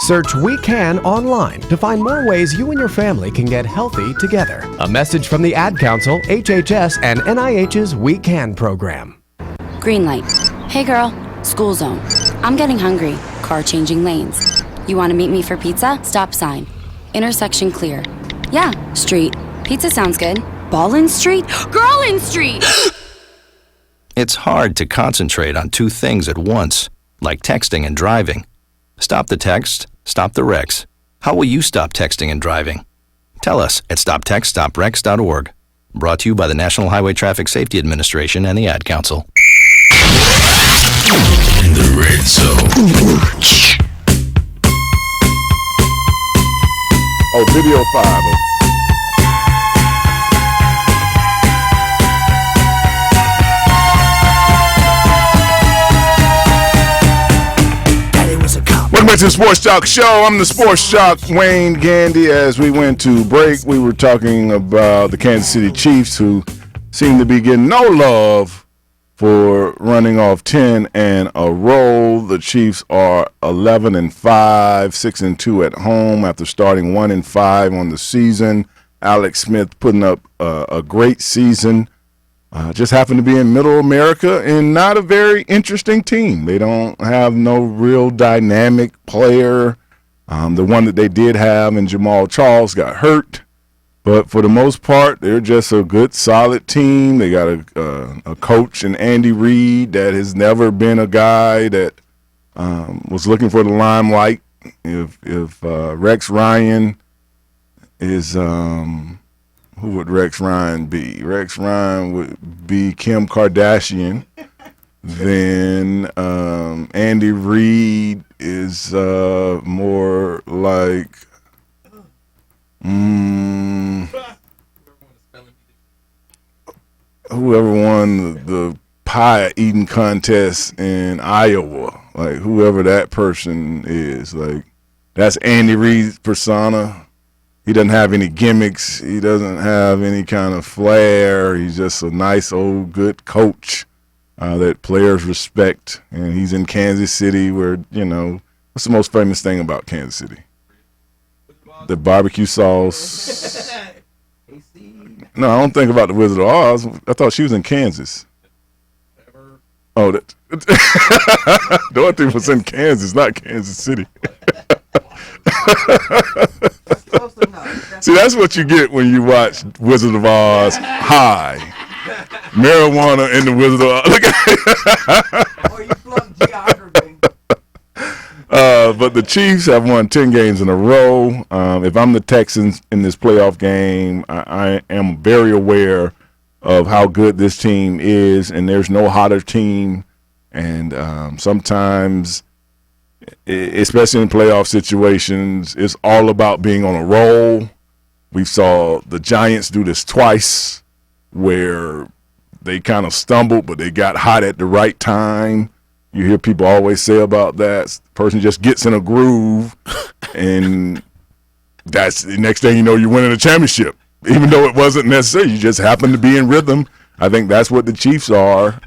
Search We Can online to find more ways you and your family can get healthy together. A message from the Ad Council, HHS, and NIH's We Can program. Green light. Hey girl, school zone. I'm getting hungry. Car changing lanes. You want to meet me for pizza? Stop sign. Intersection clear. Yeah, street. Pizza sounds good. Ball in street? Girl in street! It's hard to concentrate on two things at once, like texting and driving. Stop the text, stop the wrecks. How will you stop texting and driving? Tell us at stoptextstopwrecks.org. Brought to you by the National Highway Traffic Safety Administration and the Ad Council. In the red zone. Oh, video 5. Welcome back to the Sports Joc Show. I'm the Sports Joc, Wayne Gandy. As we went to break, we were talking about the Kansas City Chiefs, who seem to be getting no love for running off 10 in a row. The Chiefs are 11-5, 6-2 at home after starting 1-5 on the season. Alex Smith putting up a great season. Just happened to be in Middle America and not a very interesting team. They don't have no real dynamic player. The one that they did have in Jamal Charles got hurt. But for the most part, they're just a good, solid team. They got a coach in Andy Reid that has never been a guy that was looking for the limelight. If Rex Ryan is who would Rex Ryan be? Rex Ryan would be Kim Kardashian. Then Andy Reid is more like whoever won the pie eating contest in Iowa. Like whoever that person is. Like that's Andy Reid's persona. He doesn't have any gimmicks. He doesn't have any kind of flair. He's just a nice old good coach that players respect. And he's in Kansas City where, what's the most famous thing about Kansas City? The barbecue sauce. No, I don't think about the Wizard of Oz. I thought she was in Kansas. Oh, Dorothy was in Kansas, not Kansas City. See, that's what you get when you watch Wizard of Oz high. Marijuana in the Wizard of Oz. Or you flunk geography. But the Chiefs have won 10 games in a row. If I'm the Texans in this playoff game, I am very aware of how good this team is, and there's no hotter team. And sometimes, especially in playoff situations, it's all about being on a roll. We saw the Giants do this twice where they kind of stumbled, but they got hot at the right time. You hear people always say about that. The person just gets in a groove, and that's the next thing you know, you're winning a championship. Even though it wasn't necessary, you just happen to be in rhythm. I think that's what the Chiefs are.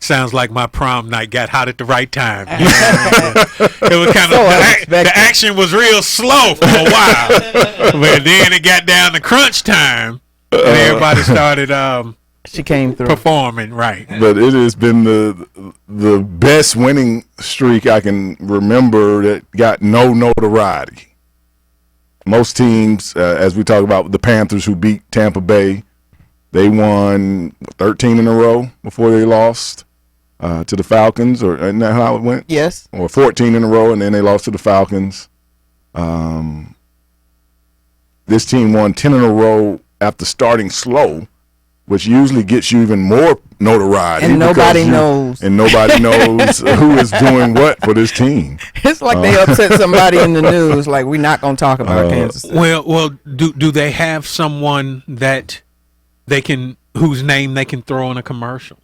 Sounds like my prom night got hot at the right time. It was kind of the action was real slow for a while, but then it got down to crunch time, and everybody started. She came through performing right. But it has been the best winning streak I can remember that got no notoriety. Most teams, as we talk about the Panthers who beat Tampa Bay, they won 13 in a row before they lost to the Falcons, or isn't that how it went? Yes. Or 14 in a row, and then they lost to the Falcons. This team won 10 in a row after starting slow, which usually gets you even more notoriety. And nobody knows. And nobody knows who is doing what for this team. It's like they upset somebody in the news, like we're not going to talk about Kansas City. Well, do they have someone that whose name they can throw in a commercial?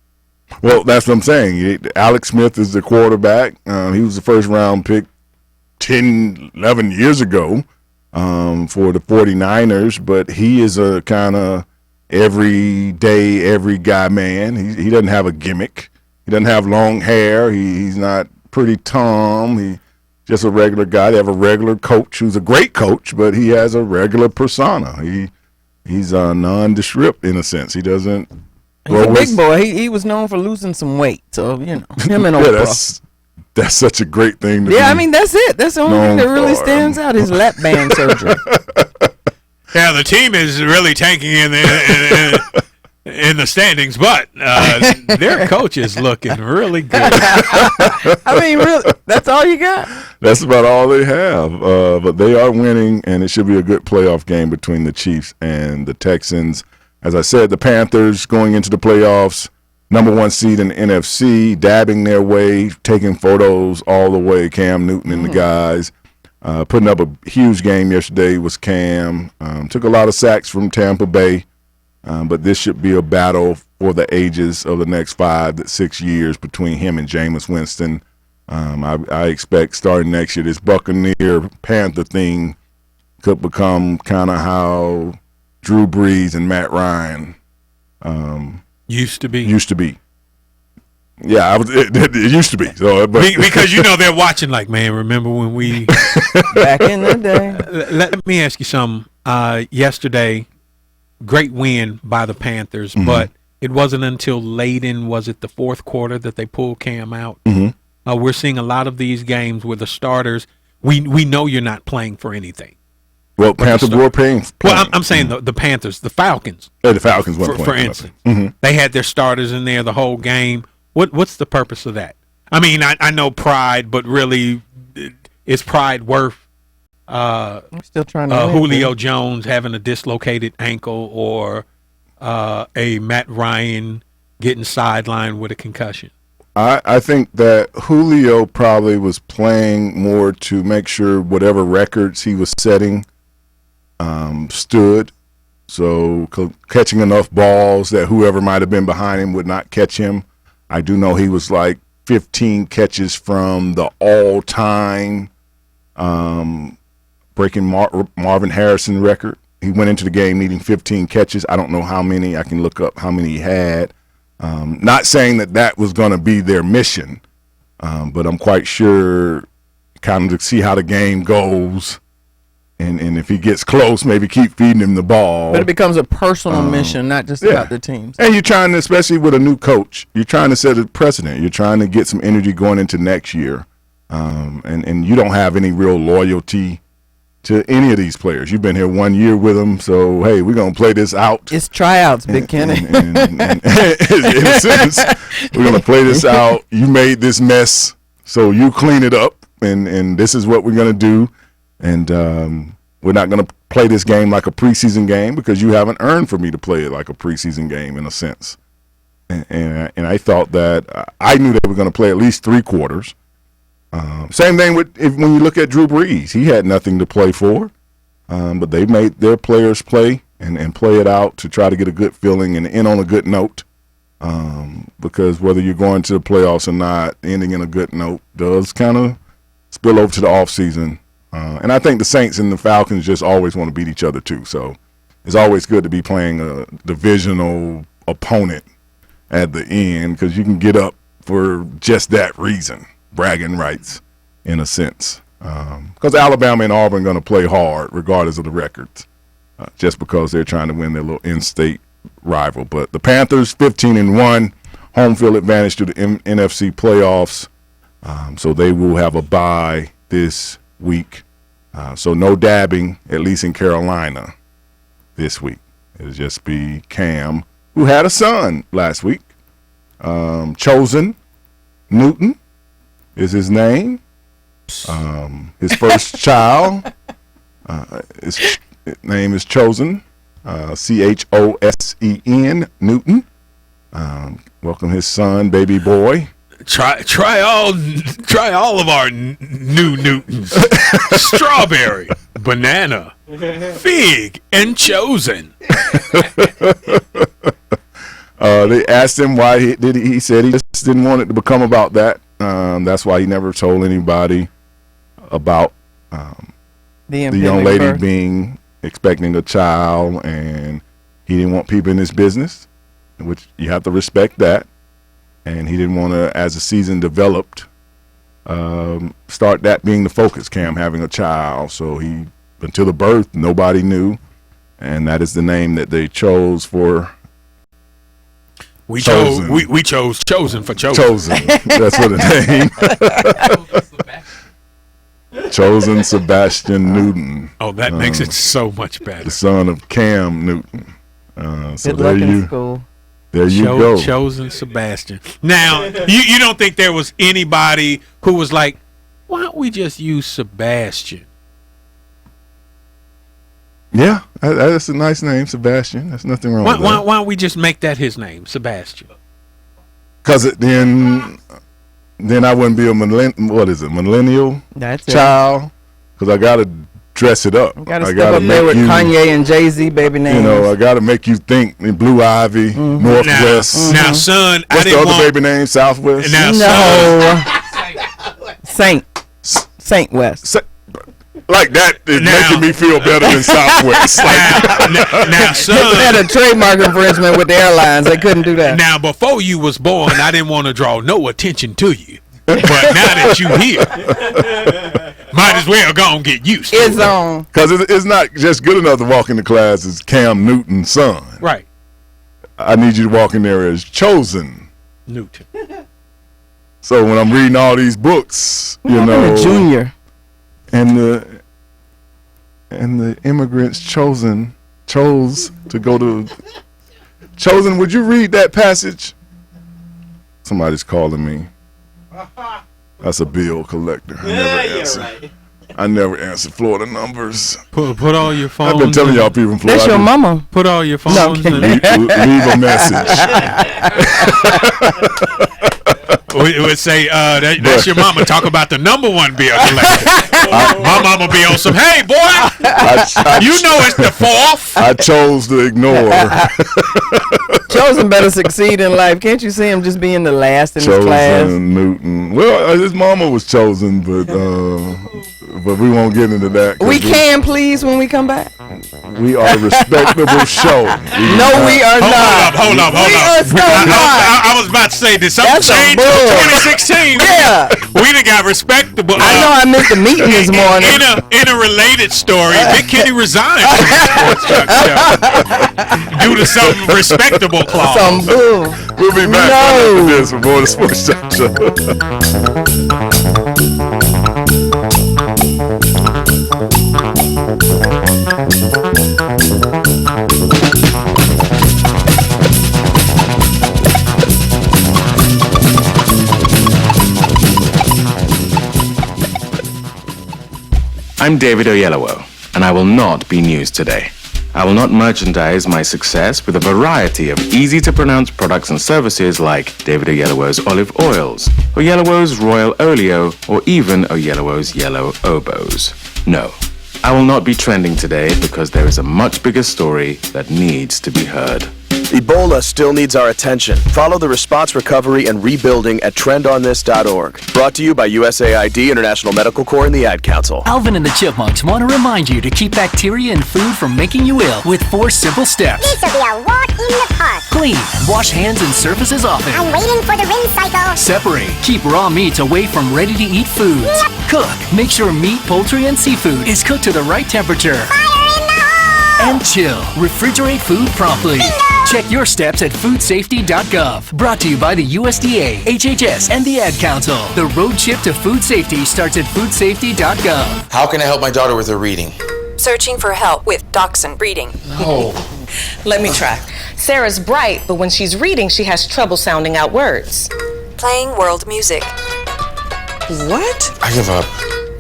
Well, that's what I'm saying. Alex Smith is the quarterback. He was the first round pick 10, 11 years ago for the 49ers, but he is a kind of every guy man. He doesn't have a gimmick. He doesn't have long hair. He's not Pretty Tom. He's just a regular guy. They have a regular coach who's a great coach, but he has a regular persona. He's nondescript in a sense. He doesn't. He's a big boy. He was known for losing some weight, so him and Oprah. That's such a great thing to do. Yeah, I mean that's it. That's the only thing that really stands out is lap band surgery. Yeah, the team is really tanking in the standings, but their coach is looking really good. I mean, really, that's all you got? That's about all they have. But they are winning, and it should be a good playoff game between the Chiefs and the Texans. As I said, the Panthers going into the playoffs, #1 seed in the NFC, dabbing their way, taking photos all the way, Cam Newton and the guys. Putting up a huge game yesterday was Cam. Took a lot of sacks from Tampa Bay, but this should be a battle for the ages of the next 5 to 6 years between him and Jameis Winston. I expect starting next year, this Buccaneer Panther thing could become kind of how Drew Brees and Matt Ryan used to be. Yeah, it used to be. So, but because they're watching. Like, man, remember when we back in the day? Let me ask you something. Yesterday, great win by the Panthers, but it wasn't until late in the fourth quarter that they pulled Cam out. We're seeing a lot of these games where the starters. We know you're not playing for anything. Well, Panthers were playing. Well, I'm saying the Panthers, the Falcons. The Falcons weren't playing. For instance, they had their starters in there the whole game. What's the purpose of that? I mean, I know pride, but really, is pride worth I'm still trying to Julio Jones having a dislocated ankle or a Matt Ryan getting sidelined with a concussion? I think that Julio probably was playing more to make sure whatever records he was setting stood. So catching enough balls that whoever might have been behind him would not catch him. I do know he was like 15 catches from the all-time breaking Marvin Harrison record. He went into the game needing 15 catches. I don't know how many. I can look up how many he had. Not saying that was going to be their mission, but I'm quite sure kind of to see how the game goes. And if he gets close, maybe keep feeding him the ball. But it becomes a personal mission, not just about the teams. And you're trying to, especially with a new coach, you're trying to set a precedent. You're trying to get some energy going into next year. And you don't have any real loyalty to any of these players. You've been here 1 year with them, so, hey, we're going to play this out. It's tryouts, Big Kenny. And in a sense, we're going to play this out. You made this mess, so you clean it up, and this is what we're going to do. And we're not going to play this game like a preseason game because you haven't earned for me to play it like a preseason game in a sense. And I thought that I knew they were going to play at least 3 quarters. Same thing when you look at Drew Brees. He had nothing to play for, but they made their players play and play it out to try to get a good feeling and end on a good note. Because whether you're going to the playoffs or not, ending in a good note does kind of spill over to the offseason. And I think the Saints and the Falcons just always want to beat each other too. So it's always good to be playing a divisional opponent at the end because you can get up for just that reason, bragging rights in a sense. Because Alabama and Auburn are going to play hard regardless of the records, just because they're trying to win their little in-state rival. But the Panthers, 15-1, home field advantage to the NFC playoffs. So they will have a bye this week. So no dabbing, at least in Carolina this week. It'll just be Cam, who had a son last week. Chosen Newton is his name. His first child, his name is Chosen, Chosen Newton. Welcome his son, baby boy. Try all of our new Newtons. Strawberry, banana, fig, and Chosen. They asked him why he said he just didn't want it to become about that. That's why he never told anybody about the young lady expecting a child, and he didn't want people in his business, which you have to respect that. And he didn't want to, as the season developed, start that being the focus, Cam having a child. So until the birth, nobody knew. And that is the name that they chose for. We chose Chosen for Chosen. Chosen. That's what the name. Chosen Sebastian Newton. Oh, that makes it so much better. The son of Cam Newton. So good luck in school. There you go. Chosen Sebastian. Now, you don't think there was anybody who was like, why don't we just use Sebastian? Yeah, that's a nice name, Sebastian. There's nothing wrong with that. Why don't we just make that his name, Sebastian? Because then I wouldn't be a millennial That's child. Because I got to dress it up. You got to step up there with Kanye and Jay-Z baby names. I got to make you think Blue Ivy, Northwest. Now, son, what's the other baby name? Southwest? Now, Saint West. Like that is making me feel better than Southwest. Now, son, they had a trademark infringement with the airlines. They couldn't do that. Now, before you was born, I didn't want to draw no attention to you. But now that you here, might as well go and get used to it. It's on. Because it's not just good enough to walk into class as Cam Newton's son. Right. I need you to walk in there as Chosen Newton. So when I'm reading all these books, I'm a junior. And the immigrants chose to go to Chosen. Would you read that passage? Somebody's calling me. That's a bill collector. I never answer Florida numbers. Put all your phones. I've been telling y'all people in Florida. That's your mama. Put all your phones. No, leave a message. We would say that's your mama. Talk about the number one bill collector. My mama be on some. Hey boy, you know it's the fourth. I chose to ignore. Chosen better succeed in life. Can't you see him just being the last in his class? Chosen Newton. Well, his mama was chosen, but we won't get into that. We can, please, when we come back. We are a respectable show. No, we are not. Hold up. We are so not. I was about to say, did something change in 2016? Yeah. We done got respectable. I know I missed the meeting this morning. In a related story, Big Kitty resigned from the Sports Joc Show due to some respectable clause. Some bull. We'll be back after this for more of the Sports Joc Show. I'm David Oyelowo, and I will not be news today. I will not merchandise my success with a variety of easy-to-pronounce products and services like David Oyelowo's olive oils, Oyelowo's royal oleo, or even Oyelowo's yellow oboes. No, I will not be trending today because there is a much bigger story that needs to be heard. Ebola still needs our attention. Follow the response, recovery, and rebuilding at trendonthis.org. Brought to you by USAID, International Medical Corps, and the Ad Council. Alvin and the Chipmunks want to remind you to keep bacteria in food from making you ill with 4 simple steps. This will be a walk in the park. Clean. Wash hands and surfaces often. I'm waiting for the rinse cycle. Separate. Keep raw meats away from ready-to-eat foods. Yep. Cook. Make sure meat, poultry, and seafood is cooked to the right temperature. Fire in the hole! And chill. Refrigerate food promptly. Bingo! Check your steps at foodsafety.gov. Brought to you by the USDA, HHS, and the Ad Council. The road trip to food safety starts at foodsafety.gov. How can I help my daughter with her reading? Searching for help with Dachshund Reading. Oh. Let me try. Sarah's bright, but when she's reading, she has trouble sounding out words. Playing world music. What? I give up.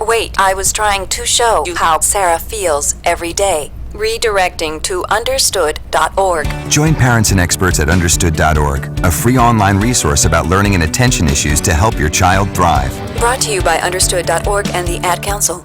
Wait, I was trying to show you how Sarah feels every day. Redirecting to understood.org. Join parents and experts at understood.org, a free online resource about learning and attention issues to help your child thrive. Brought to you by understood.org and the Ad Council.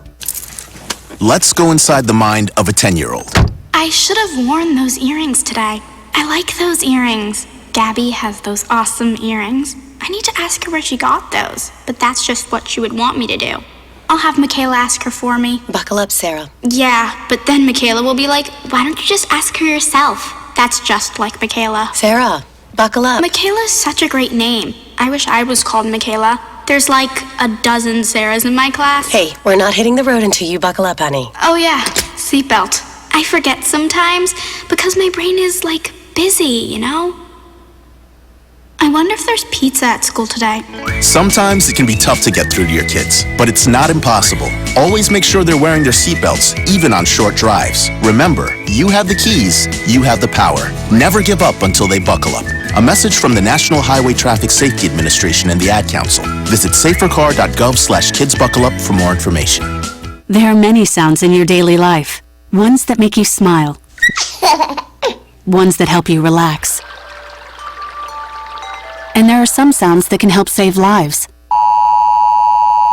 Let's go inside the mind of a 10-year-old. I should have worn those earrings today. I like those earrings. Gabby has those awesome earrings. I need to ask her where she got those, but that's just what she would want me to do. I'll have Michaela ask her for me. Buckle up, Sarah. Yeah, but then Michaela will be like, why don't you just ask her yourself? That's just like Michaela. Sarah, buckle up. Michaela's such a great name. I wish I was called Michaela. There's like a dozen Sarahs in my class. Hey, we're not hitting the road until you buckle up, honey. Oh yeah, seatbelt. I forget sometimes because my brain is like busy, you know? I wonder if there's pizza at school today. Sometimes it can be tough to get through to your kids, but it's not impossible. Always make sure they're wearing their seatbelts, even on short drives. Remember, you have the keys, you have the power. Never give up until they buckle up. A message from the National Highway Traffic Safety Administration and the Ad Council. Visit safercar.gov/kidsbuckleup for more information. There are many sounds in your daily life. Ones that make you smile. Ones that help you relax. And there are some sounds that can help save lives.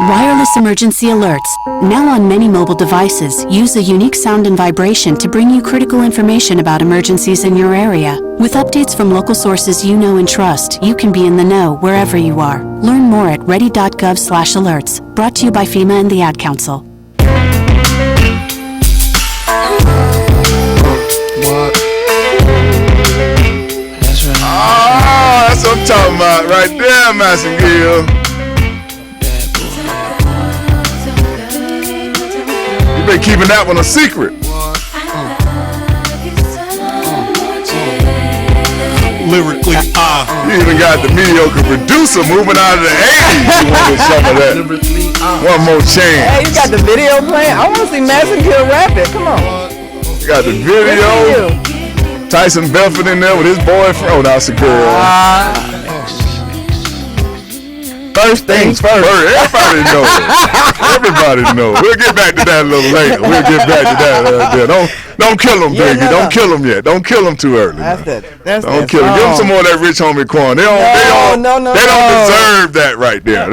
Wireless emergency alerts. Now on many mobile devices, use a unique sound and vibration to bring you critical information about emergencies in your area. With updates from local sources you know and trust, you can be in the know wherever you are. Learn more at ready.gov/alerts. Brought to you by FEMA and the Ad Council. What? That's what I'm talking about right there, Massengill. You've been keeping that one a secret. Lyrically, you even got the mediocre producer moving out of the 80s. You wanted some of that. One more chance. Hey, you got the video playing? I want to see Massengill rap it. Come on. You got the video. Tyson Belford in there with his boyfriend. Oh, that's a girl. First things first. Everybody knows. Everybody knows. We'll get back to that a little later. We'll get back to that. Don't kill him, baby. No. Don't kill him yet. Don't kill him too early. Don't kill him. Give him some more of that Rich Homie Quan. They don't deserve that right there.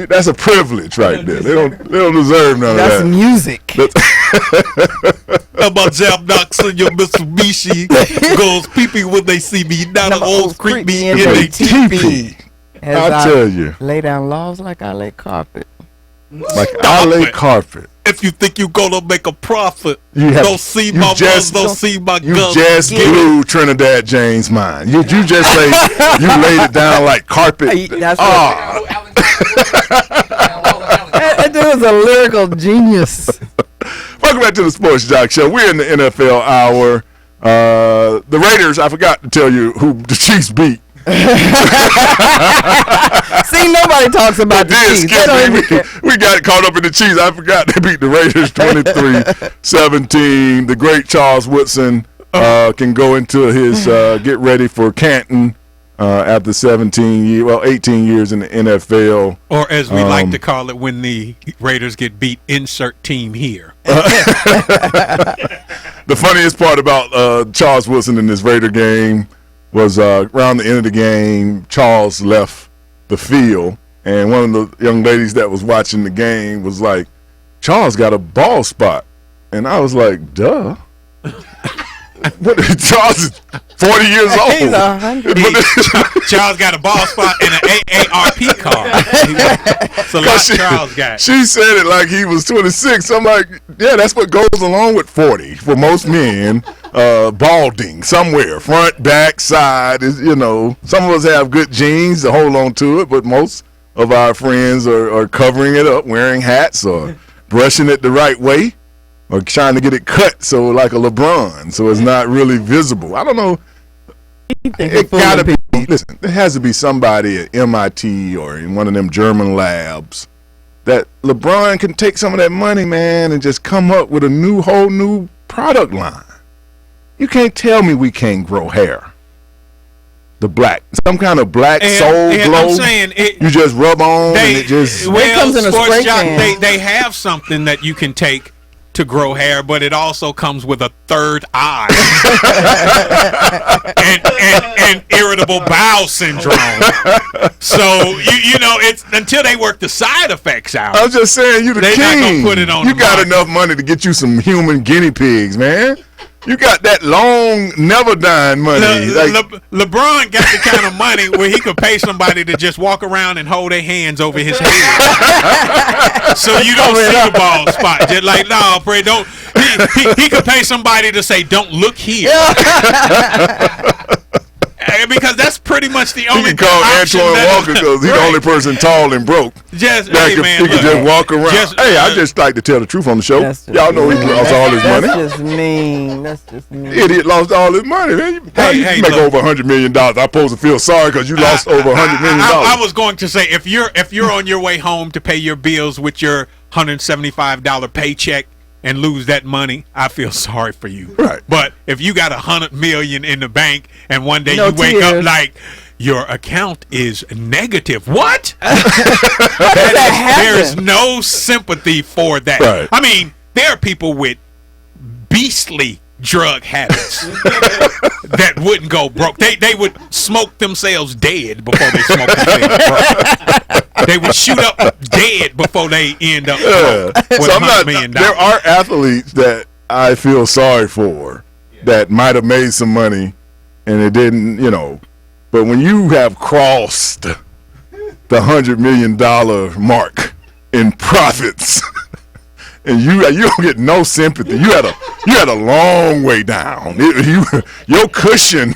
That's a privilege right there. They don't deserve none of that. That's music. About Zap knocks on your Mitsubishi goes pee-pee when they see me. Now the old creep me in they teepee. I tell you. Lay down laws like I lay carpet. Like I lay carpet. If you think you're gonna make a profit, don't see my buzz, don't see my you guns. You just blew Trinidad James' mind. You just say you laid it down like carpet. That dude is a lyrical genius. Welcome back to the Sports Joc Show. We're in the NFL hour. The Raiders, I forgot to tell you who the Chiefs beat. See, nobody talks about the Chiefs. We got caught up in the Chiefs. I forgot they beat the Raiders 23-17. The great Charles Woodson can go into his get ready for Canton after 18 years in the NFL. Or as we like to call it when the Raiders get beat, insert team here. The funniest part about Charles Woodson in this Raider game was around the end of the game, Charles left the field, and one of the young ladies that was watching the game was like, Charles got a bald spot. And I was like, duh. Charles is 40 years old. He's 100. Charles got a bald spot and an AARP card. It's a lot Charles got. She said it like he was 26. I'm like, yeah, that's what goes along with 40 for most men. Balding somewhere, front, back, side. Is some of us have good genes to hold on to it, but most of our friends are covering it up, wearing hats or brushing it the right way, or trying to get it cut so like a LeBron, so it's not really visible. I don't know. It gotta be. Listen, there has to be somebody at MIT or in one of them German labs that LeBron can take some of that money, man, and just come up with a whole new product line. You can't tell me we can't grow hair. Some kind of black soul glow. I'm saying you just rub on and it just. Well, comes in a spray can. They have something that you can take to grow hair, but it also comes with a third eye and irritable bowel syndrome. So it's until they work the side effects out. I'm just saying, you the king. They're not gonna put it on. You got enough money to get you some human guinea pigs, man. You got that long, never dying money. LeBron got the kind of money where he could pay somebody to just walk around and hold their hands over his head, so you don't see the bald spot. Just like, no, Fred, don't. He could pay somebody to say, "Don't look here," because that's pretty much the only. You can call Antoine Walker because he's the only person tall and broke. He can just walk around. I just like to tell the truth on the show. Y'all know he lost all his money. That's just mean. Idiot lost all his money, man. You make over $100 million. I'm supposed to feel sorry because you lost over $100 million. I was going to say, if you're on your way home to pay your bills with your $175 paycheck and lose that money, I feel sorry for you. Right. But if you got $100 million in the bank and one day you wake up like your account is negative, what? There is no sympathy for that. Right. I mean, there are people with beastly drug habits that wouldn't go broke. They would smoke themselves dead before they smoke themselves broke. They would shoot up dead before they end up broke with So $100 million. there are athletes that I feel sorry for that might have made some money and it didn't, But when you have crossed the $100 million mark in profits, and you don't get no sympathy. You had a long way down. Your cushion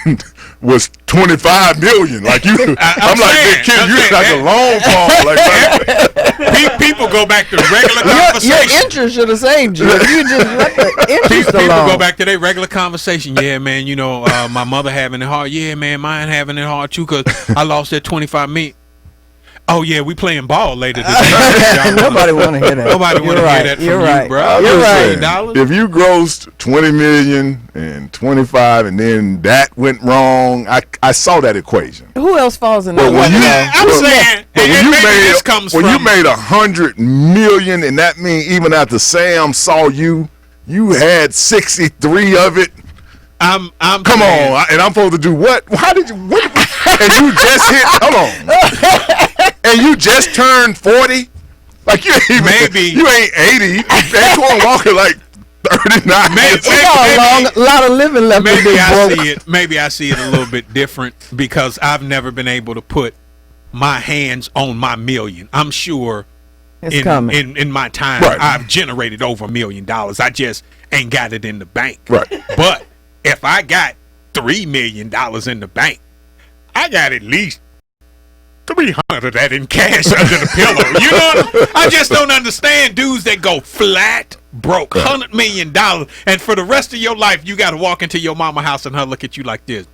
was $25 million. Like I'm like, big kid, you like a long fall. Like people go back to regular conversation. Your interest should have saved you. You just let the interest People alone. go back to their regular conversation. Yeah, man. My mother having it hard. Yeah, man. Mine having it hard too because I lost that $25 million. Oh yeah, we playing ball later today. Nobody want to hear that. Nobody want to hear that from you, bro. You're right. If you grossed $20 million and 25, and then that went wrong, I saw that equation. Who else falls in that? When you made $100 million, and that means even after Sam saw you had 63 of it. Come on, and I'm supposed to do what? How did you? What? And you just hit. Hold on. And you just turned 40. Like you ain't you ain't 80. Antoine Walker like 39. A lot of living left. Maybe I see it a little bit different because I've never been able to put my hands on my million. I'm sure in my time I've generated over $1 million. I just ain't got it in the bank. Right. But if I got $3 million in the bank, I got at least 300 of that in cash under the pillow. You know, I just don't understand dudes that go flat broke, $100 million, and for the rest of your life, you got to walk into your mama house and her look at you like this.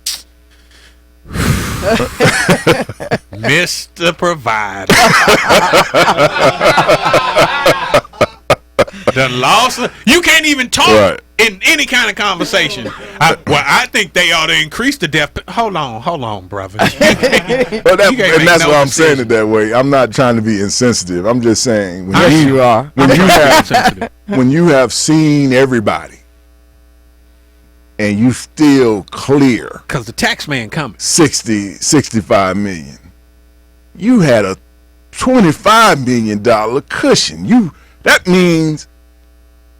Mr. Provider. The loss. You can't even talk in any kind of conversation. I think they ought to increase the death. Hold on, brother. And that's why I'm saying it that way. I'm not trying to be insensitive. I'm just saying when you have seen everybody and you still clear because the tax man coming 65 million. You had a $25 million cushion. That means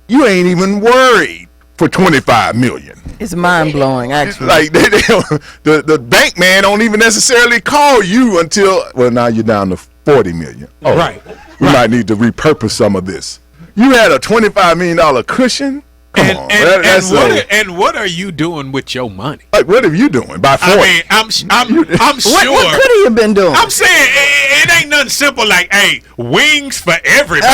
you ain't even worried for $25 million. It's mind blowing, actually. Like the bank man don't even necessarily call you until now you're down to $40 million. Oh, right. We might need to repurpose some of this. You had a $25 million cushion. Come on. And what are you doing with your money? Like, what are you doing? By 40? I mean, I'm sure. What could he have been doing? I'm saying it ain't nothing simple like, hey, wings for everybody.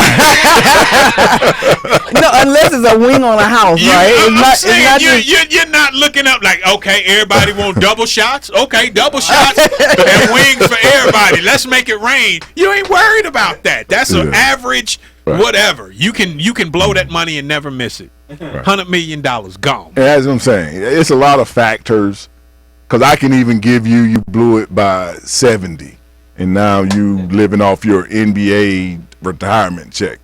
No, unless it's a wing on a house, right? You're not looking up like, okay, everybody want double shots? Okay, double shots and wings for everybody. Let's make it rain. You ain't worried about that. That's an average whatever. You can blow that money and never miss it. $100 million gone. And as I'm saying, it's a lot of factors. Because I can even give you blew it by 70, and now you living off your NBA retirement check.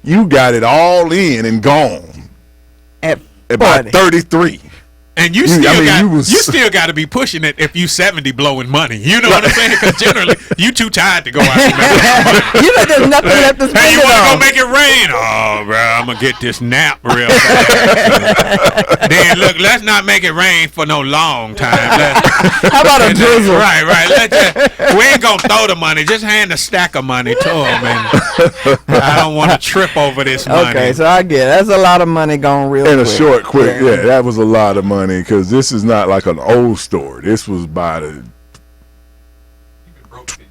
You got it all in and gone at about 33. And you still got to be pushing it if you 70 blowing money. You know what I'm saying? Because generally, you too tired to go out and make money. You know there's nothing left to spend. Hey, you want to go make it rain? Oh, bro, I'm going to get this nap real fast. Then, look, let's not make it rain for no long time. How about a drizzle? Right. We ain't going to throw the money. Just hand a stack of money to them. And I don't want to trip over this money. Okay, so I get it. That's a lot of money going real quick. In a short, quick, that was a lot of money. Because this is not like an old story. This was by the...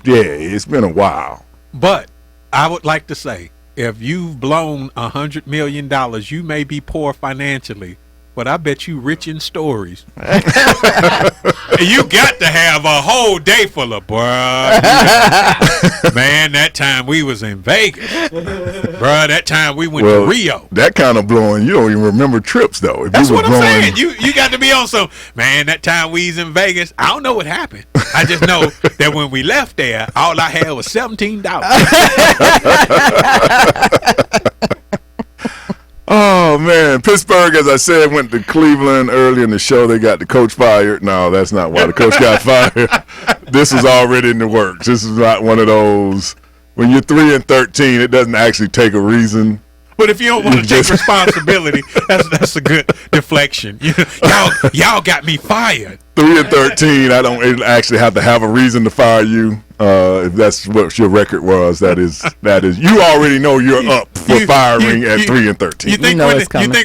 Yeah, it's been a while. But I would like to say, if you've blown $100 million, you may be poor financially, but I bet you rich in stories. You got to have a whole day full of, bruh. Man, that time we was in Vegas. Bruh, that time we went to Rio. That kind of blowing, you don't even remember trips, though. If That's what I'm saying. You got to be on some, man, that time we was in Vegas, I don't know what happened. I just know that when we left there, all I had was $17. Oh, man. Pittsburgh, as I said, went to Cleveland early in the show. They got the coach fired. No, that's not why the coach got fired. This is already in the works. This is not one of those. When you're 3-13, it doesn't actually take a reason. But if you don't want to take responsibility, that's a good deflection. Y'all got me fired. 3-13, I don't actually have to have a reason to fire you. If that's what your record was, that is. You already know you're up for firing at 3-13. You think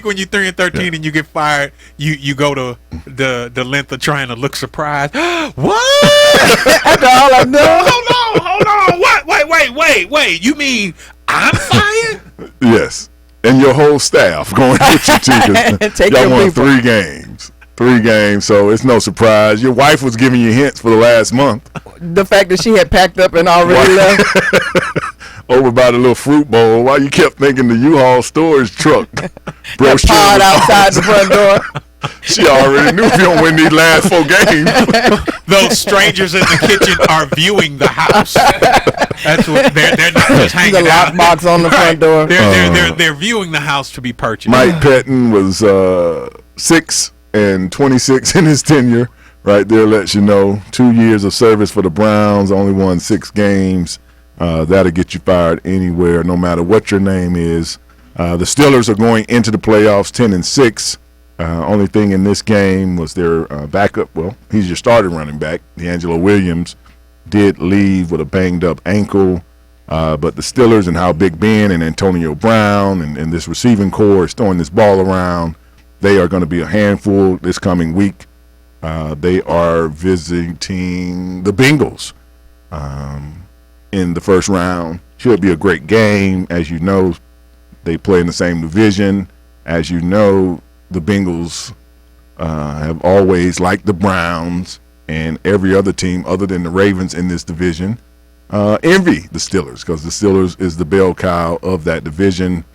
when you're 3-13 and you get fired, you go to the length of trying to look surprised. What? After all I know. Hold on. What? Wait. You mean I'm fired? Yes, and your whole staff going with you too. Y'all won 3 games. 3 games, so it's no surprise. Your wife was giving you hints for the last month. The fact that she had packed up and already left. Over by the little fruit bowl. Why you kept thinking the U-Haul storage truck? Bro, pod outside the front door. She already knew if you don't win these last 4 games. Those strangers in the kitchen are viewing the house. That's what they're not just hanging the out. lockbox on the front door. They're viewing the house to be purchased. Mike Pettin was 6-26 in his tenure. Right there lets you know 2 years of service for the Browns, only won 6 games. That'll get you fired anywhere, no matter what your name is. The Steelers are going into the playoffs 10-6. Only thing in this game was their backup. Well, he's your starting running back. D'Angelo Williams did leave with a banged-up ankle. But the Steelers and how Big Ben and Antonio Brown and this receiving core is throwing this ball around, they are going to be a handful this coming week. They are visiting the Bengals in the first round. Should be a great game. As you know, they play in the same division. As you know, the Bengals have always, like the Browns and every other team other than the Ravens in this division, envy the Steelers because the Steelers is the bell cow of that division.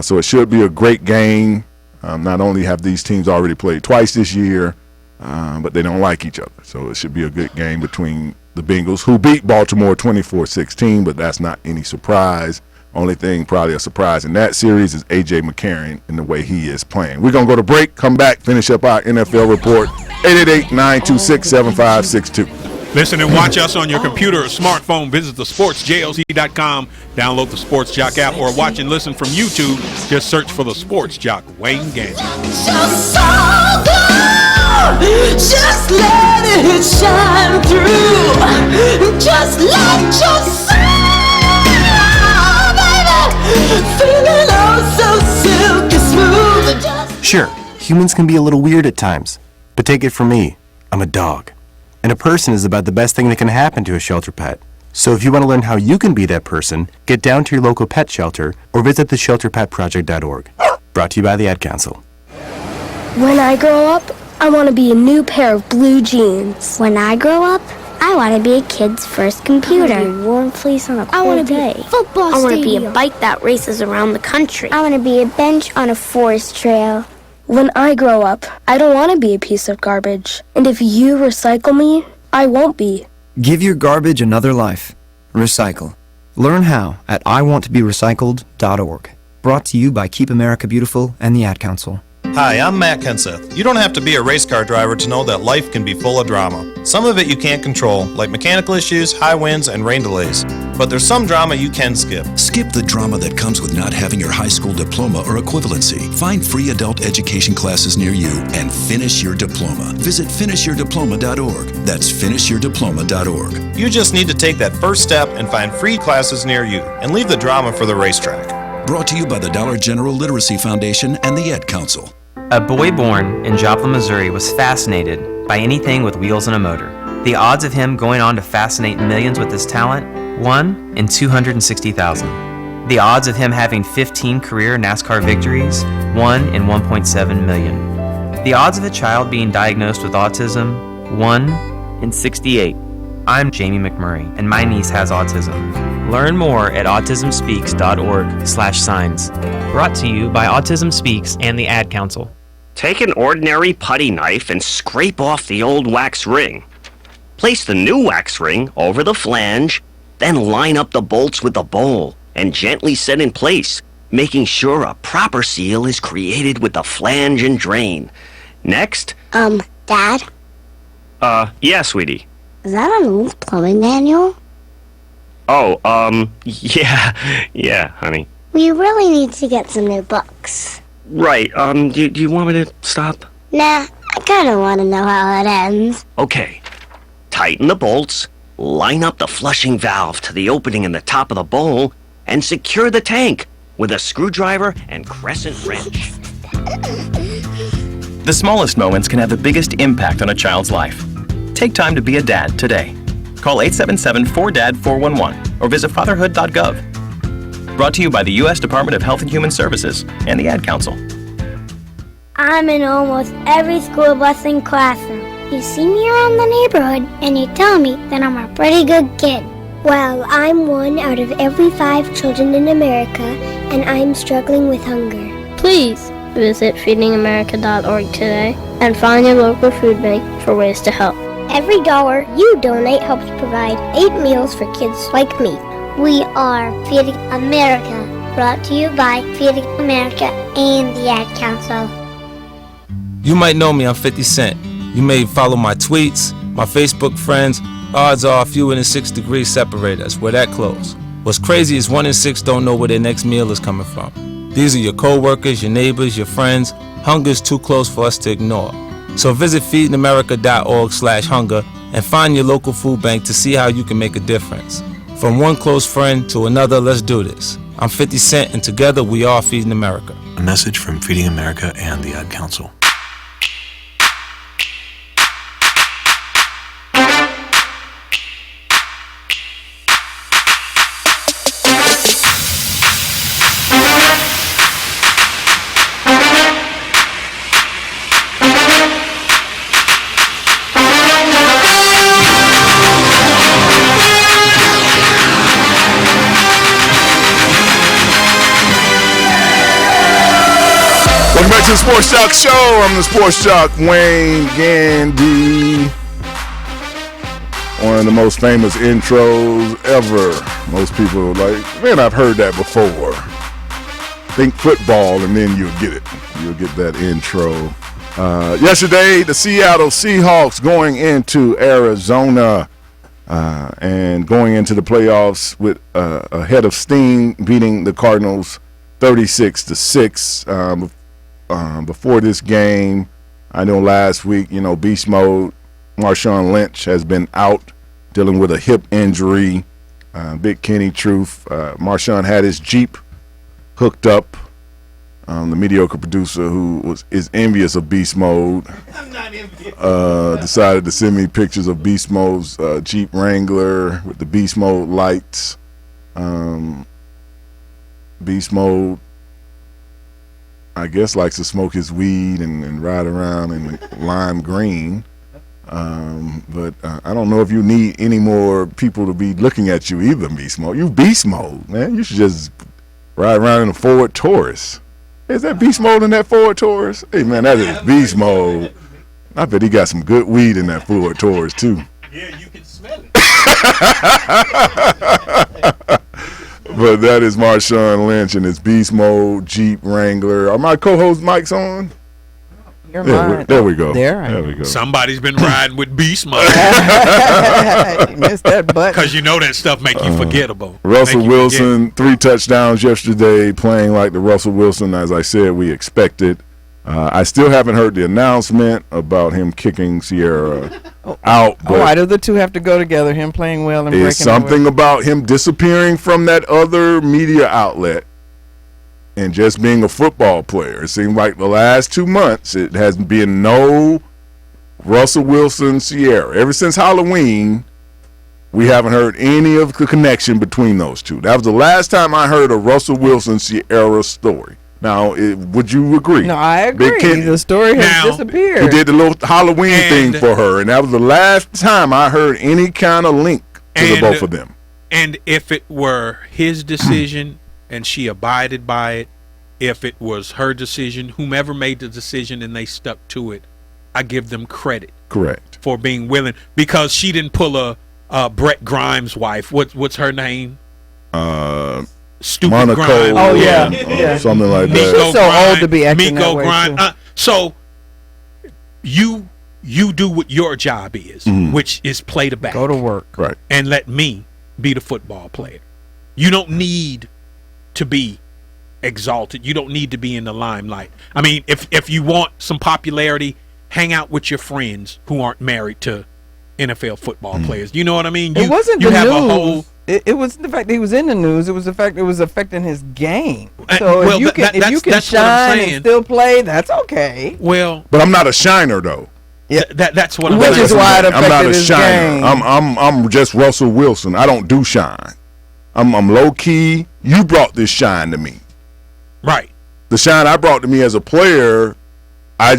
So it should be a great game. Not only have these teams already played twice this year, but they don't like each other. So it should be a good game between the Bengals, who beat Baltimore 24-16, but that's not any surprise. Only thing probably a surprise in that series is A.J. McCarron and the way he is playing. We're going to go to break, come back, finish up our NFL report, 888-926-7562. Listen and watch us on your computer or smartphone. Visit the sportsjoc.com. Download the Sports Joc app or watch and listen from YouTube. Just search for the Sports Joc Wayne Gandy. Just so good. Just let it shine through. Just let your soul, baby, feeling oh so silky smooth. Sure, humans can be a little weird at times, but take it from me, I'm a dog. And a person is about the best thing that can happen to a shelter pet. So if you want to learn how you can be that person, get down to your local pet shelter or visit theshelterpetproject.org. Brought to you by the Ad Council. When I grow up, I want to be a new pair of blue jeans. When I grow up, I want to be a kid's first computer. I want to be a warm fleece on a cold I want to day. be a football I want to be stadium. a bike that races around the country. I want to be a bench on a forest trail. When I grow up, I don't want to be a piece of garbage. And if you recycle me, I won't be. Give your garbage another life. Recycle. Learn how at iwanttoberecycled.org. Brought to you by Keep America Beautiful and the Ad Council. Hi, I'm Matt Kenseth. You don't have to be a race car driver to know that life can be full of drama. Some of it you can't control, like mechanical issues, high winds, and rain delays. But there's some drama you can skip. Skip the drama that comes with not having your high school diploma or equivalency. Find free adult education classes near you and finish your diploma. Visit finishyourdiploma.org. That's finishyourdiploma.org. You just need to take that first step and find free classes near you, and leave the drama for the racetrack. Brought to you by the Dollar General Literacy Foundation and the Ed Council. A boy born in Joplin, Missouri was fascinated by anything with wheels and a motor. The odds of him going on to fascinate millions with his talent, 1 in 260,000. The odds of him having 15 career NASCAR victories, 1 in 1.7 million. The odds of a child being diagnosed with autism, 1 in 68. I'm Jamie McMurray, and my niece has autism. Learn more at autismspeaks.org/signs. Brought to you by Autism Speaks and the Ad Council. Take an ordinary putty knife and scrape off the old wax ring. Place the new wax ring over the flange, then line up the bolts with the bowl and gently set in place. making sure a proper seal is created with the flange and drain. Next? Dad? Yeah, sweetie. Is that an old plumbing manual? Oh, yeah, honey. We really need to get some new books. Right, do you want me to stop? Nah, I kinda wanna know how it ends. Okay. Tighten the bolts, line up the flushing valve to the opening in the top of the bowl, and secure the tank with a screwdriver and crescent wrench. The smallest moments can have the biggest impact on a child's life. Take time to be a dad today. Call 877-4DAD-411 or visit fatherhood.gov. Brought to you by the U.S. Department of Health and Human Services and the Ad Council. I'm in almost every school bus and classroom. You see me around the neighborhood and you tell me that I'm a pretty good kid. Well, I'm 1 out of every 5 children in America, and I'm struggling with hunger. Please visit feedingamerica.org today and find your local food bank for ways to help. Every dollar you donate helps provide 8 meals for kids like me. We are Feeding America, brought to you by Feeding America and the Ad Council. You might know me, I'm 50 Cent. You may follow my tweets, my Facebook friends. Odds are fewer than 6 degrees separate us. We're that close. What's crazy is 1 in 6 don't know where their next meal is coming from. These are your co-workers, your neighbors, your friends. Hunger's too close for us to ignore. So visit feedingamerica.org/hunger and find your local food bank to see how you can make a difference. From one close friend to another, let's do this. I'm 50 Cent, and together we are Feeding America. A message from Feeding America and the Ad Council. Welcome back to the Sports Joc Show. I'm the Sports Joc, Wayne Gandy. One of the most famous intros ever. Most people are like, man, I've heard that before. Think football and then you'll get it. You'll get that intro. Yesterday, the Seattle Seahawks going into Arizona and going into the playoffs with a head of steam, beating the Cardinals 36-6. Before this game, I know last week, beast mode, Marshawn Lynch has been out dealing with a hip injury. Big Kenny Truth. Marshawn had his Jeep hooked up. The mediocre producer who is envious of beast mode decided to send me pictures of beast mode's Jeep Wrangler with the beast mode lights. Beast mode, I guess, likes to smoke his weed and ride around in lime green. But I don't know if you need any more people to be looking at you either, beast mode. You beast mode, man. You should just ride around in a Ford Taurus. Is that beast mode in that Ford Taurus? Hey, man, that is beast mode. I bet he got some good weed in that Ford Taurus, too. Yeah, you can smell it. But that is Marshawn Lynch and his beast mode Jeep Wrangler. Are my co-host mics on? You're there we go. There we go. Somebody's been riding with beast mode. You missed that button. Because you know that stuff make you forgettable. Russell Wilson, 3 touchdowns yesterday, playing like the Russell Wilson, as I said, we expected. I still haven't heard the announcement about him kicking Sierra out. But why do the two have to go together? Him playing well and breaking it's something about him disappearing from that other media outlet and just being a football player. It seemed like the last 2 months it has been no Russell Wilson Sierra. Ever since Halloween, we haven't heard any of the connection between those two. That was the last time I heard a Russell Wilson Sierra story. Now, would you agree? No, I agree. The story has disappeared. He did the little Halloween thing for her, and that was the last time I heard any kind of link to the both of them. And if it were his decision and she abided by it, if it was her decision, whomever made the decision and they stuck to it, I give them credit. Correct. For being willing, because she didn't pull a Brett Grimes' wife. What's her name? stupid Monaco. grind. Oh, yeah. Something like that. He's so grind, old to be acting Miko that way, grind. too. So you do what your job is, which is play the back. Go to work. Right. And let me be the football player. You don't need to be exalted. You don't need to be in the limelight. I mean, if you want some popularity, hang out with your friends who aren't married to NFL football players. You know what I mean? It wasn't the have news. A whole, it was the fact that he was in the news. It was the fact that it was affecting his game. So well, if you can that's what I'm shine saying. and still play, that's okay. Well, but I'm not a shiner though. Yeah, that's what I'm Which saying. is why it I'm not affected a his shiner. game. I'm just Russell Wilson. I don't do shine. I'm low key. You brought this shine to me. Right. The shine I brought to me as a player, I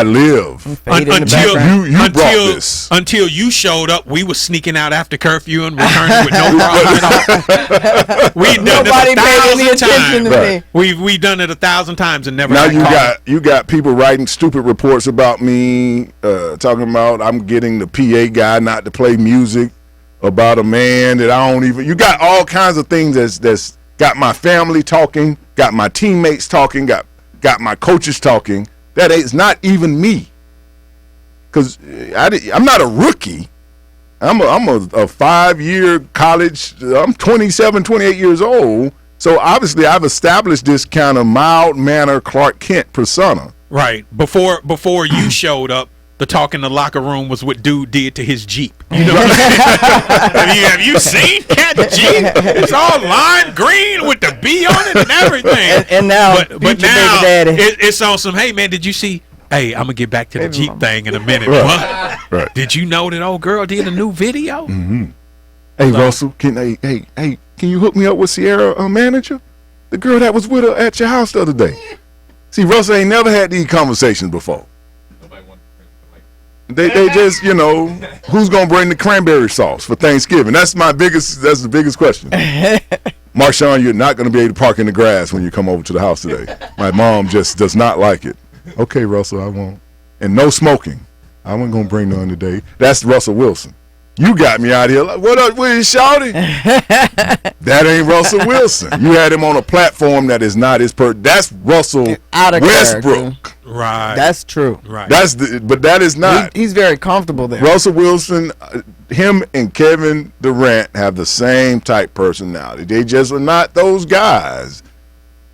live. Until You brought this. Until you showed up, we were sneaking out after curfew and returning with no problem at all. We done Nobody it paid any 1,000 attention times. to me. We done it 1,000 times and never. Now got caught. you got people writing stupid reports about me, talking about I'm getting the PA guy not to play music about a man that I don't even. You got all kinds of things that's got my family talking, got my teammates talking, got my coaches talking. That is not even me, because I'm not a rookie. I'm a 5-year college. I'm 27, 28 years old. So obviously I've established this kind of mild manner Clark Kent persona. Right. Before you showed up, the talk in the locker room was what dude did to his Jeep. You know what I'm saying? Have you seen Cat Jeep? It's all lime green with the B on it and everything. And now, but now it's on some, hey, man, did you see? Hey, I'm going to get back to the Jeep thing in a minute. Right. What? Right. Did you know that old girl did a new video? Mm-hmm. Hey, Russell, can you hook me up with Sierra manager? The girl that was with her at your house the other day. See, Russell ain't never had these conversations before. They just, who's gonna bring the cranberry sauce for Thanksgiving? That's the biggest question. Marshawn, you're not gonna be able to park in the grass when you come over to the house today. My mom just does not like it. Okay, Russell, I won't. And no smoking. I wasn't gonna bring none today. That's Russell Wilson. You got me out here. Like, what up, what is shouting? That ain't Russell Wilson. You had him on a platform that is not his That's Russell Westbrook. Right. That's true. Right. But that is not. He's very comfortable there. Russell Wilson, him and Kevin Durant have the same type personality. They just are not those guys.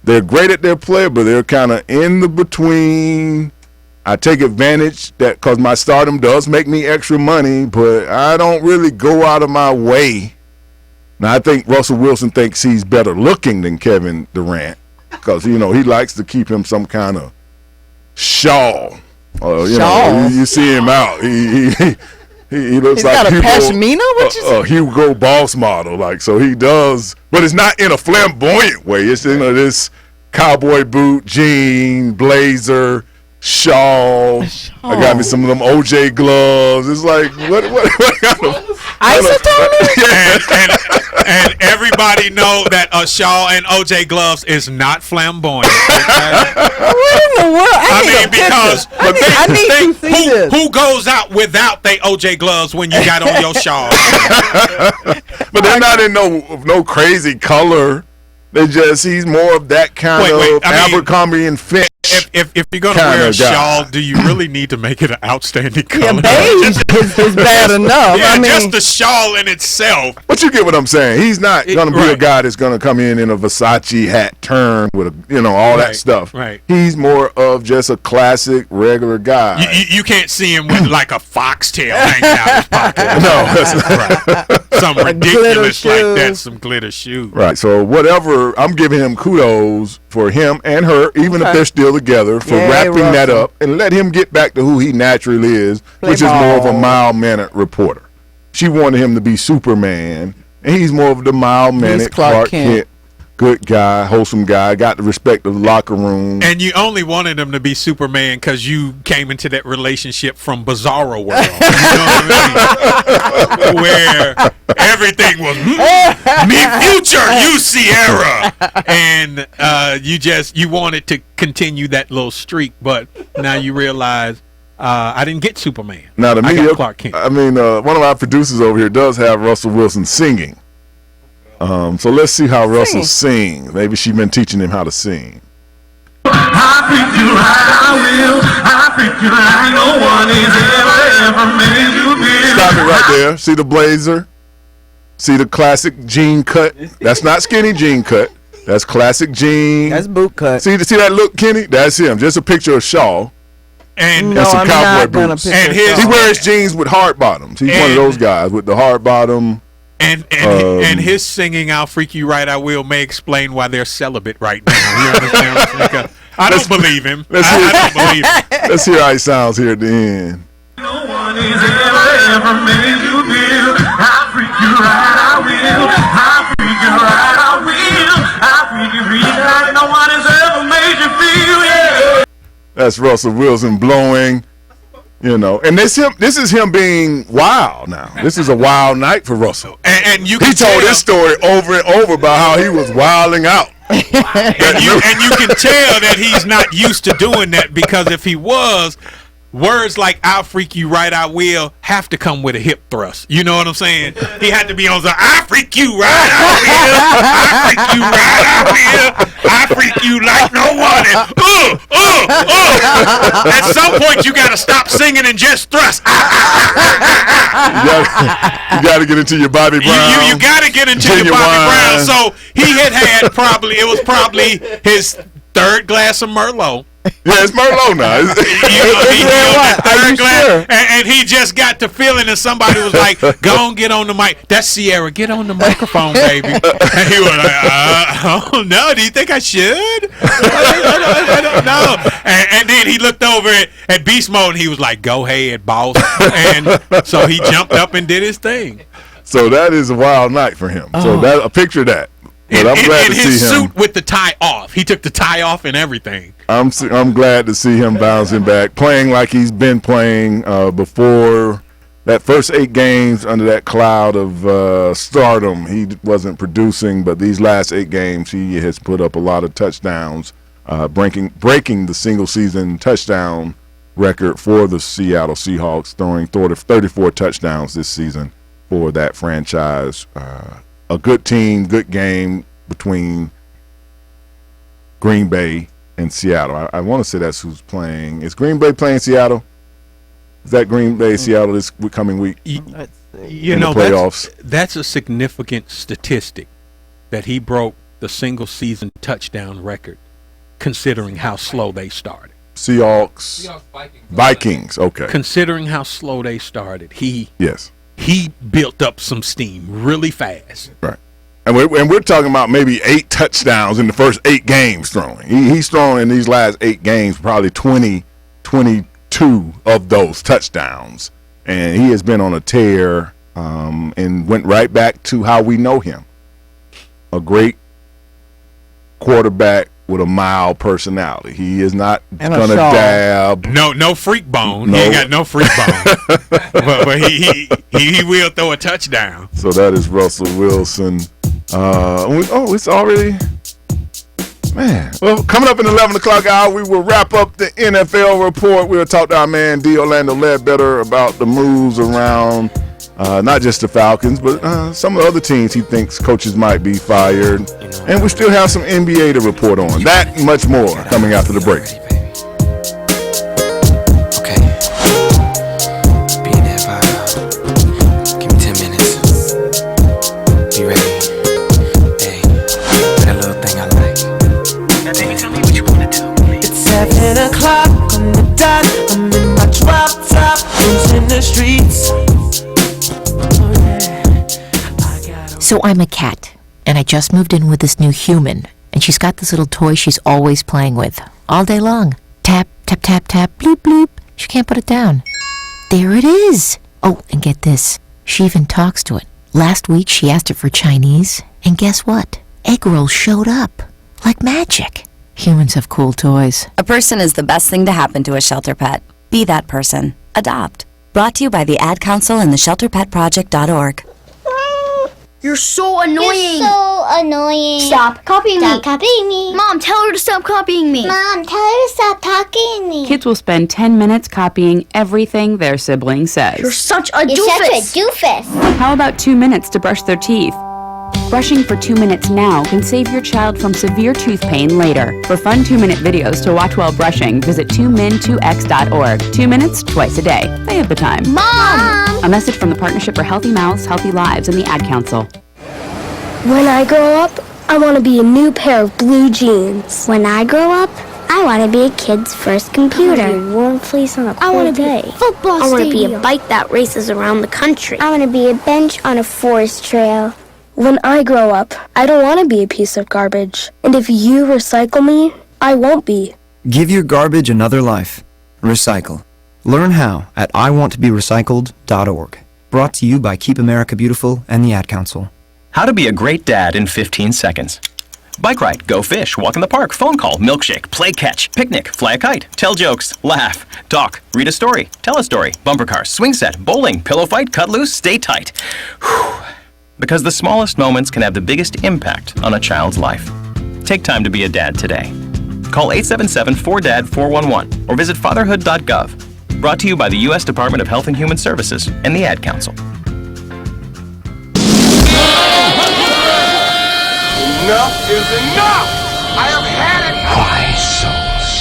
They're great at their play, but they're kind of in the between. I take advantage because my stardom does make me extra money, but I don't really go out of my way. Now, I think Russell Wilson thinks he's better looking than Kevin Durant because, he likes to keep him some kind of shawl. You see him out. He looks He's like got a pashmina? What you say? Hugo Boss model. So he does, but it's not in a flamboyant way. It's this cowboy boot, jean, blazer, shawl. I got me some of them OJ gloves. It's like what kind of and everybody know that a shawl and OJ gloves is not flamboyant. Okay? What in the world? Because who goes out without they OJ gloves when you got on your shawl? But they're not in no crazy color. He's more of that kind of Abercrombie and Fitch. If you're gonna wear a shawl, do you really need to make it an outstanding color? Yeah, beige is bad enough. Yeah, just the shawl in itself. But you get what I'm saying. He's not gonna be a guy that's gonna come in a Versace hat turn with all that stuff. Right. He's more of just a classic regular guy. You can't see him with like a foxtail hanging out his pocket. No, that's right. Some ridiculous like that. Some glitter shoes. Right. So whatever, I'm giving him kudos for him and her, even if they're still together, for wrapping that up and let him get back to who he naturally is, which is more of a mild-mannered reporter. She wanted him to be Superman, and he's more of the mild-mannered Clark Kent. Good guy, wholesome guy, got the respect of the locker room. And you only wanted him to be Superman because you came into that relationship from Bizarro World. You know what I mean? Where everything was me future, you Sierra. And you wanted to continue that little streak, but now you realize I didn't get Superman. Now I got Clark Kent. I mean, one of our producers over here does have Russell Wilson singing. So let's see how Russell sings. Maybe she's been teaching him how to sing. I treat you right, I will. I treat you like no one has ever made you feel. Stop it right there. See the blazer? See the classic jean cut? That's not skinny jean cut. That's classic jean. That's boot cut. See that look, Kenny? That's him. Just a picture of Shaw. And some cowboy boots. And he wears jeans with hard bottoms. He's one of those guys with the hard bottom. And his singing "I'll Freak You Right, I Will" may explain why they're celibate right now. You understand what I'm saying? I don't believe him. I don't believe him. Let's hear how he sounds here at the end. No one has ever made you feel. I freak you right, I will. I freak you right, I will. I freak you like no one has ever made you feel. Yeah. That's Russell Wilson blowing, and this is him being wild now. This is a wild night for Russell. And he told this story over and over about how he was wilding out. and you can tell that he's not used to doing that, because if he was, words like "I'll freak you right, I will" have to come with a hip thrust. You know what I'm saying? He had to be on the "I freak you right, I will. I freak you right, I will. I freak you like no one." And, At some point, you got to stop singing and just thrust. You got to get into your Bobby Brown. You got to get into your Bobby Brown. So he had probably his third glass of Merlot. Yeah, it's Merlot now. And he just got to feeling that somebody was like, "Go on, get on the mic." That's Sierra. Get on the microphone, baby. And he was like, "Oh no, do you think I should?" I don't know. And then he looked over at Beast Mode and he was like, "Go ahead, boss." And so he jumped up and did his thing. So that is a wild night for him. So a picture of that. But I'm glad to see him. His suit with the tie off. He took the tie off and everything. I'm glad to see him bouncing back, playing like he's been playing before. That first 8 games under that cloud of stardom, he wasn't producing. But these last 8 games, he has put up a lot of touchdowns, breaking the single-season touchdown record for the Seattle Seahawks, throwing 34 touchdowns this season for that franchise. A good team, good game between Green Bay and Seattle. I want to say that's who's playing. Is Green Bay playing Seattle? Is that Green Bay, Seattle this coming week? Playoffs? That's a significant statistic that he broke the single-season touchdown record, considering how slow they started. Seahawks, Vikings. Okay. Considering how slow they started, he built up some steam really fast. Right. And we're talking about maybe 8 touchdowns in the first 8 games throwing. He's thrown in these last 8 games probably 22 of those touchdowns. And he has been on a tear and went right back to how we know him. A great quarterback with a mild personality. He is not going to dab. No freak bone. No. He ain't got no freak bone. but he will throw a touchdown. So that is Russell Wilson. It's already, man. Well, coming up in the 11 o'clock hour, we will wrap up the NFL report. We'll talk to our man D. Orlando Ledbetter about the moves around not just the Falcons, but some of the other teams he thinks coaches might be fired. And we still have some NBA to report on. That and much more coming after the break. Okay. Be in there by, give me 10 minutes. Be ready. Hey, that little thing I like. Now, baby, tell me what you want to do. It's 7 o'clock on the dot. I'm in my drop top, cruising the streets. So I'm a cat, and I just moved in with this new human, and she's got this little toy she's always playing with, all day long. Tap, tap, tap, tap, bloop, bloop. She can't put it down. There it is. Oh, and get this. She even talks to it. Last week she asked it for Chinese, and guess what? Egg rolls showed up. Like magic. Humans have cool toys. A person is the best thing to happen to a shelter pet. Be that person. Adopt. Brought to you by the Ad Council and the ShelterPetProject.org. You're so annoying. You're so annoying. Stop copying me. Stop copying me. Mom, tell her to stop copying me. Mom, tell her to stop talking to me. Kids will spend 10 minutes copying everything their sibling says. You're such a doofus. You're such a doofus. How about 2 minutes to brush their teeth? Brushing for 2 minutes now can save your child from severe tooth pain later. For fun 2-minute videos to watch while brushing, visit 2min2x.org. 2 minutes, twice a day. They have the time. Mom! A message from the Partnership for Healthy Mouths, Healthy Lives, and the Ad Council. When I grow up, I want to be a new pair of blue jeans. When I grow up, I want to be a kid's first computer. I want to be a warm fleece on a I cold want to be day. a football I want to be a stadium. bike that races around the country. I want to be a bench on a forest trail. When I grow up, I don't want to be a piece of garbage. And if you recycle me, I won't be. Give your garbage another life. Recycle. Learn how at iwanttoberecycled.org. Brought to you by Keep America Beautiful and the Ad Council. How to be a great dad in 15 seconds. Bike ride, go fish, walk in the park, phone call, milkshake, play catch, picnic, fly a kite, tell jokes, laugh, talk, read a story, tell a story, bumper car, swing set, bowling, pillow fight, cut loose, stay tight. Whew. Because the smallest moments can have the biggest impact on a child's life. Take time to be a dad today. Call 877-4DAD-411 or visit fatherhood.gov. Brought to you by the U.S. Department of Health and Human Services and the Ad Council. Enough is enough! I have had it! Why so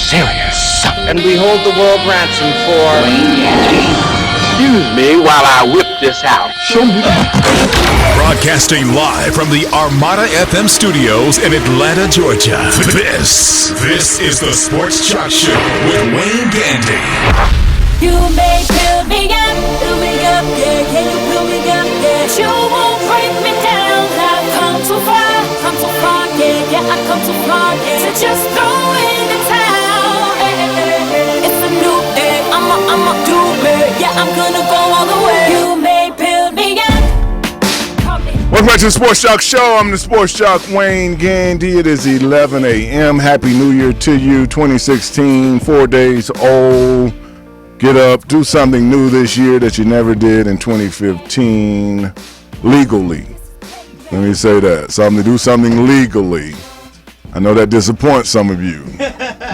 serious? And we hold the world ransom for... Wayne Gandy. Excuse me while I whip this out. Show me. Broadcasting live from the Armada FM studios in Atlanta, Georgia. This is the Sports Joc Show with Wayne Gandy. You may build me up, yeah, can you build me up, yeah. You won't break me down, I've come too far, yeah, I've come too far, yeah. So just throw in the towel, it's a new day, I'ma do it, yeah, I'm gonna go all the way. You may build me up. Welcome back to the Sports Joc Show. I'm the Sports Joc, Wayne Gandy. It is 11 a.m. Happy New Year to you, 2016, 4 days old. Get up, do something new this year that you never did in 2015 legally. Let me say that. Do something legally. I know that disappoints some of you,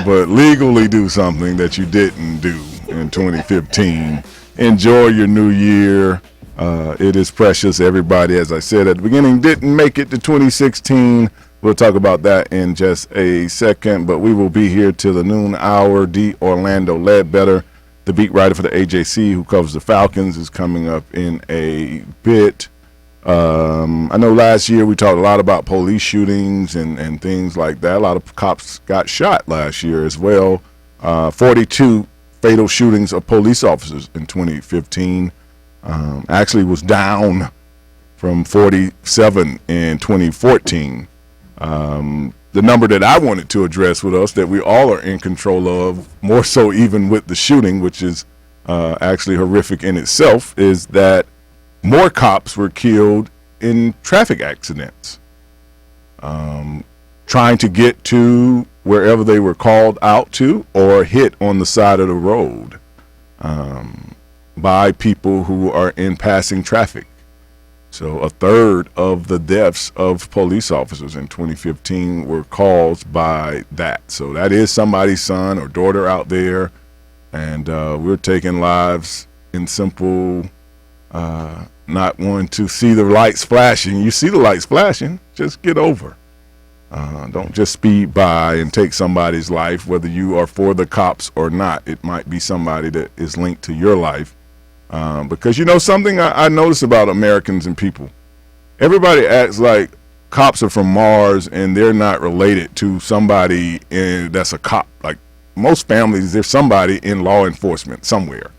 but legally do something that you didn't do in 2015. Enjoy your new year. It is precious. Everybody, as I said at the beginning, didn't make it to 2016. We'll talk about that in just a second, but we will be here till the noon hour. D. Orlando Ledbetter, the beat writer for the AJC who covers the Falcons, is coming up in a bit. I know last year we talked a lot about police shootings and things like that. A lot of cops got shot last year as well. 42 fatal shootings of police officers in 2015. Actually was down from 47 in 2014. The number that I wanted to address with us that we all are in control of, more so even with the shooting, which is actually horrific in itself, is that more cops were killed in traffic accidents, trying to get to wherever they were called out to or hit on the side of the road by people who are in passing traffic. So a third of the deaths of police officers in 2015 were caused by that. So that is somebody's son or daughter out there, and we're taking lives in simple not wanting to see the lights flashing. You see the lights flashing, just get over. Don't just speed by and take somebody's life, whether you are for the cops or not. It might be somebody that is linked to your life. Because you know something I notice about Americans and people, everybody acts like cops are from Mars and they're not related to somebody that's a cop. Like most families, there's somebody in law enforcement somewhere,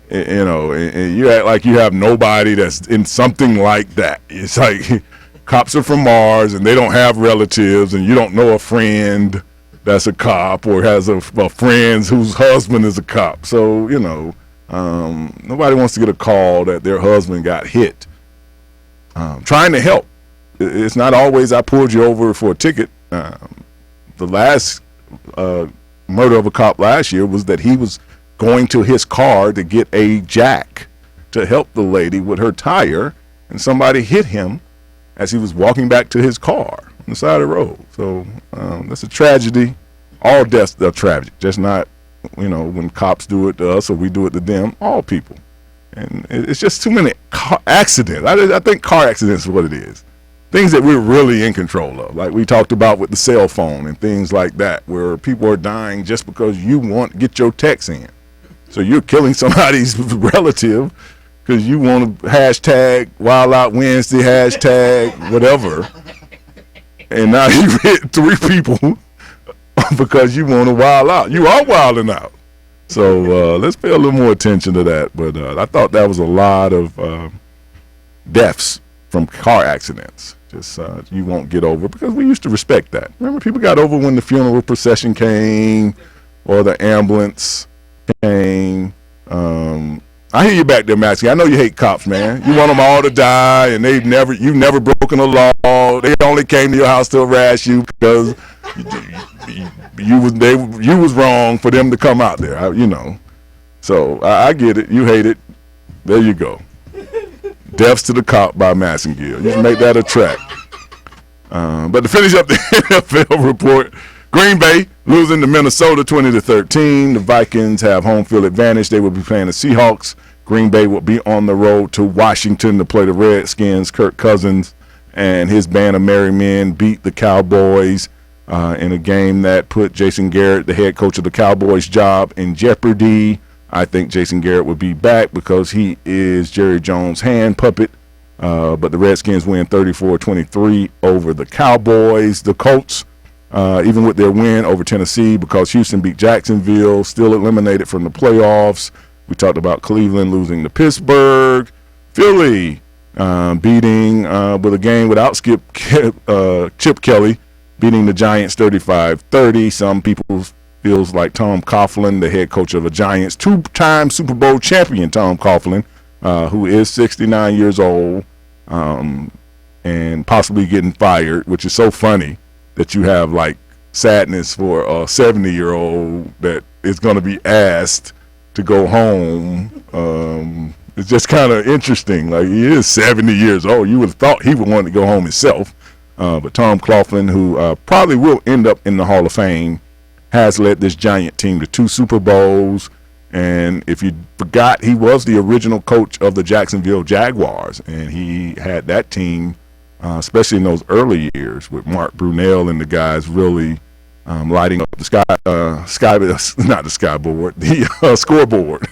you know, and you act like you have nobody that's in something like that. It's like cops are from Mars and they don't have relatives, and you don't know a friend that's a cop or has a friend whose husband is a cop. So, you know, nobody wants to get a call that their husband got hit. Trying to help. It's not always I pulled you over for a ticket. The last murder of a cop last year was that he was going to his car to get a jack to help the lady with her tire, and somebody hit him as he was walking back to his car on the side of the road. So that's a tragedy. All deaths are tragic, just not, you know, when cops do it to us or we do it to them. All people. And it's just too many car accidents. I think car accidents is what it is. I things that we're really in control of, like we talked about with the cell phone and things like that, where people are dying just because you want to get your text in. So you're killing somebody's relative because you want to hashtag Wild Out Wednesday, hashtag whatever. And now you hit 3 people because you want to wild out. You are wilding out. So let's pay a little more attention to that. But I thought that was a lot of deaths from car accidents. Just you won't get over, because we used to respect that. Remember, people got over when the funeral procession came or the ambulance came. I hear you back there, Maxie. I know you hate cops, man. You want them all to die, and you've never broken a law. They only came to your house to harass you because you was wrong for them to come out there. So I get it. You hate it. There you go. Deaths to the Cop by Massengill. You can make that a track. But to finish up the NFL report, Green Bay losing to Minnesota 20-13. The Vikings have home field advantage. They will be playing the Seahawks. Green Bay will be on the road to Washington to play the Redskins. Kirk Cousins and his band of merry men beat the Cowboys in a game that put Jason Garrett, the head coach of the Cowboys, job in jeopardy. I think Jason Garrett would be back because he is Jerry Jones' hand puppet. But the Redskins win 34-23 over the Cowboys. The Colts, even with their win over Tennessee, because Houston beat Jacksonville, still eliminated from the playoffs. We talked about Cleveland losing to Pittsburgh. Philly beating with a game without Chip Kelly, beating the Giants 35-30. Some people feels like Tom Coughlin, the head coach of the Giants, 2-time Super Bowl champion Tom Coughlin, who is 69 years old and possibly getting fired, which is so funny that you have like sadness for a 70-year-old that is going to be asked to go home. It's just kind of interesting. Like, he is 70 years old. You would have thought he would want to go home himself. But Tom Coughlin, who probably will end up in the Hall of Fame, has led this Giant team to 2 Super Bowls. And if you forgot, he was the original coach of the Jacksonville Jaguars. And he had that team, especially in those early years, with Mark Brunell and the guys really lighting up the scoreboard.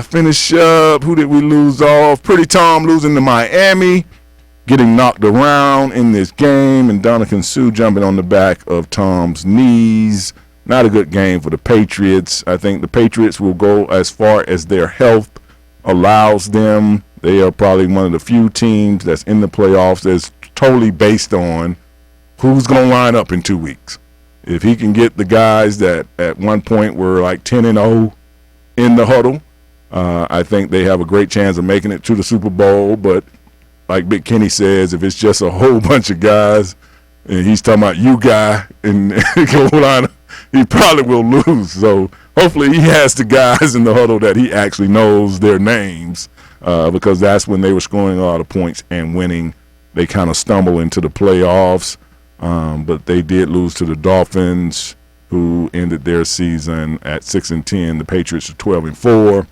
Finish up. Who did we lose off? Pretty Tom losing to Miami, getting knocked around in this game, and Donovan Sue jumping on the back of Tom's knees. Not a good game for the Patriots. I think the Patriots will go as far as their health allows them. They are probably one of the few teams that's in the playoffs that's totally based on who's going to line up in 2 weeks. If he can get the guys that at one point were like 10-0 in the huddle, I think they have a great chance of making it to the Super Bowl. But like Big Kenny says, if it's just a whole bunch of guys and he's talking about you guy and go line, he probably will lose. So hopefully he has the guys in the huddle that he actually knows their names, because that's when they were scoring a lot of points and winning. They kind of stumble into the playoffs, but they did lose to the Dolphins, who ended their season at 6-10. The Patriots are 12-4.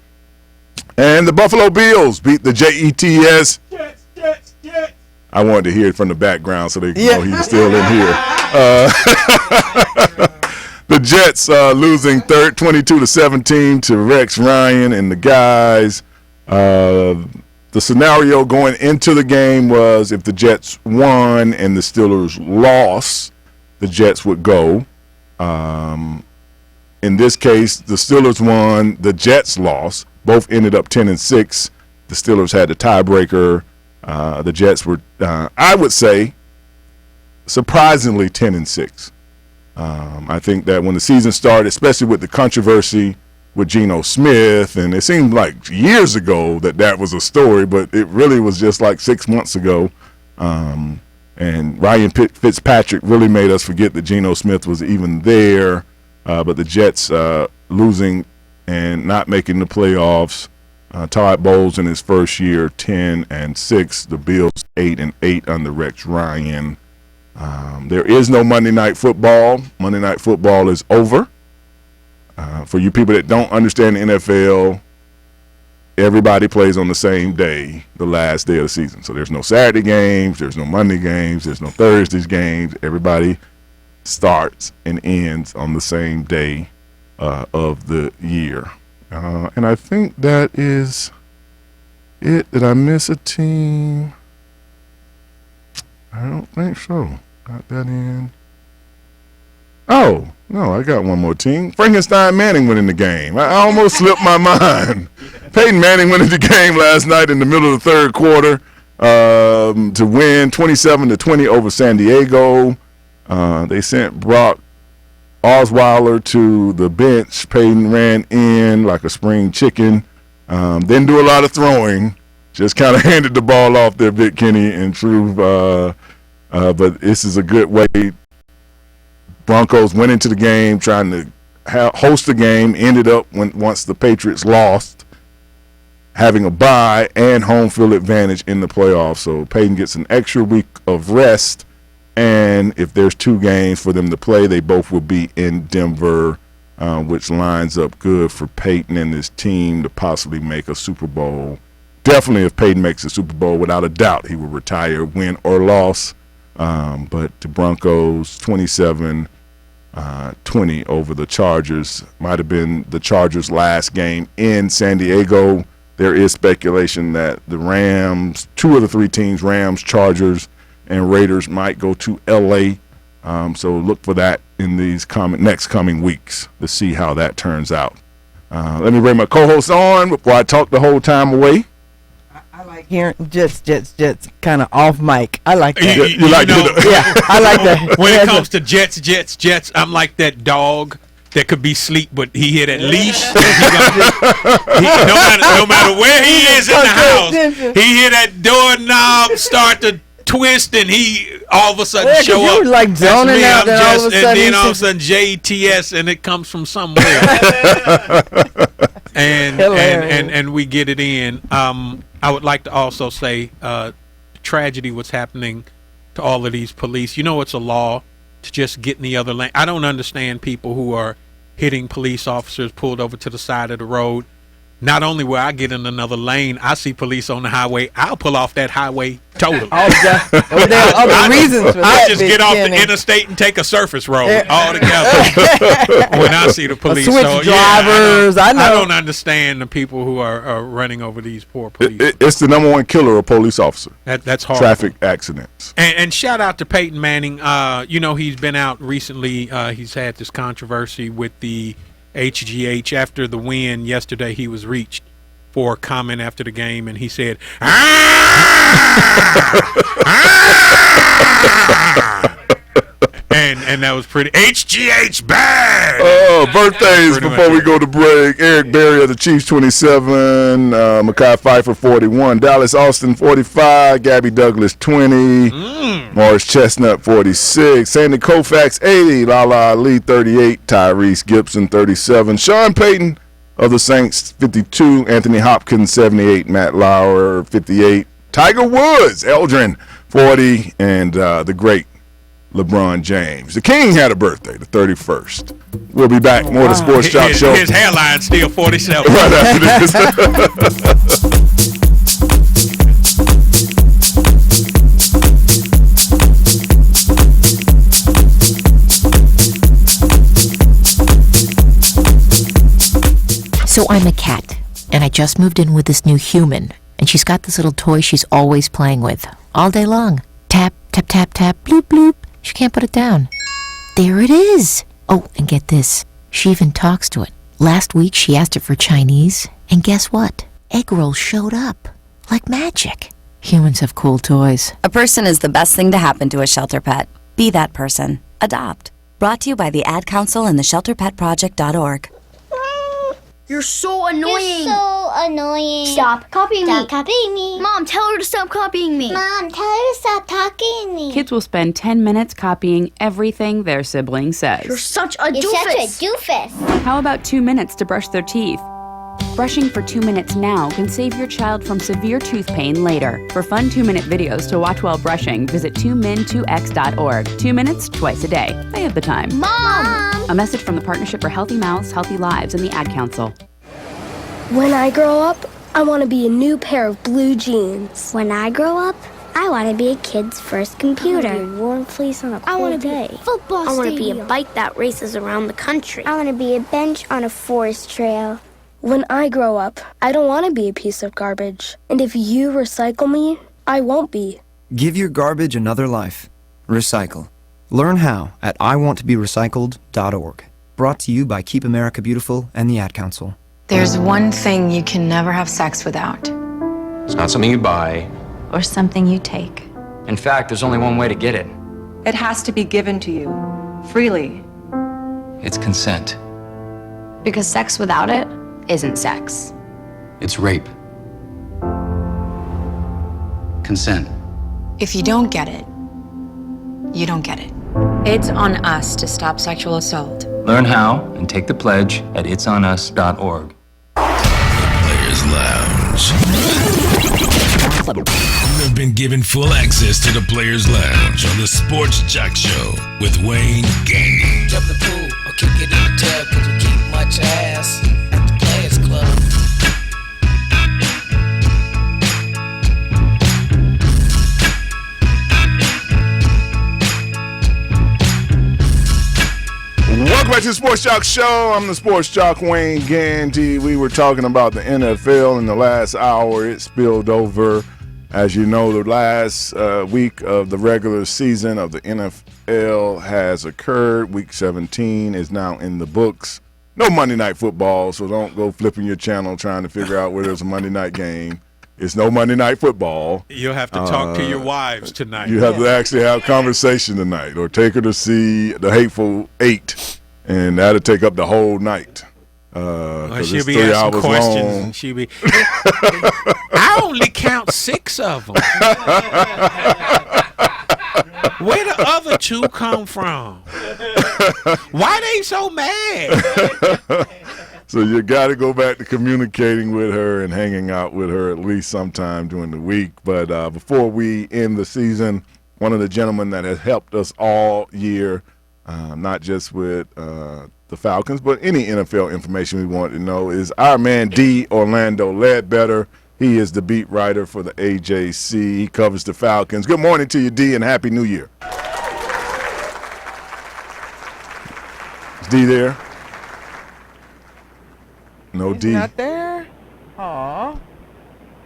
And the Buffalo Bills beat the Jets. I wanted to hear it from the background so they can know he's still in here. The Jets losing 22-17 to Rex Ryan and the guys. The scenario going into the game was if the Jets won and the Steelers lost, the Jets would go. In this case, the Steelers won, the Jets lost. Both ended up 10-6. The Steelers had the tiebreaker. The Jets were, I would say, surprisingly 10-6. I think that when the season started, especially with the controversy with Geno Smith, and it seemed like years ago that was a story, but it really was just like 6 months ago. And Ryan Fitzpatrick really made us forget that Geno Smith was even there. But the Jets losing and not making the playoffs. Todd Bowles in his first year 10-6. The Bills 8-8 under Rex Ryan. There is no Monday Night Football. Monday Night Football is over. For you people that don't understand the NFL, everybody plays on the same day, the last day of the season. So there's no Saturday games, there's no Monday games, there's no Thursdays games. Everybody starts and ends on the same day of the year. And I think that is it. Did I miss a team? I don't think so. Got that in. Oh, no, I got one more team. Frankenstein Manning went in the game. I almost slipped my mind. Peyton Manning went in the game last night in the middle of the third quarter to win 27-20 over San Diego. They sent Brock Osweiler to the bench. Peyton ran in like a spring chicken. Didn't do a lot of throwing. Just kind of handed the ball off there, Vic Kenny and Truth. But this is a good way. Broncos went into the game trying to host the game, ended up once the Patriots lost, having a bye and home field advantage in the playoffs. So Peyton gets an extra week of rest, and if there's 2 games for them to play, they both will be in Denver, which lines up good for Peyton and his team to possibly make a Super Bowl. Definitely if Peyton makes a Super Bowl, without a doubt, he will retire, win or loss. But the Broncos 27-20 over the Chargers. Might have been the Chargers' last game in San Diego. There is speculation that the Rams, 2 of the 3 teams, Rams, Chargers, and Raiders, might go to L.A. So look for that in these next coming weeks to see how that turns out. Let me bring my co-host on before I talk the whole time away. I like hearing Jets, kind of off mic. I like that. You like yeah, I like that. When it comes to Jets, I'm like that dog that could be asleep, but he hit that leash. No matter where he is in the house, he hit that doorknob, start to twist, and he all of a sudden show up. Like zoning out, and then all of a sudden JTS, and it comes from somewhere. and we get it in. I would like to also say tragedy what's happening to all of these police. You know, it's a law to just get in the other lane. I don't understand people who are hitting police officers pulled over to the side of the road. Not only will I get in another lane, I see police on the highway, I'll pull off that highway totally. There are other reasons for that. I just get off the interstate and take a surface road altogether when I see the police. Switch drivers. I don't understand the people who are running over these poor police. It's the number 1 killer of police officer. That's horrible. Traffic accidents. And shout out to Peyton Manning. You know, he's been out recently. He's had this controversy with the HGH after the win yesterday. He was reached for a comment after the game, and he said, and that was pretty HGH bad. Oh, birthdays before we go to break. Eric Berry of the Chiefs 27, Mekhi Phifer 41, Dallas Austin 45, Gabby Douglas 20, Morris Chestnut 46, Sandy Koufax 80, Lala Ali 38, Tyrese Gibson 37, Sean Payton of the Saints 52, Anthony Hopkins 78, Matt Lauer 58, Tiger Woods, Eldrin 40, and the great LeBron James. The King had a birthday, the 31st. We'll be back. More of the Sports Joc Show. His hairline's still 47. Right after this. So I'm a cat, and I just moved in with this new human, and she's got this little toy she's always playing with, all day long. Tap, tap, tap, tap, bloop, bloop. She can't put it down. There it is. Oh, and get this. She even talks to it. Last week, she asked it for Chinese, and guess what? Egg rolls showed up. Like magic. Humans have cool toys. A person is the best thing to happen to a shelter pet. Be that person. Adopt. Brought to you by the Ad Council and the ShelterPetProject.org. You're so annoying. You're so annoying. Stop copying me. Stop copying me. Mom, tell her to stop copying me. Mom, tell her to stop talking to me. Kids will spend 10 minutes copying everything their sibling says. You're such a You're doofus. such a doofus. How about 2 minutes to brush their teeth? Brushing for 2 minutes now can save your child from severe tooth pain later. For fun 2-minute videos to watch while brushing, visit 2min2x.org. 2 minutes, twice a day. They have the time. Mom! A message from the Partnership for Healthy Mouths, Healthy Lives, and the Ad Council. When I grow up, I want to be a new pair of blue jeans. When I grow up, I want to be a kid's first computer. I want to be a warm fleece on a cold I want to day. be a football I want to be stadium. a bike that races around the country. I want to be a bench on a forest trail. When I grow up, I don't want to be a piece of garbage. And if you recycle me, I won't be. Give your garbage another life. Recycle. Learn how at iwanttoberecycled.org. Brought to you by Keep America Beautiful and the Ad Council. There's one thing you can never have sex without. It's not something you buy. Or something you take. In fact, there's only one way to get it. It has to be given to you, freely. It's consent. Because sex without it isn't sex. It's rape. Consent. If you don't get it, you don't get it. It's on us to stop sexual assault. Learn how and take the pledge at itsonus.org. Players Lounge. You have been given full access to the Players Lounge on the Sports Joc Show with Wayne Gandy. Jump the pool or kick it in the tub, cause we keep much ass at the Players Club. Welcome back to the Sports Joc Show. I'm the Sports Joc, Wayne Gandy. We were talking about the NFL in the last hour. It spilled over. As you know, the last week of the regular season of the NFL has occurred. Week 17 is now in the books. No Monday Night Football, so don't go flipping your channel trying to figure out where there's a Monday night game. It's no Monday Night Football. You'll have to talk to your wives tonight. You have to actually have a conversation tonight or take her to see The Hateful Eight, and that'll take up the whole night. She'll be asking questions. And she'll be, I only count 6 of them. Where the other 2 come from? Why they so mad? So you got to go back to communicating with her and hanging out with her at least sometime during the week. But before we end the season, one of the gentlemen that has helped us all year, not just with the Falcons, but any NFL information we want to know, is our man D. Orlando Ledbetter. He is the beat writer for the AJC. He covers the Falcons. Good morning to you, D, and Happy New Year. Is D there? No, He's D. not there? Aw.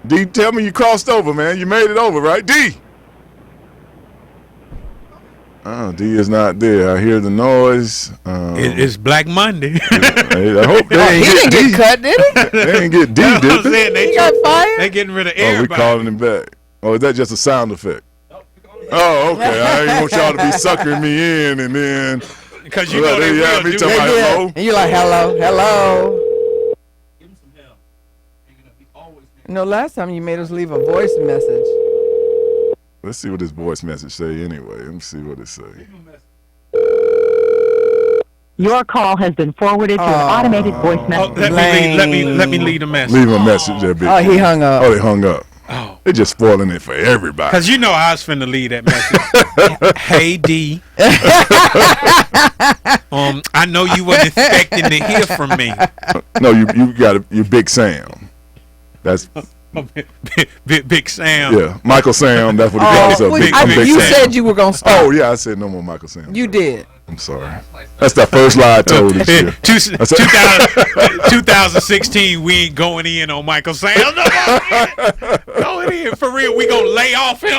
D, tell me you crossed over, man. You made it over, right? D! Oh, D is not there. I hear the noise. It's Black Monday. I hope they ain't He didn't get cut, did he? They didn't get D, did they? He got fired? They getting rid of Oh, everybody. we calling him back. Oh, is that just a sound effect? Oh, okay. I didn't want y'all to be suckering me in and then. Because you know they will do talking about that. hello. And you're like, hello. No, last time you made us leave a voice message. Let's see what this voice message say anyway. Let me see what it say. Your call has been forwarded to an automated voice message. Let me leave a message. Leave a message there, big. Oh, he hung up. Oh, they hung up. Oh. They just spoiling it for everybody. Because you know I was finna leave that message. Hey, D. I know you weren't expecting to hear from me. No, you Big Sam. That's Big Sam. Yeah, Michael Sam. That's what he calls himself. I'm Big You Sam. said you were going to stop. Oh, yeah, I said no more Michael Sam. You did. I'm sorry. That's that first lie I told this year. 2016, we ain't going in on Michael Sam. No, going in. For real, we going to lay off him.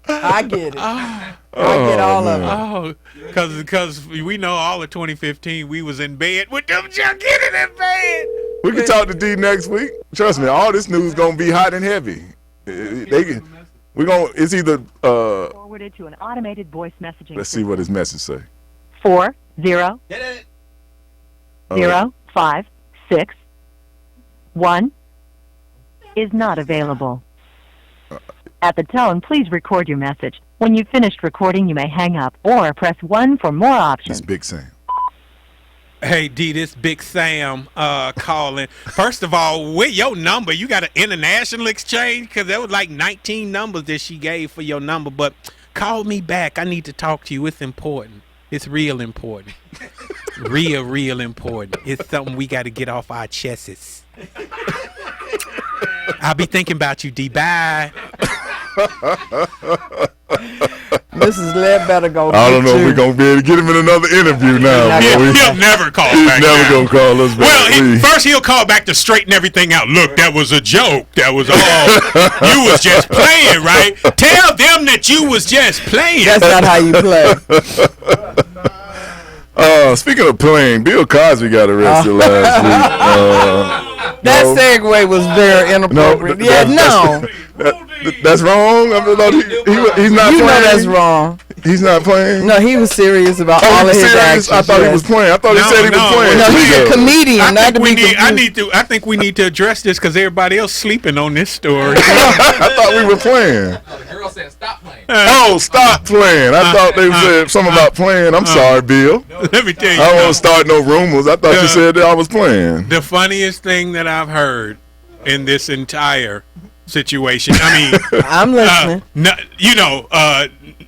I get it. I get all of it. Oh, because we know all of 2015 we was in bed with them just getting in bed. We can talk to D next week. Trust me, all this news gonna be hot and heavy. It's either Forwarded to an automated voice messaging. let's see what his message say. 4 0 0 5 6 1 is not available. At the tone, please record your message. When you've finished recording, you may hang up or press 1 for more options. It's Big Sam. Hey, D, this Big Sam calling. First of all, with your number, you got an international exchange? Because there was like 19 numbers that she gave for your number. But call me back. I need to talk to you. It's important. It's real important. real important. It's something we got to get off our chests. I'll be thinking about you, D. Bye. Mrs. Led better go. I don't know if we're gonna be able to get him in another interview now. He'll never call back. He's never gonna call us back. Well, first he'll call back to straighten everything out. Look, that was a joke. That was all. You was just playing, right? Tell them that you was just playing. That's not how you play. Speaking of playing, Bill Cosby got arrested last week. That segue was very inappropriate. That's wrong. I mean, he's not playing. You know that's wrong. He's not playing. No, he was serious about all of his actions. I thought he was playing. I thought he said he was playing. No, he's a comedian. I think we need to address this because everybody else sleeping on this story. I thought we were playing. The girl said, "Stop playing." Oh, stop playing! I thought they said something about playing. I'm sorry, Bill. Let me tell you. I don't want to start no rumors. I thought you said that I was playing. The funniest thing that I've heard in this entire situation. I mean, I'm listening.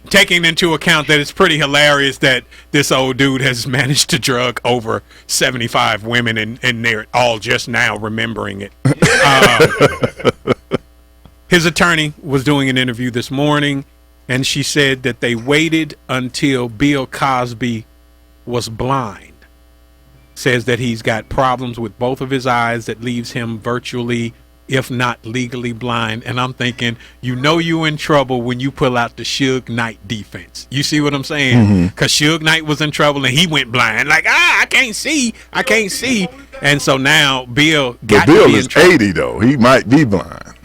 Taking into account that it's pretty hilarious that this old dude has managed to drug over 75 women and they're all just now remembering it. His attorney was doing an interview this morning, and she said that they waited until Bill Cosby was blind. Says that he's got problems with both of his eyes that leaves him virtually, if not legally, blind. And I'm thinking, you in trouble when you pull out the Suge Knight defense. You see what I'm saying? Because Suge Knight was in trouble and he went blind. Like, I can't see. And so now Bill got Bill to be is in trouble. 80 though. He might be blind.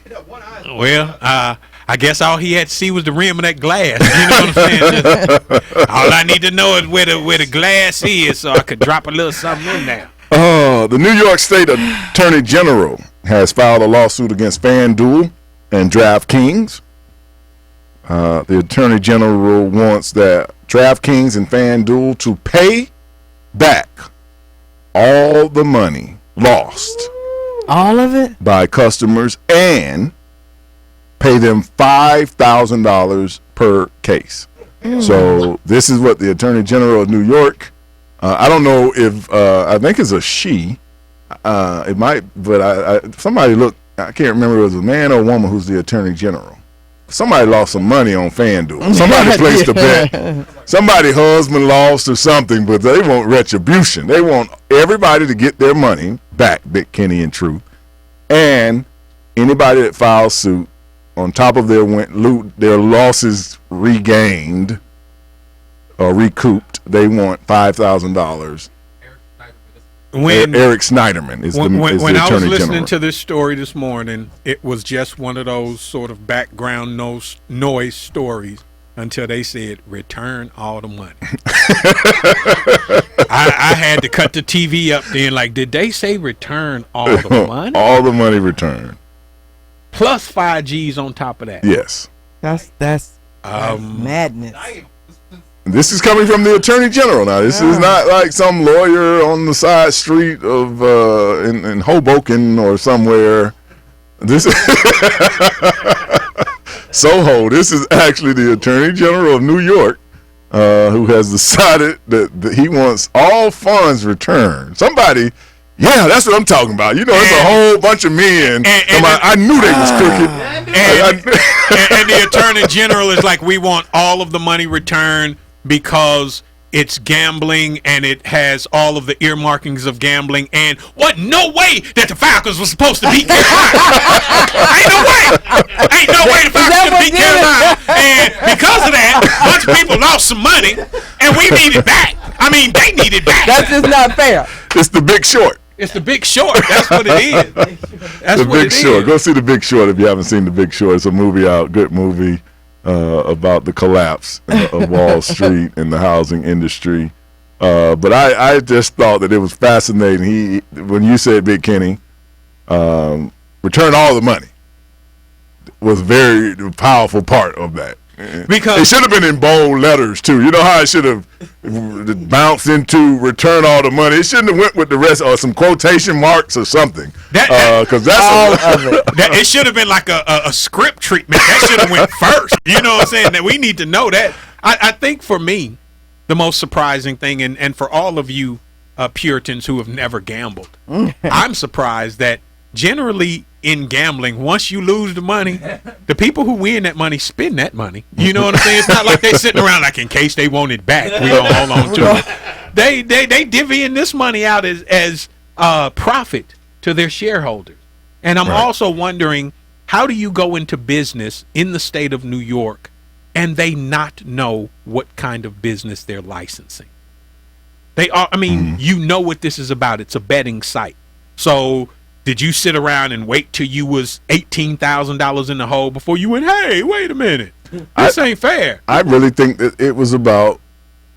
Well, I guess all he had to see was the rim of that glass. You know what I'm saying? All I need to know is where the glass is, so I could drop a little something in there. The New York State Attorney General has filed a lawsuit against FanDuel and DraftKings. The Attorney General wants that DraftKings and FanDuel to pay back all the money lost. All of it? By customers and pay them $5,000 per case. So this is what the Attorney General of New York, I don't know if, I think it's a she, it might, but somebody looked, I can't remember if it was a man or a woman who's the Attorney General. Somebody lost some money on FanDuel. Somebody placed a bet. Somebody's husband lost or something, but they want retribution. They want everybody to get their money back, Big Kenny and True. And anybody that files suit, on top of their losses regained or recouped, they want $5,000. Eric Snyderman is the Attorney General. When I was listening to this story this morning, it was just one of those sort of background noise stories until they said, return all the money. I had to cut the TV up then, like, did they say return all the money? All the money returned. Plus 5 G's on top of that. Yes. That's madness. This is coming from the Attorney General now. This is not like some lawyer on the side street of in Hoboken or somewhere. This is Soho. This is actually the Attorney General of New York, who has decided that he wants all funds returned. Somebody. Yeah, that's what I'm talking about. You know, it's a whole bunch of men. I knew they was crooked. And the Attorney General is like, we want all of the money returned because it's gambling and it has all of the earmarkings of gambling. And what? No way that the Falcons were supposed to beat Carolina. Ain't no way the Falcons could beat Carolina. And because of that, a bunch of people lost some money and we need it back. I mean, they need it back. That's just not fair. It's The Big Short. It's The Big Short. That's what it is. That's The Big Short. Go see The Big Short if you haven't seen The Big Short. It's a movie out, good movie about the collapse of Wall Street and the housing industry. But I just thought that it was fascinating. When you said, Big Kenny, return all the money was a very powerful part of that. Because it should have been in bold letters too. You know how it should have bounced into return all the money. It shouldn't have went with the rest or some quotation marks or something. Because that's all of it. It should have been like a script treatment. That should have went first. You know what I'm saying? That we need to know that. I think for me, the most surprising thing, and for all of you Puritans who have never gambled. I'm surprised that generally in gambling, once you lose the money, the people who win that money spend that money. You know what I'm saying? It's not like they're sitting around like in case they want it back, we gonna hold on to it. They divvying this money out as profit to their shareholders. And I'm also wondering, how do you go into business in the state of New York and they not know what kind of business they're licensing? They are, I mean, you know what this is about. It's a betting site. So did you sit around and wait till you was $18,000 in the hole before you went, hey, wait a minute, this ain't fair? I really think that it was about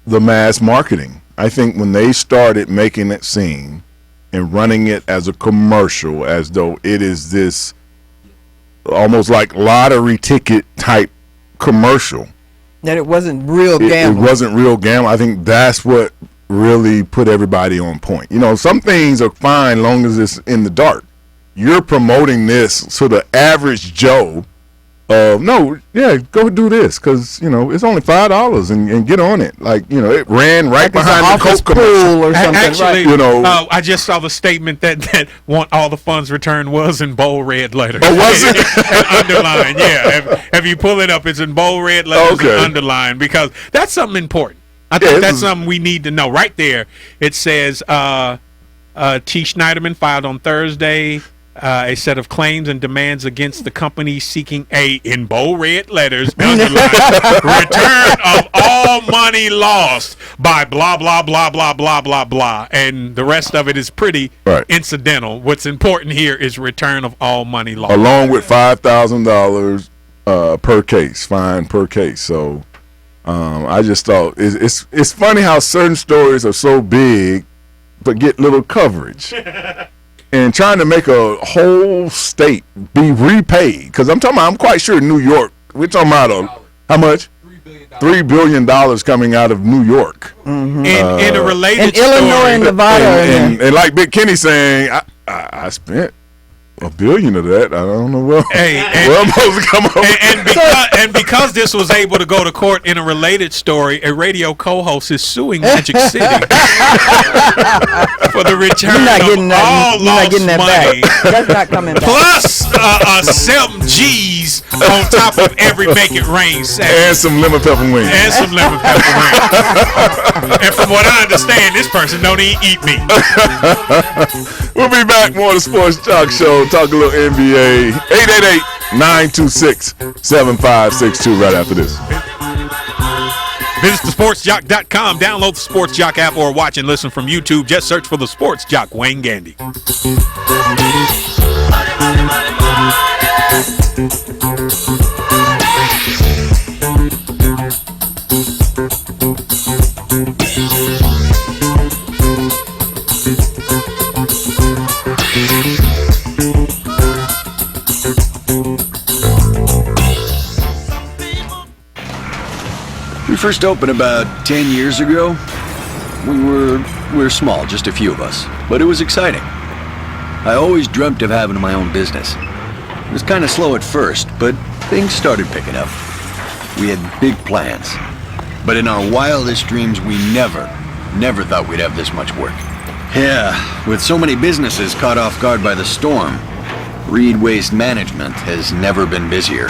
the mass marketing. I think when they started making it seem and running it as a commercial, as though it is this almost like lottery ticket type commercial, that it wasn't real gambling. It wasn't real gambling. I think that's what really put everybody on point. You know, some things are fine long as it's in the dark. You're promoting this to the average Joe of, no, yeah, go do this because, you know, it's only $5 and get on it. Like, you know, it ran right behind the Coke commercial or something. Actually, right? You know, I just saw the statement that want all the funds returned was in bold red letters. Oh, was it? And underlined, yeah. If you pull it up, it's in bold red letters and underlined, because that's something important. I think that's something we need to know. Right there, it says T. Schneiderman filed on Thursday a set of claims and demands against the company seeking a, in bold red letters, underlined, return of all money lost by blah, blah, blah, blah, blah, blah, blah. And the rest of it is pretty incidental. What's important here is return of all money lost. Along with $5,000 per case, fine per case. So I just thought it's funny how certain stories are so big but get little coverage. And trying to make a whole state be repaid, because I'm quite sure New York, we're talking about how much? $3 billion coming out of New York. In a related story, Illinois and Nevada, and like Big Kenny saying, I spent $1 billion of that. I don't know where I'm supposed to come up. And because this was able to go to court in a related story, a radio co-host is suing Magic City for the return of all lost money. That's not coming back. Plus 7 G's on top of every Make It Rain set. And some lemon pepper wings. And from what I understand, this person don't even eat meat. We'll be back more on the Sports Joc Show. Talk a little NBA. 888-926-7562 right after this. Visit thesportsjoc.com. Download the Sports Joc app or watch and listen from YouTube. Just search for the Sports Joc Wayne Gandy. We first opened about 10 years ago. We were small, just a few of us, but it was exciting. I always dreamt of having my own business. It was kind of slow at first, but things started picking up. We had big plans, but in our wildest dreams, we never thought we'd have this much work. Yeah, with so many businesses caught off guard by the storm, Reed Waste Management has never been busier.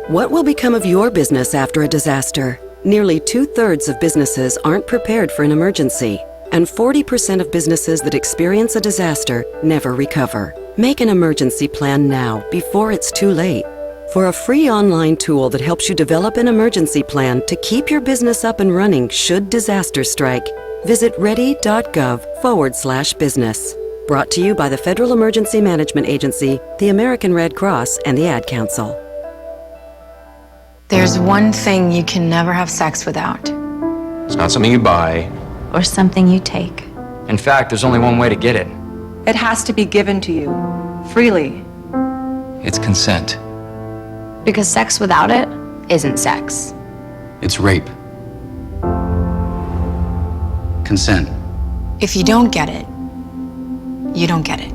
What will become of your business after a disaster? Nearly 2/3 of businesses aren't prepared for an emergency, and 40% of businesses that experience a disaster never recover. Make an emergency plan now, before it's too late. For a free online tool that helps you develop an emergency plan to keep your business up and running should disaster strike, visit ready.gov/business. Brought to you by the Federal Emergency Management Agency, the American Red Cross, and the Ad Council. There's one thing you can never have sex without. It's not something you buy. Or something you take. In fact, there's only one way to get it. It has to be given to you, freely. It's consent. Because sex without it isn't sex. It's rape. Consent. If you don't get it, you don't get it.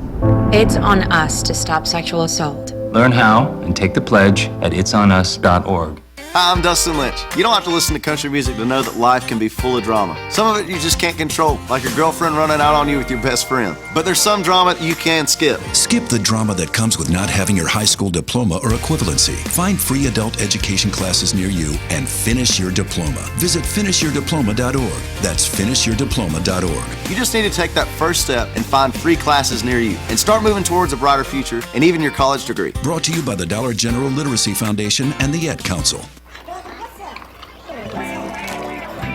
It's on us to stop sexual assault. Learn how and take the pledge at itsonus.org. Hi, I'm Dustin Lynch. You don't have to listen to country music to know that life can be full of drama. Some of it you just can't control, like your girlfriend running out on you with your best friend. But there's some drama you can skip. Skip the drama that comes with not having your high school diploma or equivalency. Find free adult education classes near you and finish your diploma. Visit finishyourdiploma.org. That's finishyourdiploma.org. You just need to take that first step and find free classes near you and start moving towards a brighter future and even your college degree. Brought to you by the Dollar General Literacy Foundation and the Ad Council.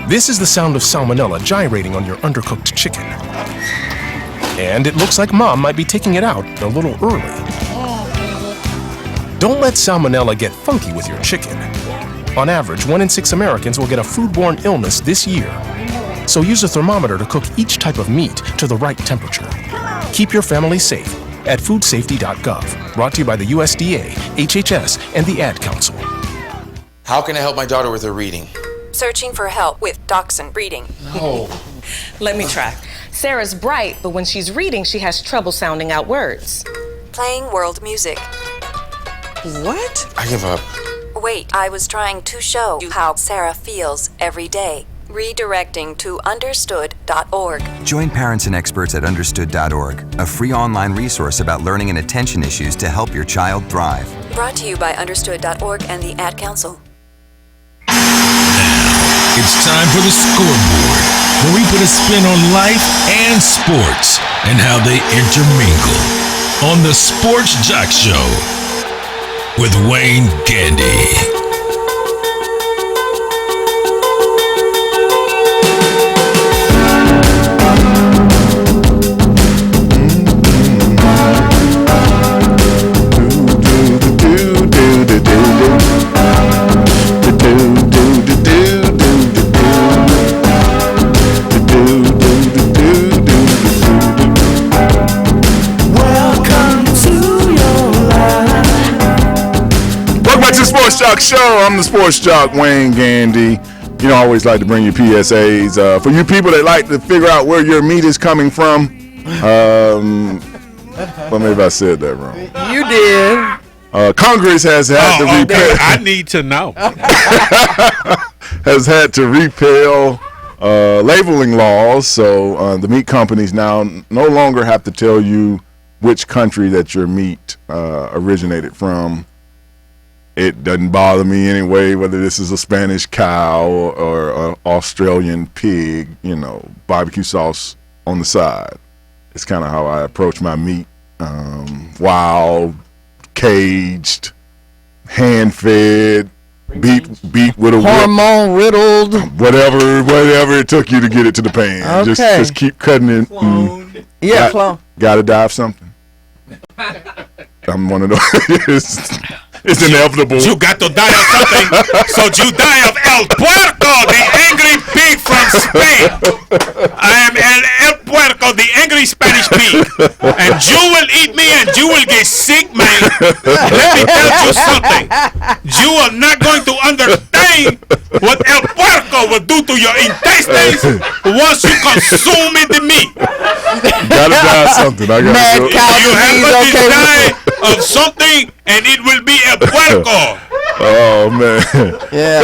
This is the sound of salmonella gyrating on your undercooked chicken. And it looks like Mom might be taking it out a little early. Don't let salmonella get funky with your chicken. On average, 1 in 6 Americans will get a foodborne illness this year. So use a thermometer to cook each type of meat to the right temperature. Keep your family safe at foodsafety.gov. Brought to you by the USDA, HHS, and the Ad Council. How can I help my daughter with her reading? Searching for help with Dachshund reading. No. Let me try. Sarah's bright, but when she's reading, she has trouble sounding out words. Playing world music. What? I give up. Wait, I was trying to show you how Sarah feels every day. Redirecting to understood.org. Join parents and experts at understood.org, a free online resource about learning and attention issues to help your child thrive. Brought to you by understood.org and the Ad Council. It's time for the scoreboard, where we put a spin on life and sports and how they intermingle. On the Sports Joc Show with Wayne Gandy. Sports Joc Show. I'm the Sports Joc, Wayne Gandy. You know, I always like to bring you PSAs. For you people that like to figure out where your meat is coming from, well, maybe I said that wrong. You did. Congress has had to repeal. I need to know. Has had to repeal labeling laws, so the meat companies now no longer have to tell you which country that your meat originated from. It doesn't bother me anyway, whether this is a Spanish cow or an Australian pig, you know, barbecue sauce on the side. It's kind of how I approach my meat. Wild, caged, hand-fed, beat with a hormone riddled. Whatever it took you to get it to the pan. Okay. Just keep cutting it. Yeah, clone. Gotta die of something. I'm one of those. It's inevitable. You got to die of something, so you die of El Puerco, the angry pig from Spain. I am El Puerco, the angry Spanish pig. And you will eat me and you will get sick, man. Let me tell you something. You are not going to understand what El Puerco will do to your intestines once you consume the meat. Gotta die of something. I gotta go. You have to die of something, and it will be El Puerco. Oh man, yeah.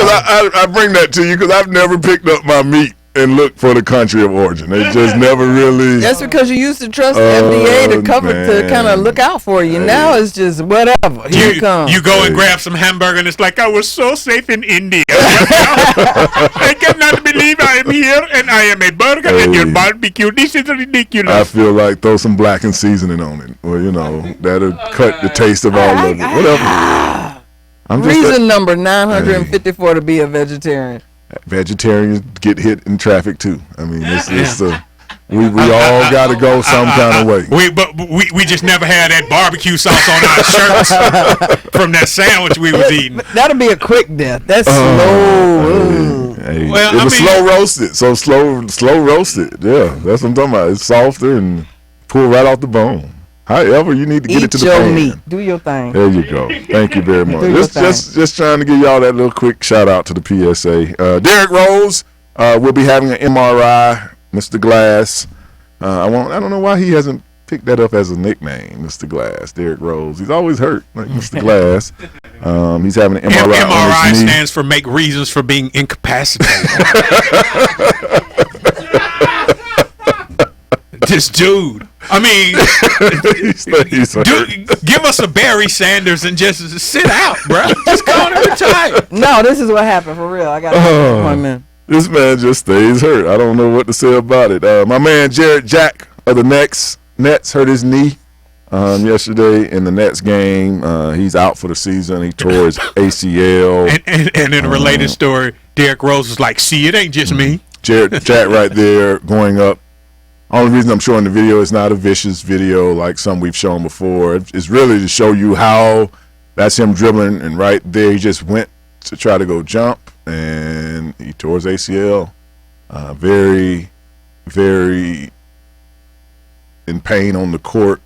I bring that to you because I've never picked up my meat and looked for the country of origin. It just never really. That's because you used to trust the FDA to cover to kind of look out for you. Now it's just whatever. Here it comes. You go and grab some hamburger, and it's like I was so safe in India. I cannot believe I am here, and I am a burger and your barbecue. This is ridiculous. I feel like throw some blackened seasoning on it, or you know that'll cut the taste of all of it. Whatever. Reason number 954 to be a vegetarian. Vegetarians get hit in traffic too. I mean, we all got to go some kind of way. We just never had that barbecue sauce on our shirts from that sandwich we was eating. That'll be a quick death. That's slow. Hey, well, it was slow roasted, so slow roasted. Yeah, that's what I'm talking about. It's softer and pull right off the bone. However, you need to get it to the pan. Meat. Do your thing. There you go. Thank you very much. Just trying to give y'all that little quick shout out to the PSA. Derrick Rose will be having an MRI. Mr. Glass. I don't know why he hasn't picked that up as a nickname, Mr. Glass, Derrick Rose. He's always hurt, like Mr. Glass. He's having an MRI. MRI on his knee. stands for make reasons for being incapacitated. This dude. I mean, give us a Barry Sanders and just sit out, bro. Just go and retire. No, this is what happened for real. I got an appointment. This man just stays hurt. I don't know what to say about it. My man Jarrett Jack of the Nets hurt his knee yesterday in the Nets game. He's out for the season. He tore his ACL. And in a related story, Derrick Rose was like, see, it ain't just me. Jarrett Jack right there going up. Only reason I'm showing the video is not a vicious video like some we've shown before. It's really to show you how that's him dribbling, and right there he just went to try to go jump, and he tore his ACL. Very, very in pain on the court.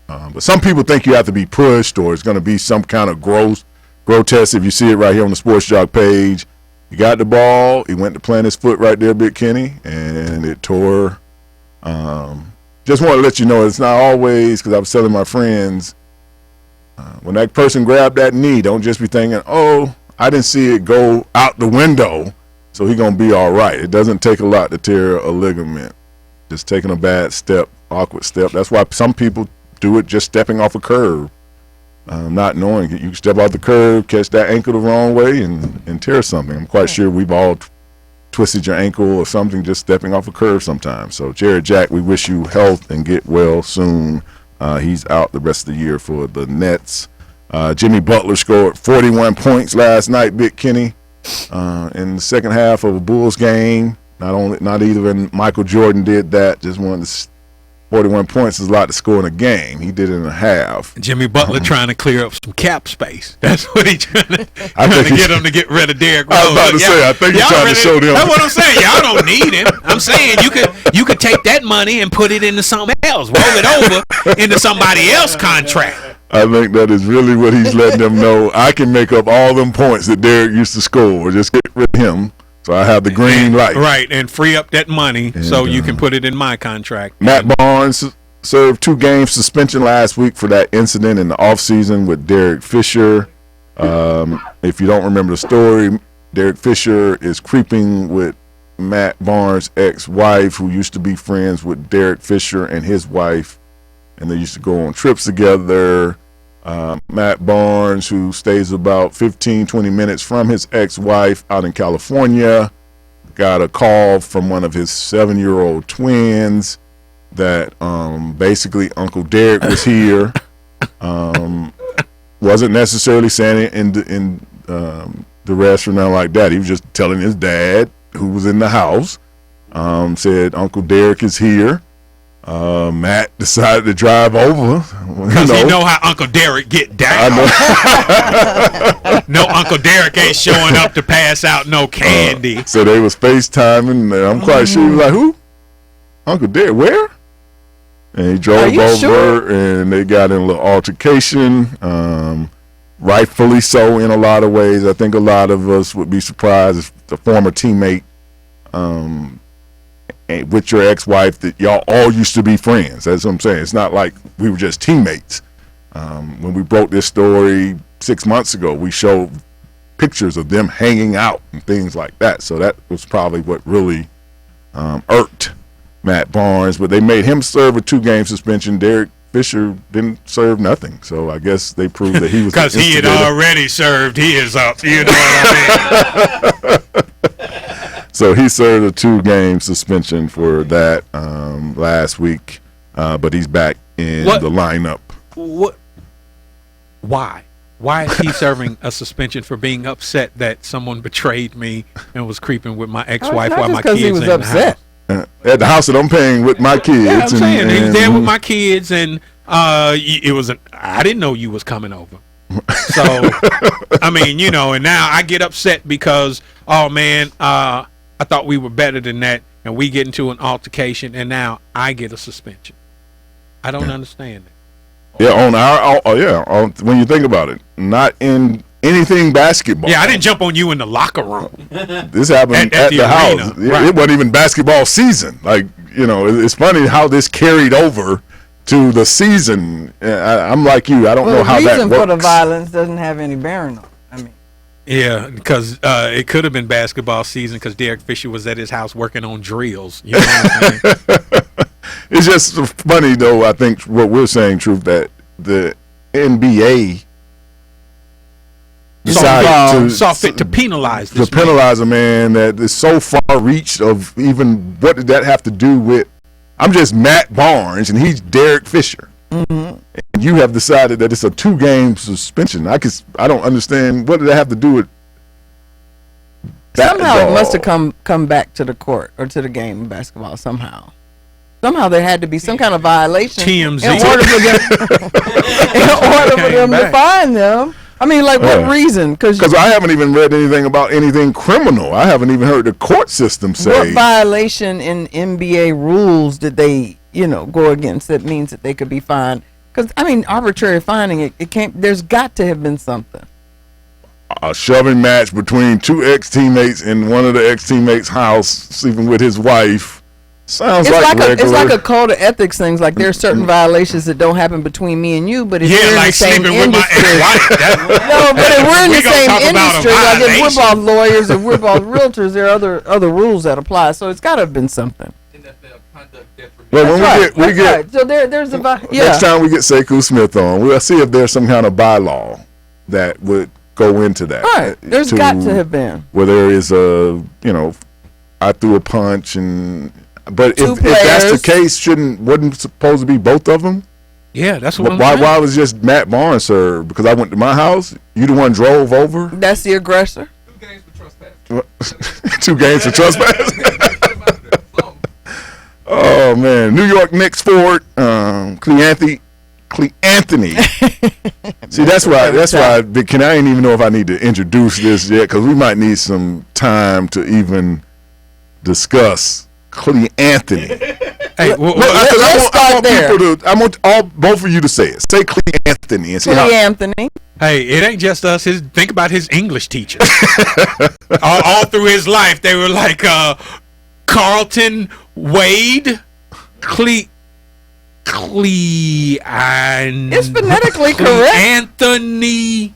But some people think you have to be pushed or it's going to be some kind of grotesque. If you see it right here on the Sports Joc page, he got the ball, he went to plant his foot right there, Big Kenny, and it tore. Just want to let you know it's not always, because I was telling my friends, when that person grabbed that knee, don't just be thinking, oh, I didn't see it go out the window, so he's going to be all right. It doesn't take a lot to tear a ligament. Just taking a bad step, awkward step. That's why some people do it just stepping off a curb, not knowing it. You step off the curb, catch that ankle the wrong way, and tear something. I'm quite sure we've all twisted your ankle or something just stepping off a curve sometimes. So Jarrett Jack, we wish you health and get well soon. He's out the rest of the year for the Nets. Jimmy Butler scored 41 points last night, Big Kenny, in the second half of a Bulls game. Not even Michael Jordan did that. Just one of the 41 points is a lot to score in a game. He did it in a half. Jimmy Butler trying to clear up some cap space. That's what he's trying to get him to get rid of Derrick Rose. I was about to say, I think he's trying to show them. That's what I'm saying. Y'all don't need him. I'm saying you could take that money and put it into something else. Roll it over into somebody else's contract. I think that is really what he's letting them know. I can make up all them points that Derrick used to score. Just get rid of him. So I have the green light. Right, and free up that money so you can put it in my contract. Matt Barnes served 2-game suspension last week for that incident in the offseason with Derek Fisher. If you don't remember the story, Derek Fisher is creeping with Matt Barnes' ex-wife, who used to be friends with Derek Fisher and his wife, and they used to go on trips together. Matt Barnes, who stays about 15-20 minutes from his ex-wife out in California, got a call from one of his 7-year-old twins that basically Uncle Derek was here. Wasn't necessarily saying it in the restaurant, nothing like that. He was just telling his dad, who was in the house, said Uncle Derek is here. Matt decided to drive over because he know how Uncle Derek get down. No, Uncle Derek ain't showing up to pass out no candy. So they was FaceTiming, and I'm quite sure he was like, "Who? Uncle Derek? Where?" And he drove over, and they got in a little altercation. Rightfully so in a lot of ways. I think a lot of us would be surprised if the former teammate with your ex-wife that y'all all used to be friends. That's what I'm saying. It's not like we were just teammates. When we broke this story 6 months ago, we showed pictures of them hanging out and things like that. So that was probably what really irked Matt Barnes. But they made him serve a 2-game suspension. Derek Fisher didn't serve nothing. So I guess they proved that he was because he had already served his up. You know what I mean? So he served a 2-game suspension for that last week, but he's back in the lineup. What? Why? Why is he serving a suspension for being upset that someone betrayed me and was creeping with my ex-wife while my kids he was in upset. the house? At the house that I'm paying with my kids. Yeah, I'm saying he was there with my kids, and it was. I didn't know you was coming over. So I mean, and now I get upset because I thought we were better than that, and we get into an altercation, and now I get a suspension. I don't understand it. Yeah, when you think about it, not in anything basketball. Yeah, I didn't jump on you in the locker room. This happened at the house. Right. It wasn't even basketball season. Like, it's funny how this carried over to the season. I'm like you. I don't know how that The reason works. for the violence doesn't have any bearing on it. I mean, Yeah, because it could have been basketball season because Derek Fisher was at his house working on drills. You know what I'm saying? It's just funny, though, I think what we're saying, Truth, that the NBA decided saw fit to penalize this man. penalize a man that is so far reached of even what did that have to do with? I'm just Matt Barnes and he's Derek Fisher. Mm-hmm. And you have decided that it's a 2-game suspension. I don't understand. What did that have to do with that? somehow it must have come back to the court or to the game of basketball somehow. Somehow there had to be some kind of violation TMZ. in order for them to fine them. I mean, like, what reason? Because I haven't even read anything about anything criminal. I haven't even heard the court system say. What violation in NBA rules did they, go against that means that they could be fined? Because, I mean, arbitrary fining, it can't, there's got to have been something. A shoving match between 2 ex-teammates in one of the ex-teammates' house, sleeping with his wife. Sounds It's like like regular. it's like a code of ethics things. Like there's certain violations that don't happen between me and you, but if we're in the same industry, no, but if we're in the same industry, like if we're both lawyers, if we're both realtors, there are other rules that apply. So it's got to have been something. Well, when we get so there's a next time we get Sekou Smith on, we'll see if there's some kind of bylaw that would go into that. Right, there's got to have been. Where there is a, I threw a punch and. But if that's the case, wasn't supposed to be both of them? Yeah, that's what I'm why saying. Why was just Matt Barnes served? Because I went to my house. You the one drove over. That's the aggressor. 2 games for trespass. Oh man, New York Knicks forward Cleanthony. See, that's why. Can I ain't even know if I need to introduce this yet because we might need some time to even discuss. Cleanthony. Hey, I want both of you to say it. Say Cleanthony and see Cleanthony. Hey, it ain't just us. Think about his English teacher. all through his life, they were like Carlton Wade, It's phonetically correct. Anthony.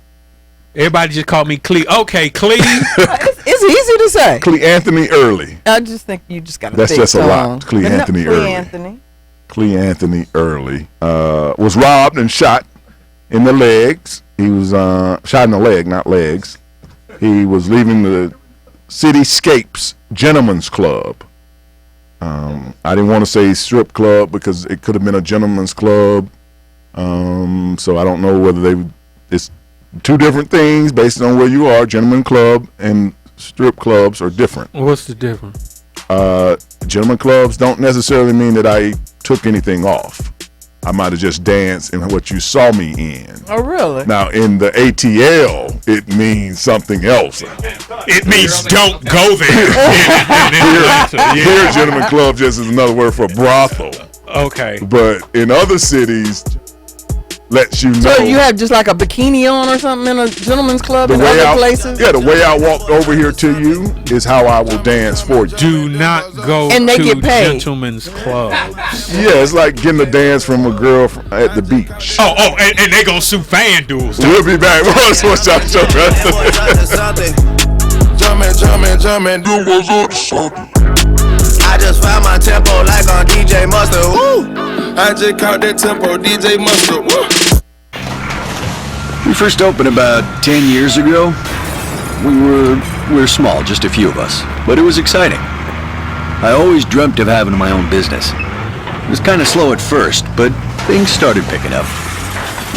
Everybody just called me Clee. Okay, Clee. It's easy to say. Cleanthony Early. I just think you just got to. That's just a lot. Cleanthony Early. Cleanthony Early was robbed and shot in the legs. He was shot in the leg, not legs. He was leaving the Cityscapes Gentlemen's Club. I didn't want to say strip club because it could have been a gentleman's club. So I don't know whether it's 2 different things based on where you are. Gentleman club and strip clubs are different. What's the difference? Gentleman clubs don't necessarily mean that I took anything off. I might have just danced in what you saw me in. Oh, really? Now, in the ATL, it means something else. It means don't go there. Here, gentleman club just is another word for brothel. Okay. But in other cities, lets you know. So you have just like a bikini on or something in a gentleman's club in other places? Yeah, the way I walked over here to you is how I will dance for you. Do not go and they to get paid. gentlemen's clubs. Yeah, it's like getting a dance from a girl at the beach. Oh, and they gonna sue FanDuel. We'll be back. Sports Joc Show. Jumping. I just found my tempo like on DJ Mustard. Woo! I just caught that tempo, DJ Mustard. Woo! We first opened about 10 years ago. We were small, just a few of us, but it was exciting. I always dreamt of having my own business. It was kind of slow at first, but things started picking up.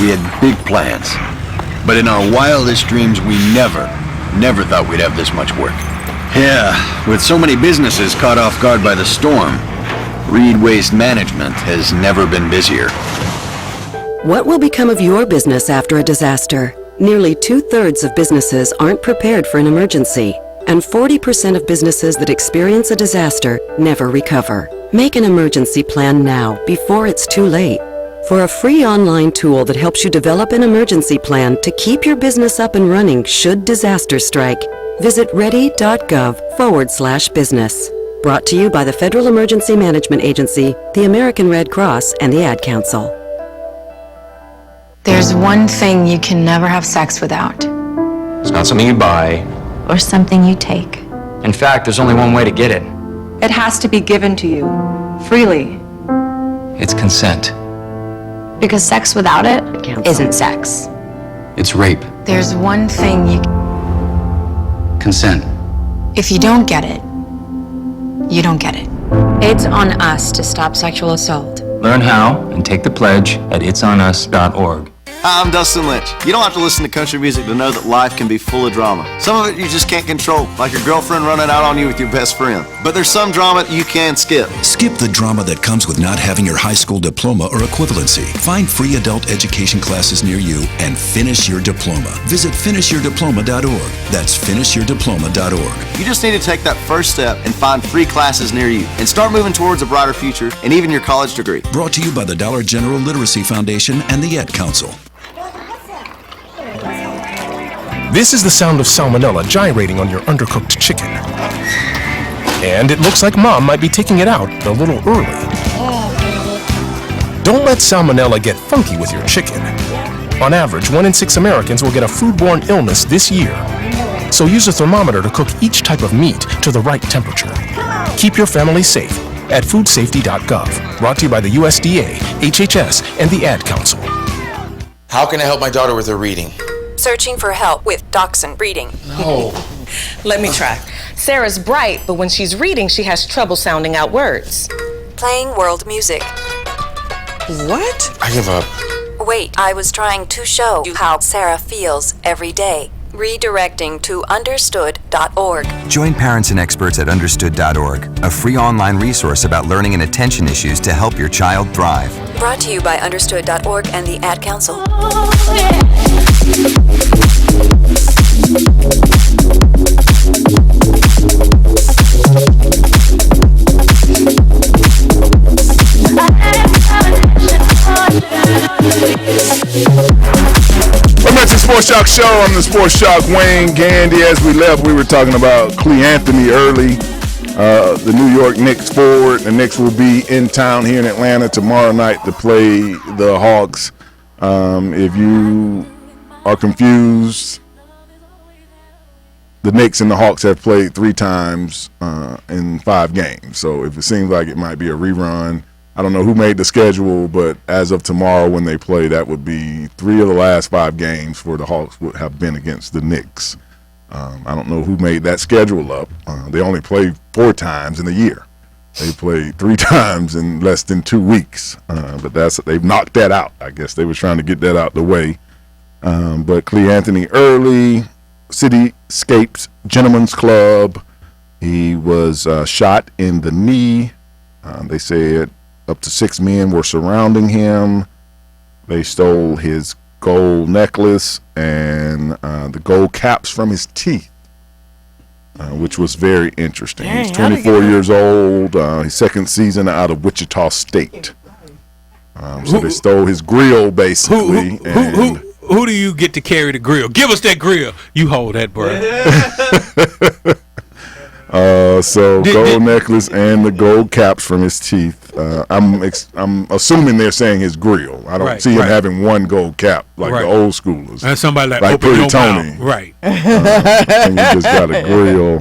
We had big plans, but in our wildest dreams, we never thought we'd have this much work. Yeah, with so many businesses caught off guard by the storm, Reed Waste Management has never been busier. What will become of your business after a disaster? Nearly 2/3 of businesses aren't prepared for an emergency, and 40% of businesses that experience a disaster never recover. Make an emergency plan now, before it's too late. For a free online tool that helps you develop an emergency plan to keep your business up and running should disaster strike, visit ready.gov/business. Brought to you by the Federal Emergency Management Agency, the American Red Cross, and the Ad Council. There's one thing you can never have sex without. It's not something you buy. Or something you take. In fact, there's only one way to get it. It has to be given to you, freely. It's consent. Because sex without it isn't sex. It's rape. There's one thing you... Consent. If you don't get it, you don't get it. It's on us to stop sexual assault. Learn how and take the pledge at itsonus.org. Hi, I'm Dustin Lynch. You don't have to listen to country music to know that life can be full of drama. Some of it you just can't control, like your girlfriend running out on you with your best friend. But there's some drama you can skip. Skip the drama that comes with not having your high school diploma or equivalency. Find free adult education classes near you and finish your diploma. Visit finishyourdiploma.org. That's finishyourdiploma.org. You just need to take that first step and find free classes near you and start moving towards a brighter future and even your college degree. Brought to you by the Dollar General Literacy Foundation and the Ad Council. This is the sound of salmonella gyrating on your undercooked chicken. And it looks like Mom might be taking it out a little early. Don't let salmonella get funky with your chicken. On average, 1 in 6 Americans will get a foodborne illness this year. So use a thermometer to cook each type of meat to the right temperature. Keep your family safe at foodsafety.gov. Brought to you by the USDA, HHS, and the Ad Council. How can I help my daughter with her reading? Searching for help with dachshund breeding. No. Let me try. Sarah's bright, but when she's reading, she has trouble sounding out words. Playing world music. What? I give up. Wait, I was trying to show you how Sarah feels every day. Redirecting to understood.org. Join parents and experts at understood.org, a free online resource about learning and attention issues to help your child thrive. Brought to you by understood.org and the Ad Council. Welcome back to the Sports Joc Show. I'm the Sports Joc, Wayne Gandy. As we left, we were talking about Cleanthony early, the New York Knicks forward. The Knicks will be in town here in Atlanta tomorrow night to play the Hawks. If you are confused, the Knicks and the Hawks have played 3 times in 5 games. So if it seems like it might be a rerun, I don't know who made the schedule, but as of tomorrow when they play, that would be 3 of the last 5 games for the Hawks would have been against the Knicks. I don't know who made that schedule up. They only play 4 times in a year. They played 3 times in less than 2 weeks, but they've knocked that out. I guess they were trying to get that out the way. But Cleanthony early, Cityscapes Gentlemen's Club. He was shot in the knee. They said up to 6 men were surrounding him. They stole his gold necklace and the gold caps from his teeth, which was very interesting. Dang, he's 24 years old. His second season out of Wichita State. So they stole his grill, basically. Who do you get to carry the grill? Give us that grill. You hold that, bro. So gold necklace and the gold caps from his teeth. I'm assuming they're saying his grill. I don't see him having one gold cap like the old schoolers. And somebody like Pretty your Tony, mouth. Right? And he just got a grill.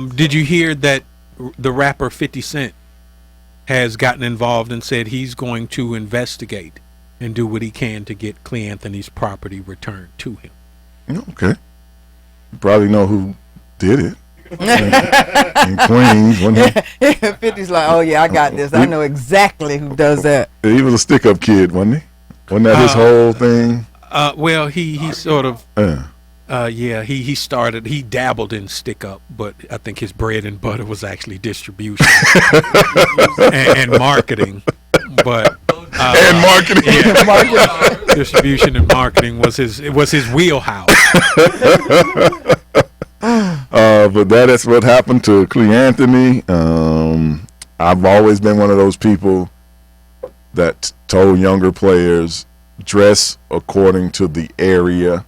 Did you hear that the rapper 50 Cent has gotten involved and said he's going to investigate and do what he can to get Cleanthony's property returned to him? Okay, you probably know who did it. In Queens, wasn't he? 50's like, oh yeah, I got this. I know exactly who does that. He was a stick-up kid, wasn't he? Wasn't that his whole thing? Well, he sort of, he dabbled in stick-up, but I think his bread and butter was actually distribution and marketing. But and marketing, distribution and marketing was his wheelhouse. But that is what happened to Cleanthony. I've always been one of those people that told younger players, dress according to the area.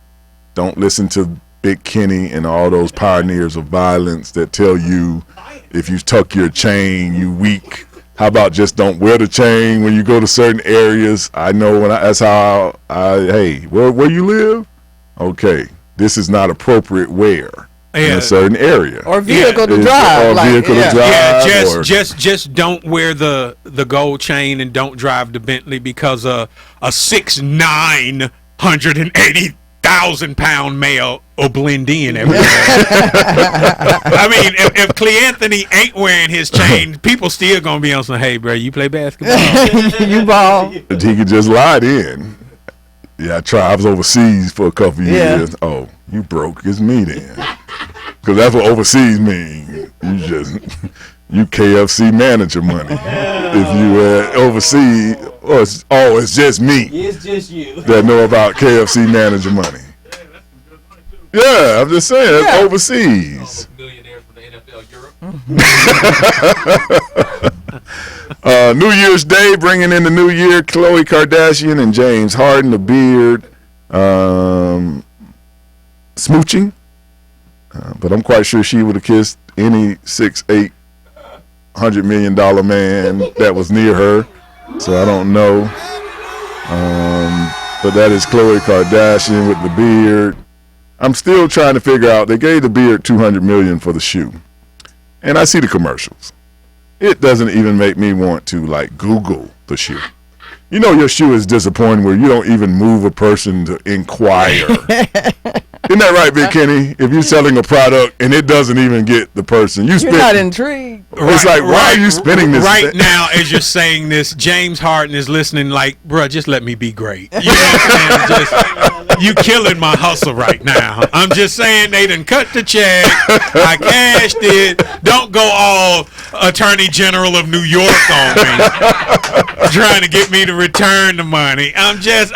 Don't listen to Big Kenny and all those pioneers of violence that tell you If you tuck your chain, you weak. How about just don't wear the chain when you go to certain areas? I know that's how hey, where you live? Okay, this is not appropriate wear in a certain area. Or vehicle to drive. Or vehicle to drive. Just don't wear the gold chain and don't drive the Bentley because a 6'9", 180,000-pound male will blend in everywhere. I mean, if Cleanthony ain't wearing his chain, people still gonna be on some, hey, bro, you play basketball? You ball. He could just lie in. Yeah, I was overseas for a couple of years. Oh, you broke. It's me then. Because that's what overseas means. You KFC manager money. If you overseas, it's just me. It's just you that know about KFC manager money. Yeah, I'm just saying, it's overseas. millionaires from the NFL Europe. New Year's Day, bringing in the new year, Khloe Kardashian and James Harden, the beard, smooching. But I'm quite sure she would have kissed any 6'8", $100 million man that was near her. So I don't know. But that is Khloe Kardashian with the beard. I'm still trying to figure out. They gave the beard $200 million for the shoe, and I see the commercials. It doesn't even make me want to Google the shoe. You know your shoe is disappointing where you don't even move a person to inquire. Isn't that right, Big Kenny? If you're selling a product and it doesn't even get the person, you're not intrigued. It's why are you spending this? Right now, as you're saying this, James Harden is listening bruh, just let me be great. You know what I'm saying? You killing my hustle right now. I'm just saying they done cut the check. I cashed it. Don't go all Attorney General of New York on me, trying to get me to return the money. I got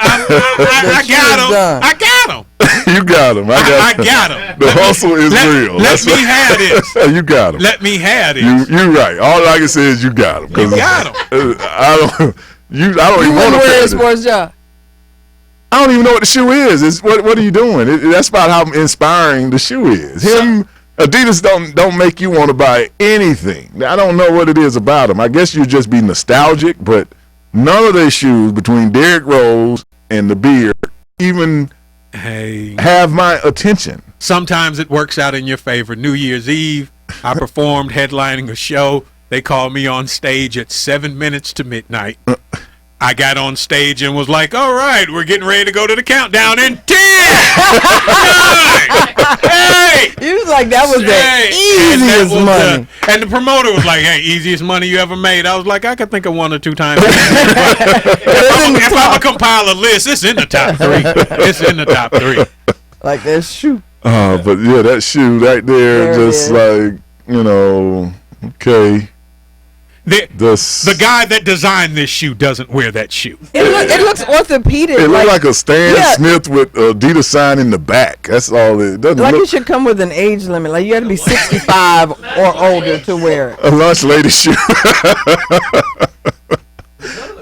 him. I got him. You got him. I got him. The hustle is real. Let me have this. You got him. Let me have this. You're right. All I can say is you got him. You got him. I don't even want to wear Sports Joc. I don't even know what the shoe is. What are you doing? That's about how inspiring the shoe is. Adidas don't make you want to buy anything. I don't know what it is about them. I guess you just be nostalgic, but none of their shoes between Derrick Rose and the beard even have my attention. Sometimes it works out in your favor. New Year's Eve, I performed headlining a show. They called me on stage at 7 minutes to midnight. I got on stage and was like, all right, we're getting ready to go to the countdown in 10, 9, hey! You was like, that was the easiest money. And the promoter was like, hey, easiest money you ever made. I was like, I could think of 1 or 2 times. If I'm going to compile a list, it's in the top 3. It's in the top 3. Like that shoe. But yeah, that shoe right there just okay. The guy that designed this shoe doesn't wear that shoe. It looks orthopedic. It looks like a Stan Smith with Adidas sign in the back. That's all it doesn't look. It should come with an age limit. Like you got to be 65 or older to wear it. A lunch lady shoe.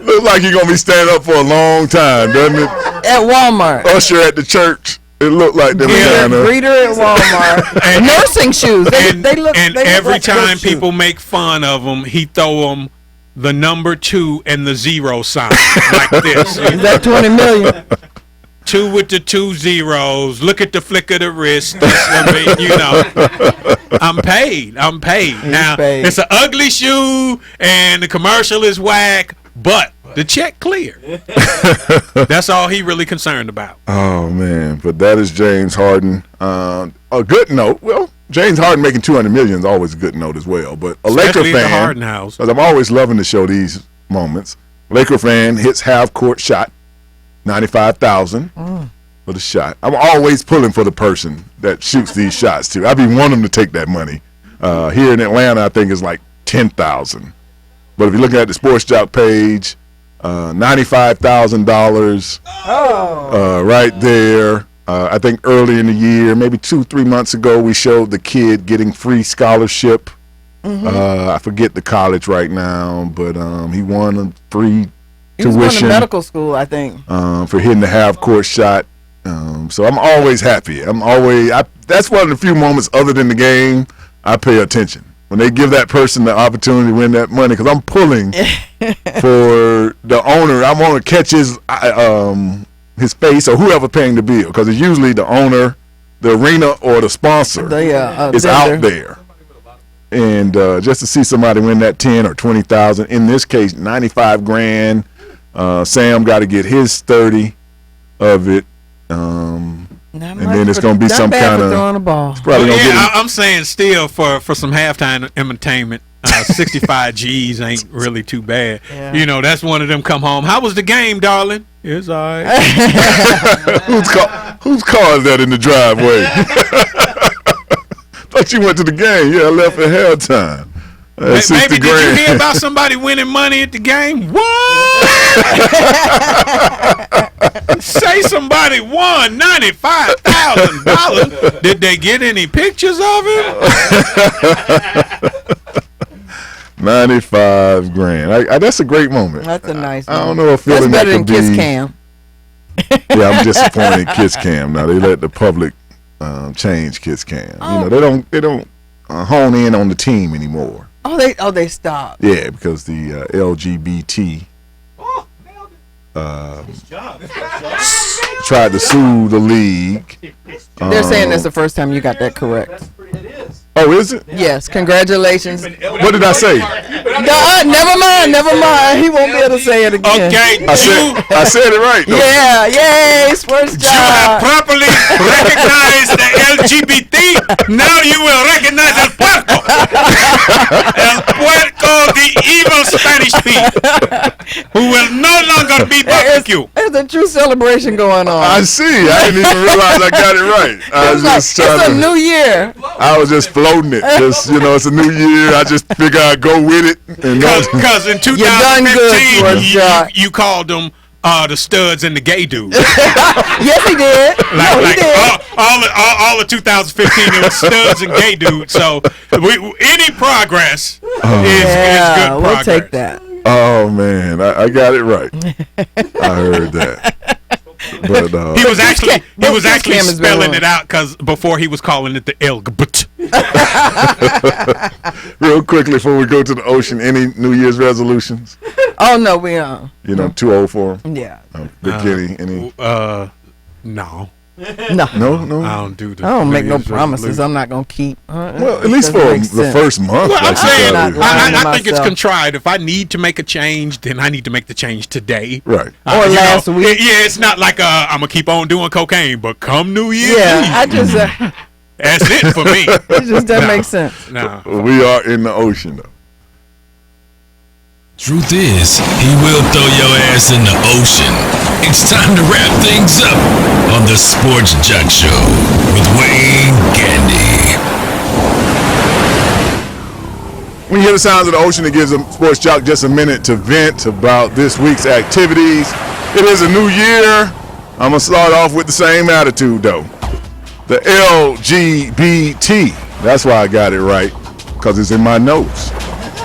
Looks like you're going to be standing up for a long time, doesn't it? At Walmart. Usher at the church. It looked like them. Greeter at Walmart. And nursing shoes. They look. And every time people make fun of him, he throw them the number 2 and the 0 sign like this. Is that 20 million? 2 with the 2 zeros. Look at the flick of the wrist. I'm paid. Now it's an ugly shoe, and the commercial is whack, but the check clear. That's all he really concerned about. Oh man, but that is James Harden. A good note. Well, James Harden making $200 million is always a good note as well. But a Laker fan, the Harden house. Because I'm always loving to show these moments. Laker fan hits half court shot, 95,000 for the shot. I'm always pulling for the person that shoots these shots too. I be wanting them to take that money. Here in Atlanta, I think it's like 10,000. But if you're looking at the Sports Joc page, $95,000 right there. I think early in the year, maybe 2-3 months ago, we showed the kid getting free scholarship. I forget the college right now, but he won a free tuition. He was going to medical school, I think. For hitting the half-court shot. So I'm always happy. That's one of the few moments other than the game I pay attention. when they give that person the opportunity to win that money, because I'm pulling for the owner. I want to catch his face or whoever paying the bill, because it's usually the owner, the arena, or the sponsor is out there. And just to see somebody win that 10 or 20,000, in this case, 95 grand. Sam got to get his 30 of it. And then it's going to be some kind of throwing a ball. I'm saying still for some halftime entertainment, 65 G's ain't really too bad. Yeah. You know, that's one of them come home. How was the game, darling? It's all right. Whose car is that in the driveway? Thought you went to the game. Yeah, I left at halftime. Maybe did you hear about somebody winning money at the game? What? Say somebody won $95,000. Did they get any pictures of it? 95 grand. That's a great moment. That's a nice moment. I don't know if feeling that's better that than could Kiss be. Cam. Yeah, I'm disappointed in Kiss Cam. Now they let the public change Kiss Cam. You know, they don't hone in on the team anymore. They stopped. Yeah, because the LGBT tried to sue the league. They're saying that's the first time you got that correct. Oh, is it? Yes, congratulations. What did I say? Never mind. He won't be able to say it again. Okay, I said it right. Though. Yeah, yay, Sports Joc. You have properly recognized the LGBT. Now you will recognize El Puerco. El Puerco, the evil Spanish pig, who will no longer be barbecue. There's a true celebration going on. I see. I didn't even realize I got it right. It's a new year. I was just floating it. Just, you know, it's a new year. I just figure I'd go with it. Because in 2015, you called them the studs and the gay dudes. Yes, he did. He did. All of 2015, it was studs and gay dudes. So any progress is good progress. We'll take that. Oh, man. I got it right. I heard that. But he was actually spelling it out because before he was calling it the LGBT. Real quickly before we go to the ocean, any New Year's resolutions? Oh no, we are. You know, too old for them. Yeah. Big Kitty, any? No. No. I don't do that. I don't make no promises. I'm not gonna keep. Well, at least for the first month. Well, I'm saying I think it's contrived. If I need to make a change, then I need to make the change today. Right. Or last week. Yeah, it's not like I'm gonna keep on doing cocaine, but come New Year's Yeah, Eve, I just. that's it for me. It just doesn't make sense. No. We are in the ocean though. Truth is, he will throw your ass in the ocean. It's time to wrap things up on the Sports Joc Show with Wayne Gandy. When you hear the sounds of the ocean, it gives Sports Joc just a minute to vent about this week's activities. It is a new year. I'm going to start off with the same attitude, though. The LGBT. That's why I got it right, because it's in my notes.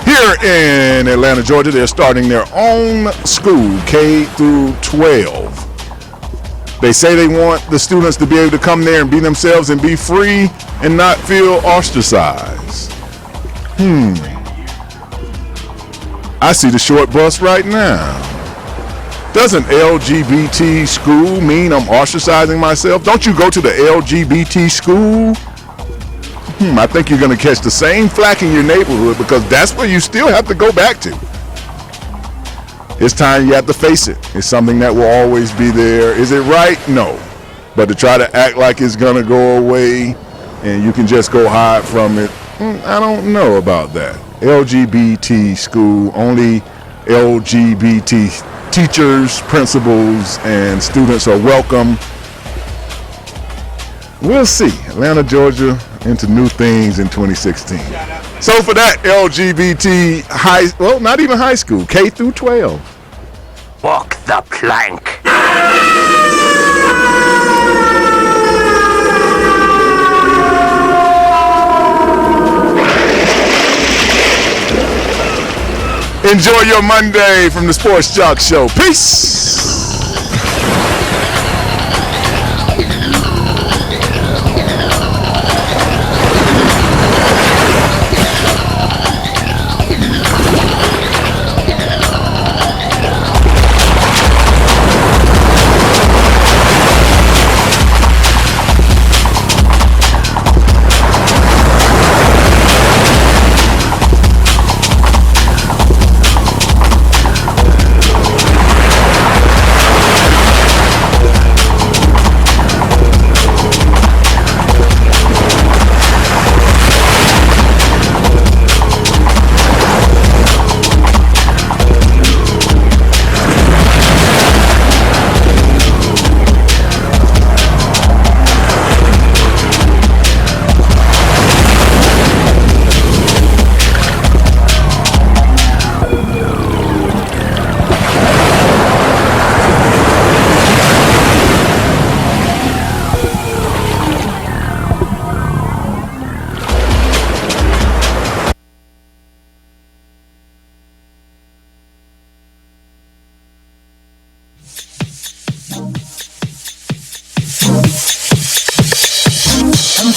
Here in Atlanta, Georgia, they're starting their own school, K through 12. They say they want the students to be able to come there and be themselves and be free and not feel ostracized. I see the short bus right now. Doesn't LGBT school mean I'm ostracizing myself? Don't you go to the LGBT school? I think you're going to catch the same flack in your neighborhood because that's where you still have to go back to. It's time you have to face it. It's something that will always be there. Is it right? No. But to try to act like it's going to go away and you can just go hide from it, I don't know about that. LGBT school, only LGBT teachers, principals, and students are welcome. We'll see. Atlanta, Georgia, into new things in 2016. So for that, LGBT not even high school, K through 12. Walk the plank. Enjoy your Monday from the Sports Joc Show. Peace.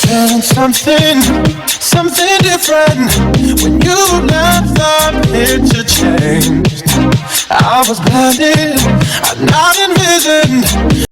feeling something different when you left the picture changed. I was blinded, I'd not envisioned